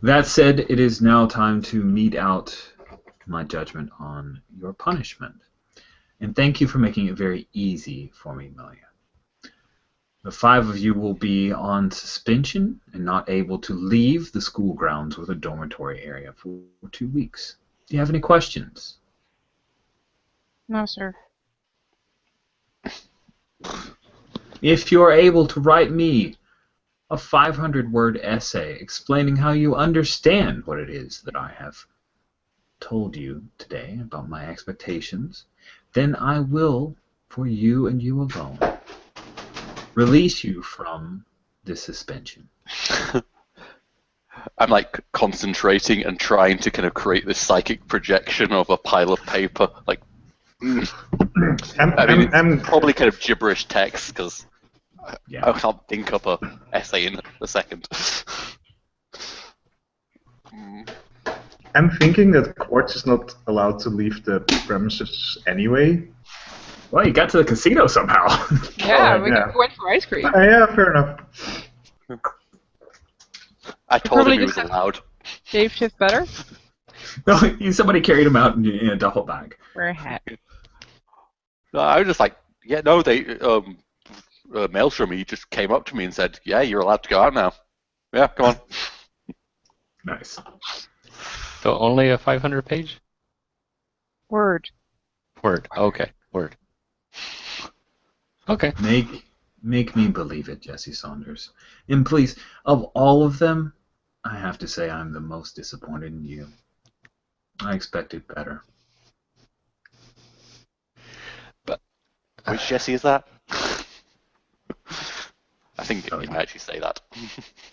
That said, it is now time to mete out my judgment on your punishment. And thank you for making it very easy for me, Melia. The 5 of you will be on suspension and not able to leave the school grounds or the dormitory area for 2 weeks. Do you have any questions? No, sir. If you're able to write me a 500-word essay explaining how you understand what it is that I have told you today about my expectations, then I will, for you and you alone, release you from this suspension. I'm like concentrating and trying to kind of create this psychic projection of a pile of paper. Like, it's probably kind of gibberish text because I can't think up a essay in a second. I'm thinking that Quartz is not allowed to leave the premises anyway. Well, you got to the casino somehow. Yeah, we went for ice cream. Yeah, fair enough. I told him he was allowed. Dave shift better? No, somebody carried him out in a duffel bag. Wear a hat. No, I was just like, yeah, no, they, Maelstrom, he just came up to me and said, yeah, you're allowed to go out now. Yeah, come on. Nice. So only a 500-page? Word. Word. Okay. Word. Okay. Make me believe it, Jesse Saunders. And please, of all of them, I have to say I'm the most disappointed in you. I expected better. But which Jesse is that? I think Oh, he yeah. might actually say that.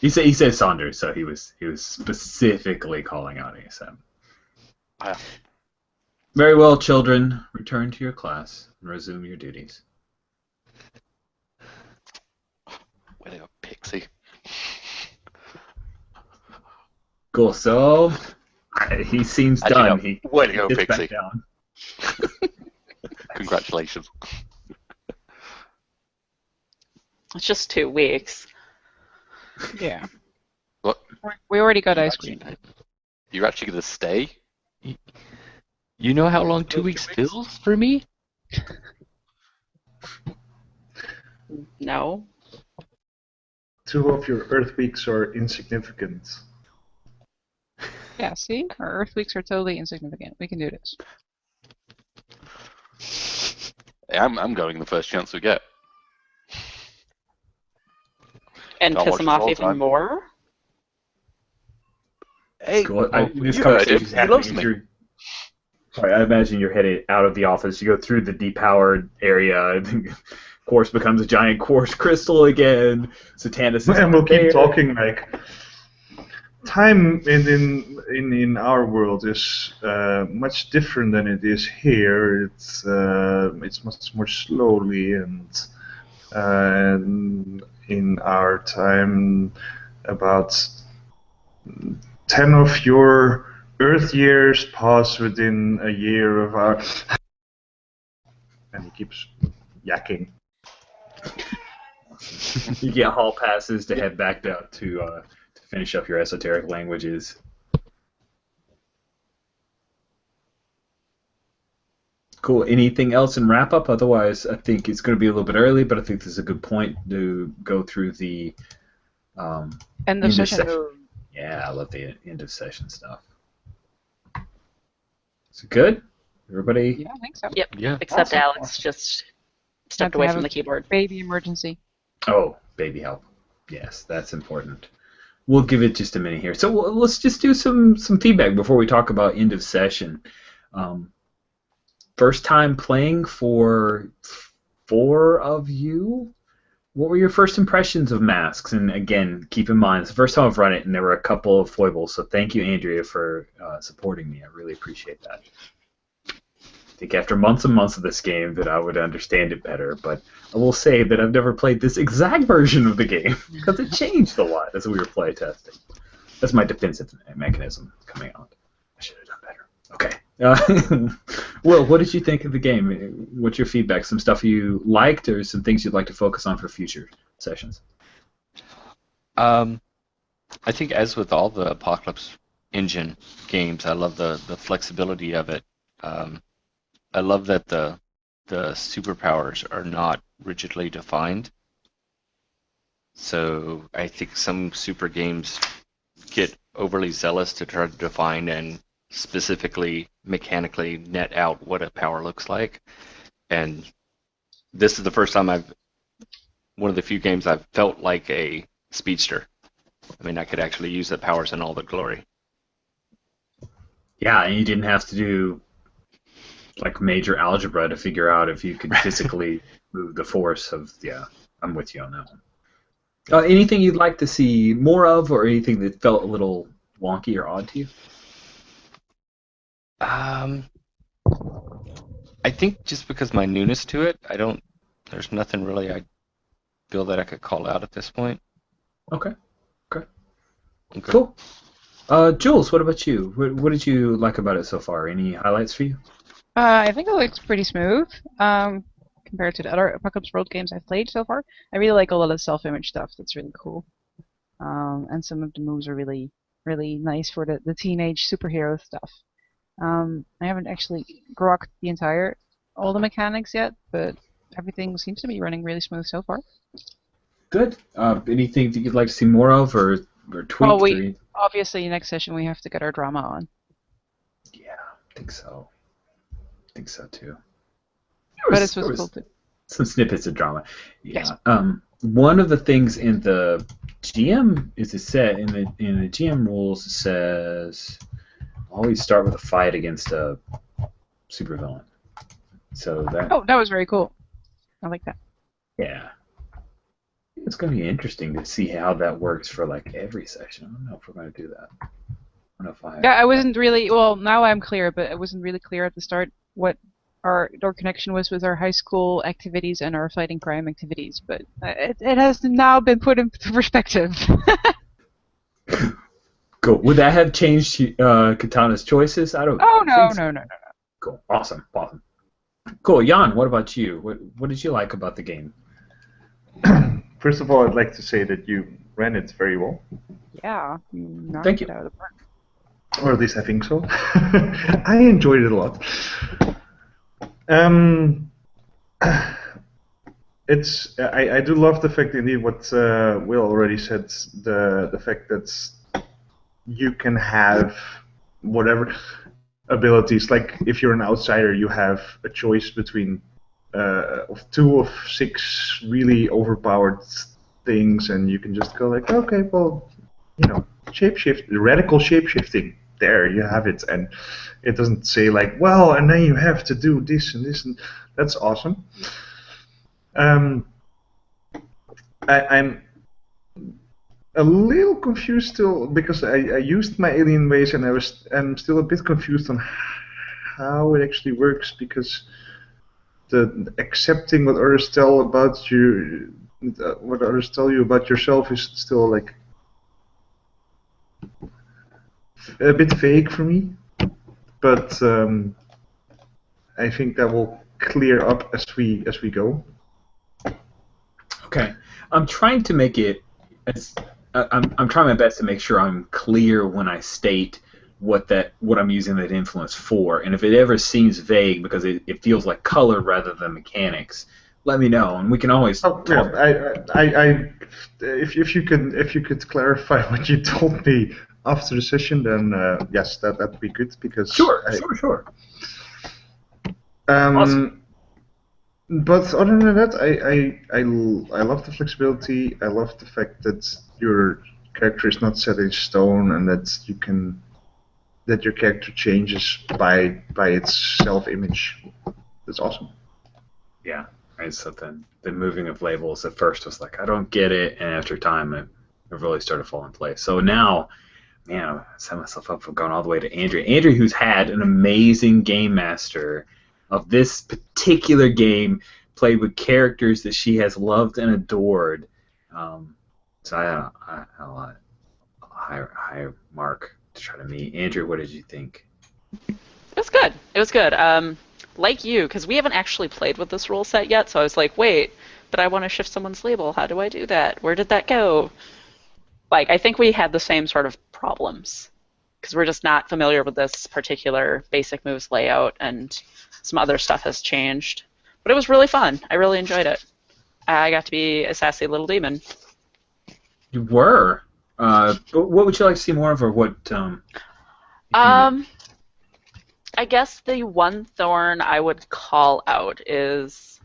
He said Saunders, so he was specifically calling out ASM. Ah, Very well, children. Return to your class and resume your duties. way to go, Pixie. Cool. So he seems Actually, done. no. He Way to go, sits back Pixie. down. Congratulations. It's just 2 weeks. Yeah. What? We already got You're ice actually, cream. you're actually going to stay? You know how long 2 weeks feels for me? No. 2 of your Earth weeks are insignificant. Yeah, see? Our Earth weeks are totally insignificant. We can do this. Hey, I'm going the first chance we get. And Can't piss watch him us off all the even time. more? Hey, Cool. This you conversation heard is him. He happening loves as me. you're. Sorry, I imagine you're headed out of the office. You go through the depowered area. Quartz becomes a giant quartz crystal again. Satanus is And we'll not keep there. talking like time in our world is much different than it is here. It's much more slowly, and in our time, about 10 of your Earth years pass within a year of our. And he keeps yakking. You get hall passes to head back down to finish up your esoteric languages. Cool. Anything else in wrap up? Otherwise, I think it's going to be a little bit early, but I think this is a good point to go through the End of session. Yeah, I love the end of session stuff. Is it good? Everybody? Yeah, I think so. Yep. Yeah. Except Awesome, Alex awesome. just Had stepped to away have from a the keyboard. baby emergency. Oh, baby help. Yes, that's important. We'll give it just a minute here. So let's just do some feedback before we talk about end of session. First time playing for 4 of you. What were your first impressions of Masks? And again, keep in mind, it's the first time I've run it, and there were a couple of foibles. So thank you, Andrea, for supporting me. I really appreciate that. I think after months and months of this game that I would understand it better, but I will say that I've never played this exact version of the game because it changed a lot as we were play testing. That's my defensive mechanism coming out. I should have done better. Okay. Will, what did you think of the game? What's your feedback? Some stuff you liked or some things you'd like to focus on for future sessions? I think as with all the Apocalypse Engine games, I love the flexibility of it. I love that the superpowers are not rigidly defined. So I think some super games get overly zealous to try to define and specifically mechanically net out what a power looks like. And this is the first time one of the few games I've felt like a speedster. I mean, I could actually use the powers in all the glory. Yeah, and you didn't have to do like major algebra to figure out if you could physically move the force of. Yeah, I'm with you on that one. Anything you'd like to see more of, or anything that felt a little wonky or odd to you? I think just because my newness to it, there's nothing really I feel that I could call out at this point. Okay. Cool. Jules, what about you? What did you like about it so far? Any highlights for you? I think it looks pretty smooth compared to the other Apocalypse World games I've played so far. I really like a lot of self-image stuff. That's really cool. And some of the moves are really, really nice for the teenage superhero stuff. I haven't actually grokked all the mechanics yet, but everything seems to be running really smooth so far. Good. Anything that you'd like to see more of, or tweaked? Well, obviously next session we have to get our drama on. Yeah, I think so. I think so too. But it's cool too. Some snippets of drama. Yeah. Yes. One of the things in the GM is in the GM rules says always start with a fight against a supervillain. So that. Oh, that was very cool. I like that. Yeah. it's going to be interesting to see how that works for like every session. I don't know if we're going to do that. I don't know if I. Yeah, I wasn't really, well, now I'm clear, but I wasn't really clear at the start what our connection was with our high school activities and our fighting crime activities, but it has now been put into perspective. Cool. Would that have changed Katana's choices? I don't. Oh, no, think so. no. Cool. Awesome. Cool. Jan, what about you? What did you like about the game? First of all, I'd like to say that you ran it very well. Yeah, knocked Thank it you. out of the park. Or at least I think so. I enjoyed it a lot. I do love the fact, indeed, what Will already said, the fact that you can have whatever abilities. Like if you're an outsider, you have a choice between of 2 of 6 really overpowered things, and you can just go like, okay, well, shapeshift, radical shapeshifting. There you have it, and it doesn't say like, well, and then you have to do this and this, and that's awesome. I'm a little confused still because I used my alien ways, and I'm still a bit confused on how it actually works, because the accepting what others tell about you, what others tell you about yourself, is still like a bit vague for me. But I think that will clear up as we go. Okay. I'm trying to make it as I'm trying my best to make sure I'm clear when I state what I'm using that influence for, and if it ever seems vague because it feels like color rather than mechanics, let me know, and we can always talk. If you could clarify what you told me after the session, then yes, that'd be good, because Sure. Awesome. But other than that, I love the flexibility. I love the fact that your character is not set in stone, and that your character changes by its self-image. That's awesome. Yeah. Right. So the moving of labels at first was like, I don't get it, and after time it really started to fall in place. So now, man, I set myself up for going all the way to Andrea. Andrea, who's had an amazing game master of this particular game, played with characters that she has loved and adored. So I had a high mark to try to meet. Andrew, what did you think? It was good. It was good. Like you, because we haven't actually played with this rule set yet, so I was like, wait, but I want to shift someone's label. How do I do that? Where did that go? Like, I think we had the same sort of problems, because we're just not familiar with this particular basic moves layout, and some other stuff has changed. But it was really fun. I really enjoyed it. I got to be a sassy little demon. You were. But what would you like to see more of, or what? I guess the one thorn I would call out is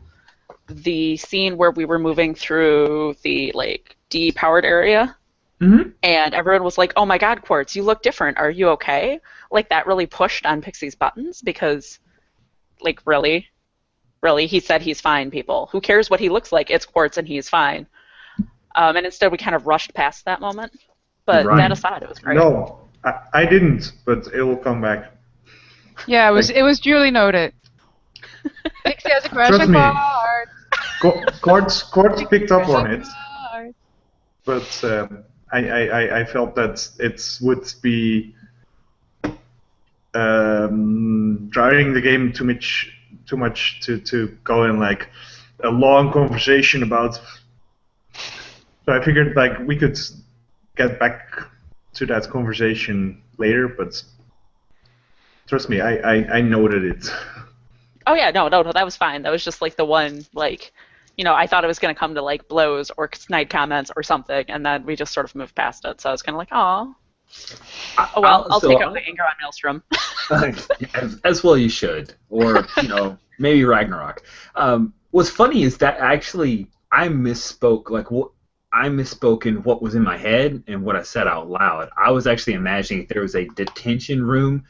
the scene where we were moving through the depowered area, Mm-hmm. and everyone was like, "Oh my God, Quartz, you look different. Are you okay?" Like that really pushed on Pixie's buttons, because, really, he said he's fine. People, who cares what he looks like? It's Quartz, and he's fine. And instead, we kind of rushed past that moment. But Right. that aside, it was great. No, I didn't, but it will come back. Yeah, it was duly noted. Pixie has a crush Trust on me. Quartz. Quartz picked up on it, but I felt that it would be driving the game too much to go in like a long conversation about. So I figured we could get back to that conversation later, but trust me, I noted it. Oh yeah, no, that was fine. That was just the one, I thought it was going to come to blows or snide comments or something, and then we just sort of moved past it. So I was kind of like, oh well, I'll take out the anger on Maelstrom. As well you should, or maybe Ragnarok. What's funny is that actually I misspoke. I misspoke in what was in my head and what I said out loud. I was actually imagining there was a detention room,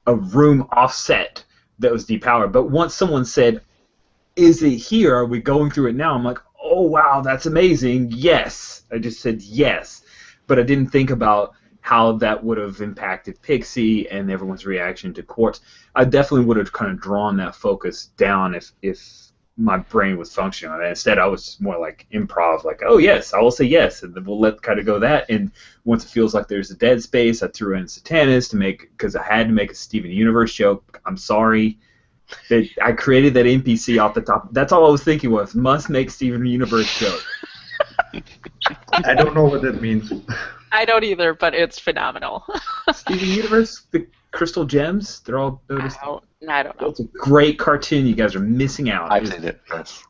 a room offset that was depowered. But once someone said, "Is it here? Are we going through it now?" I'm like, oh wow, that's amazing. Yes, I just said yes, but I didn't think about how that would have impacted Pixie and everyone's reaction to Quartz. I definitely would have kind of drawn that focus down if my brain was functioning on that. Instead, I was more like improv, like, oh yes, I will say yes, and then we'll let kind of go that. And once it feels like there's a dead space, I threw in Satanus because I had to make a Steven Universe joke. I'm sorry. I created that NPC off the top. That's all I was thinking was, must make Steven Universe joke. I don't know what that means. I don't either, but it's phenomenal. Steven Universe, the crystal gems, they're all noticed. I don't know. It's a great cartoon. You guys are missing out. I've seen it. Yes.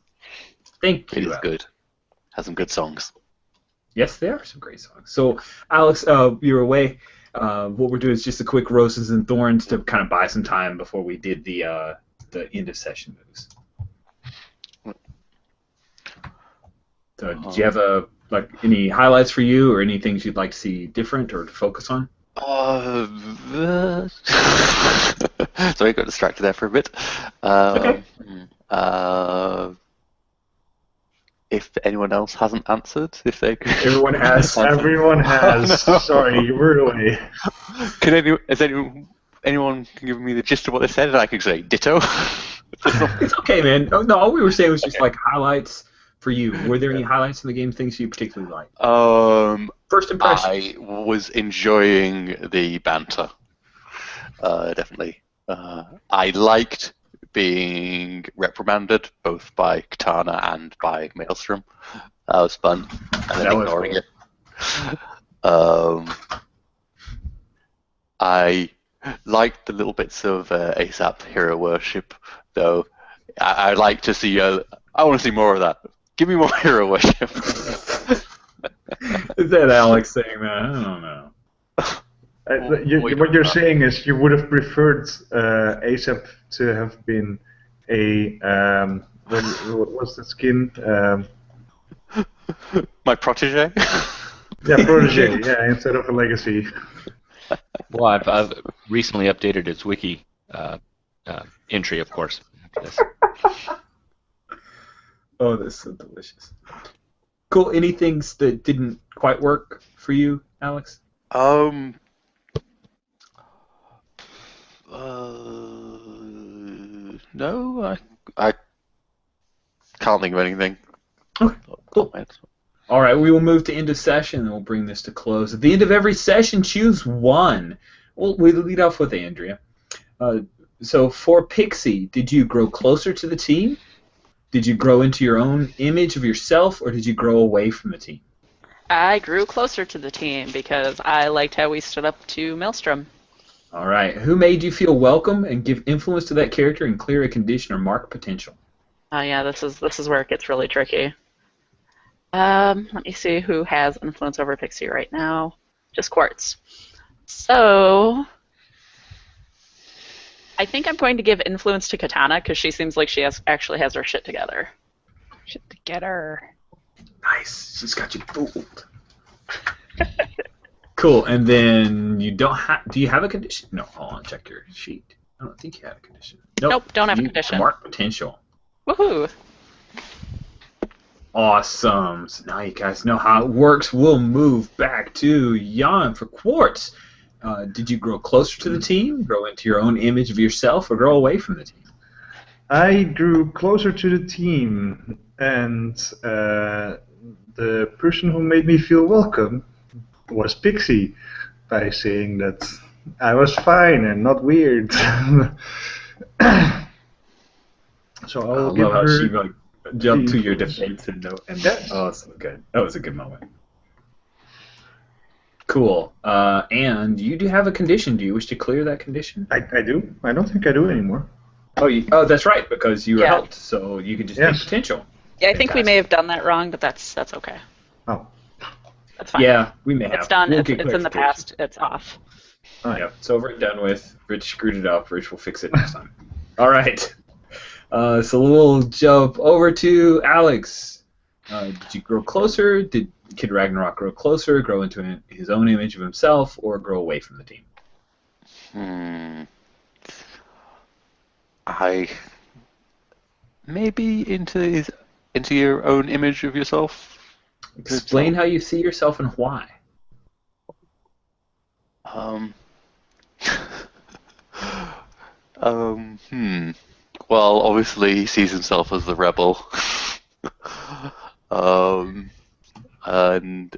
Thank It you. is Alex. good. Has some good songs. Yes, there are some great songs. So, Alex, you're away. What we're doing is just a quick roses and thorns to kind of buy some time before we did the end of session moves. So, did you have any highlights for you, or any things you'd like to see different or to focus on? Sorry, I got distracted there for a bit. Okay. If anyone else hasn't answered, if they Everyone has. Everyone has. No. Sorry, you were away. Anyone can give me the gist of what they said, and I can say ditto. It's okay, man. Oh, no, all we were saying was just like highlights for you. Were there any highlights in the game, things you particularly liked? First impression. I was enjoying the banter. Definitely. I liked being reprimanded both by Katana and by Maelstrom. That was fun. And then ignoring it. I liked the little bits of ASAP hero worship, though. I like to see. I want to see more of that. Give me more hero worship. Is that Alex saying that? I don't know. What you're saying is you would have preferred ASAP to have been a what was the skin? My protege. Yeah, protege. Yeah, instead of a legacy. Well, I've recently updated its wiki entry, of course. Yes. Oh, that's so delicious. Cool. Any things that didn't quite work for you, Alex? No, I can't think of anything. Okay, cool. All right, we will move to end of session, and we'll bring this to close. At the end of every session, choose one. Well, we lead off with Andrea. So for Pixie, did you grow closer to the team? Did you grow into your own image of yourself, or did you grow away from the team? I grew closer to the team because I liked how we stood up to Maelstrom. All right. Who made you feel welcome and give influence to that character and clear a condition or mark potential? Yeah, this is where it gets really tricky. Let me see who has influence over Pixie right now. Just Quartz. So I think I'm going to give influence to Katana because she seems like she actually has her shit together. Shit together. Nice. She's got you fooled. Cool. And then you don't have. Do you have a condition? No. Hold on. Check your sheet. I don't think you have a condition. Nope, don't have a condition. Mark potential. Woohoo! Awesome. So now you guys know how it works. We'll move back to Jan for Quartz. Did you grow closer to the team, grow into your own image of yourself, or grow away from the team? I grew closer to the team, and the person who made me feel welcome was Pixie, by saying that I was fine and not weird. So I will give love how her she jumped to your defense and Yes. Oh, so good. That was a good moment. Cool. And you do have a condition. Do you wish to clear that condition? I do. I don't think I do anymore. Oh, that's right, because you were Yeah. helped, so you can just take Yes. potential. Yeah, I think we may have done that wrong, but that's okay. Oh. That's fine. Yeah, we may have. It's done. We'll It's get in the clarification. past. It's off. Yeah, it's over and done with. Rich screwed it up. Rich will fix it next time. All right. So we'll jump over to Alex. Did you grow closer? Did Kid Ragnarok grow closer, grow into his own image of himself, or grow away from the team? I maybe into his into your own image of yourself? Explain how you see yourself and why. Well, obviously he sees himself as the rebel. And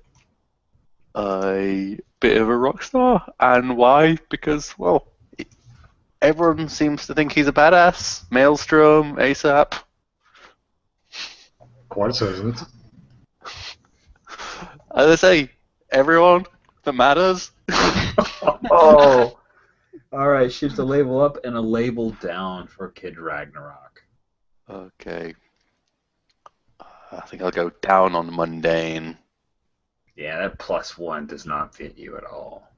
a bit of a rock star. And why? Because, well, everyone seems to think he's a badass. Maelstrom, ASAP. Quite so, isn't it? As I say, everyone that matters. Oh! Alright, shift a label up and a label down for Kid Ragnarok. Okay. I think I'll go down on mundane. Yeah, that +1 does not fit you at all.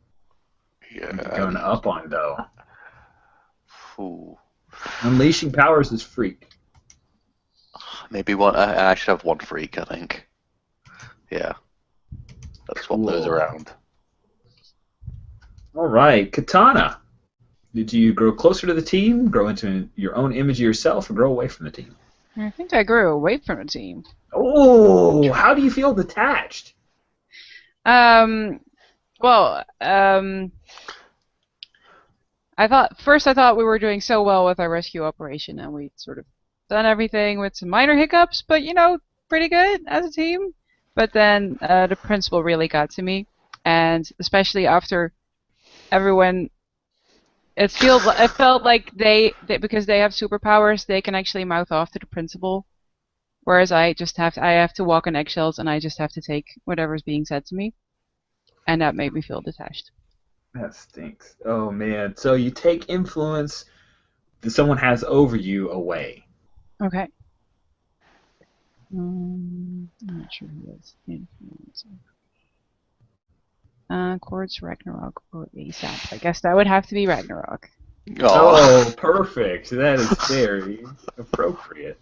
Yeah. Going up on, though. Ooh. Unleashing powers is freak. Maybe one. I should have one freak, I think. Yeah. Let's swap those Cool. around. Alright, Katana. Did you grow closer to the team, grow into your own image of yourself, or grow away from the team? I think I grew away from the team. Oh, how do you feel detached? Well, I thought we were doing so well with our rescue operation, and we'd sort of done everything with some minor hiccups, but pretty good as a team. But then the principal really got to me, and especially after everyone, it felt like they because they have superpowers, they can actually mouth off to the principal, whereas I have to walk on eggshells, and I just have to take whatever's being said to me, and that made me feel detached. That stinks. Oh, man. So you take influence that someone has over you away. Okay. I'm not sure who that's influencing. Quartz, Ragnarok, or ASAP. I guess that would have to be Ragnarok. Oh, perfect. That is very appropriate.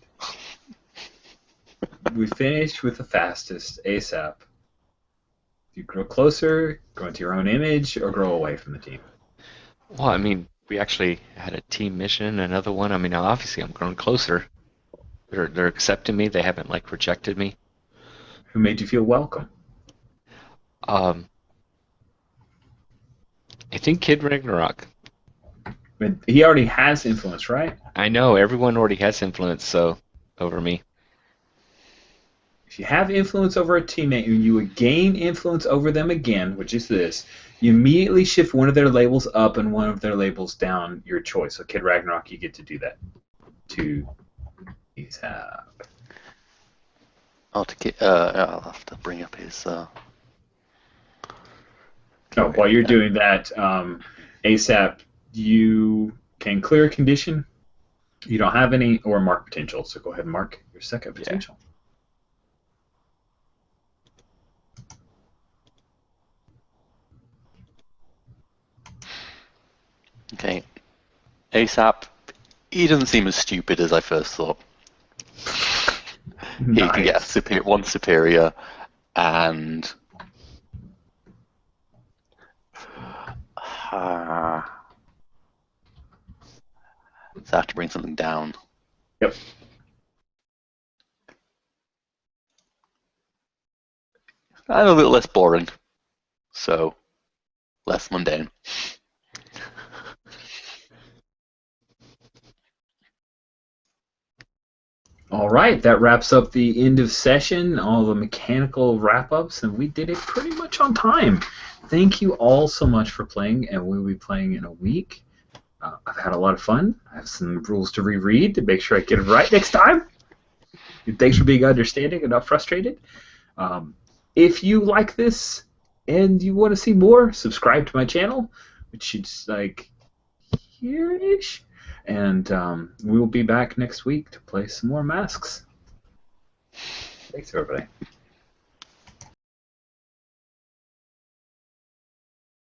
We finished with the fastest, ASAP. Do you grow closer, grow into your own image, or grow away from the team? Well, I mean, we actually had a team mission, another one. I mean, obviously I'm growing closer. They're accepting me. They haven't rejected me. Who made you feel welcome? I think Kid Ragnarok. But he already has influence, right? I know everyone already has influence over me. If you have influence over a teammate and you would gain influence over them again, which is this, you immediately shift one of their labels up and one of their labels down, your choice. So Kid Ragnarok, you get to do that. I'll have to bring up his. While you're doing that, ASAP, you can clear a condition. You don't have any, or mark potential. So go ahead and mark your second potential. Okay. ASAP, he doesn't seem as stupid as I first thought. He can get one superior, and so I have to bring something down. Yep. And a little less boring, so less mundane. All right, that wraps up the end of session, all the mechanical wrap-ups, and we did it pretty much on time. Thank you all so much for playing, and we'll be playing in a week. I've had a lot of fun. I have some rules to reread to make sure I get it right next time. And thanks for being understanding and not frustrated. If you like this and you want to see more, subscribe to my channel, which is here-ish. And we'll be back next week to play some more masks. Thanks, everybody.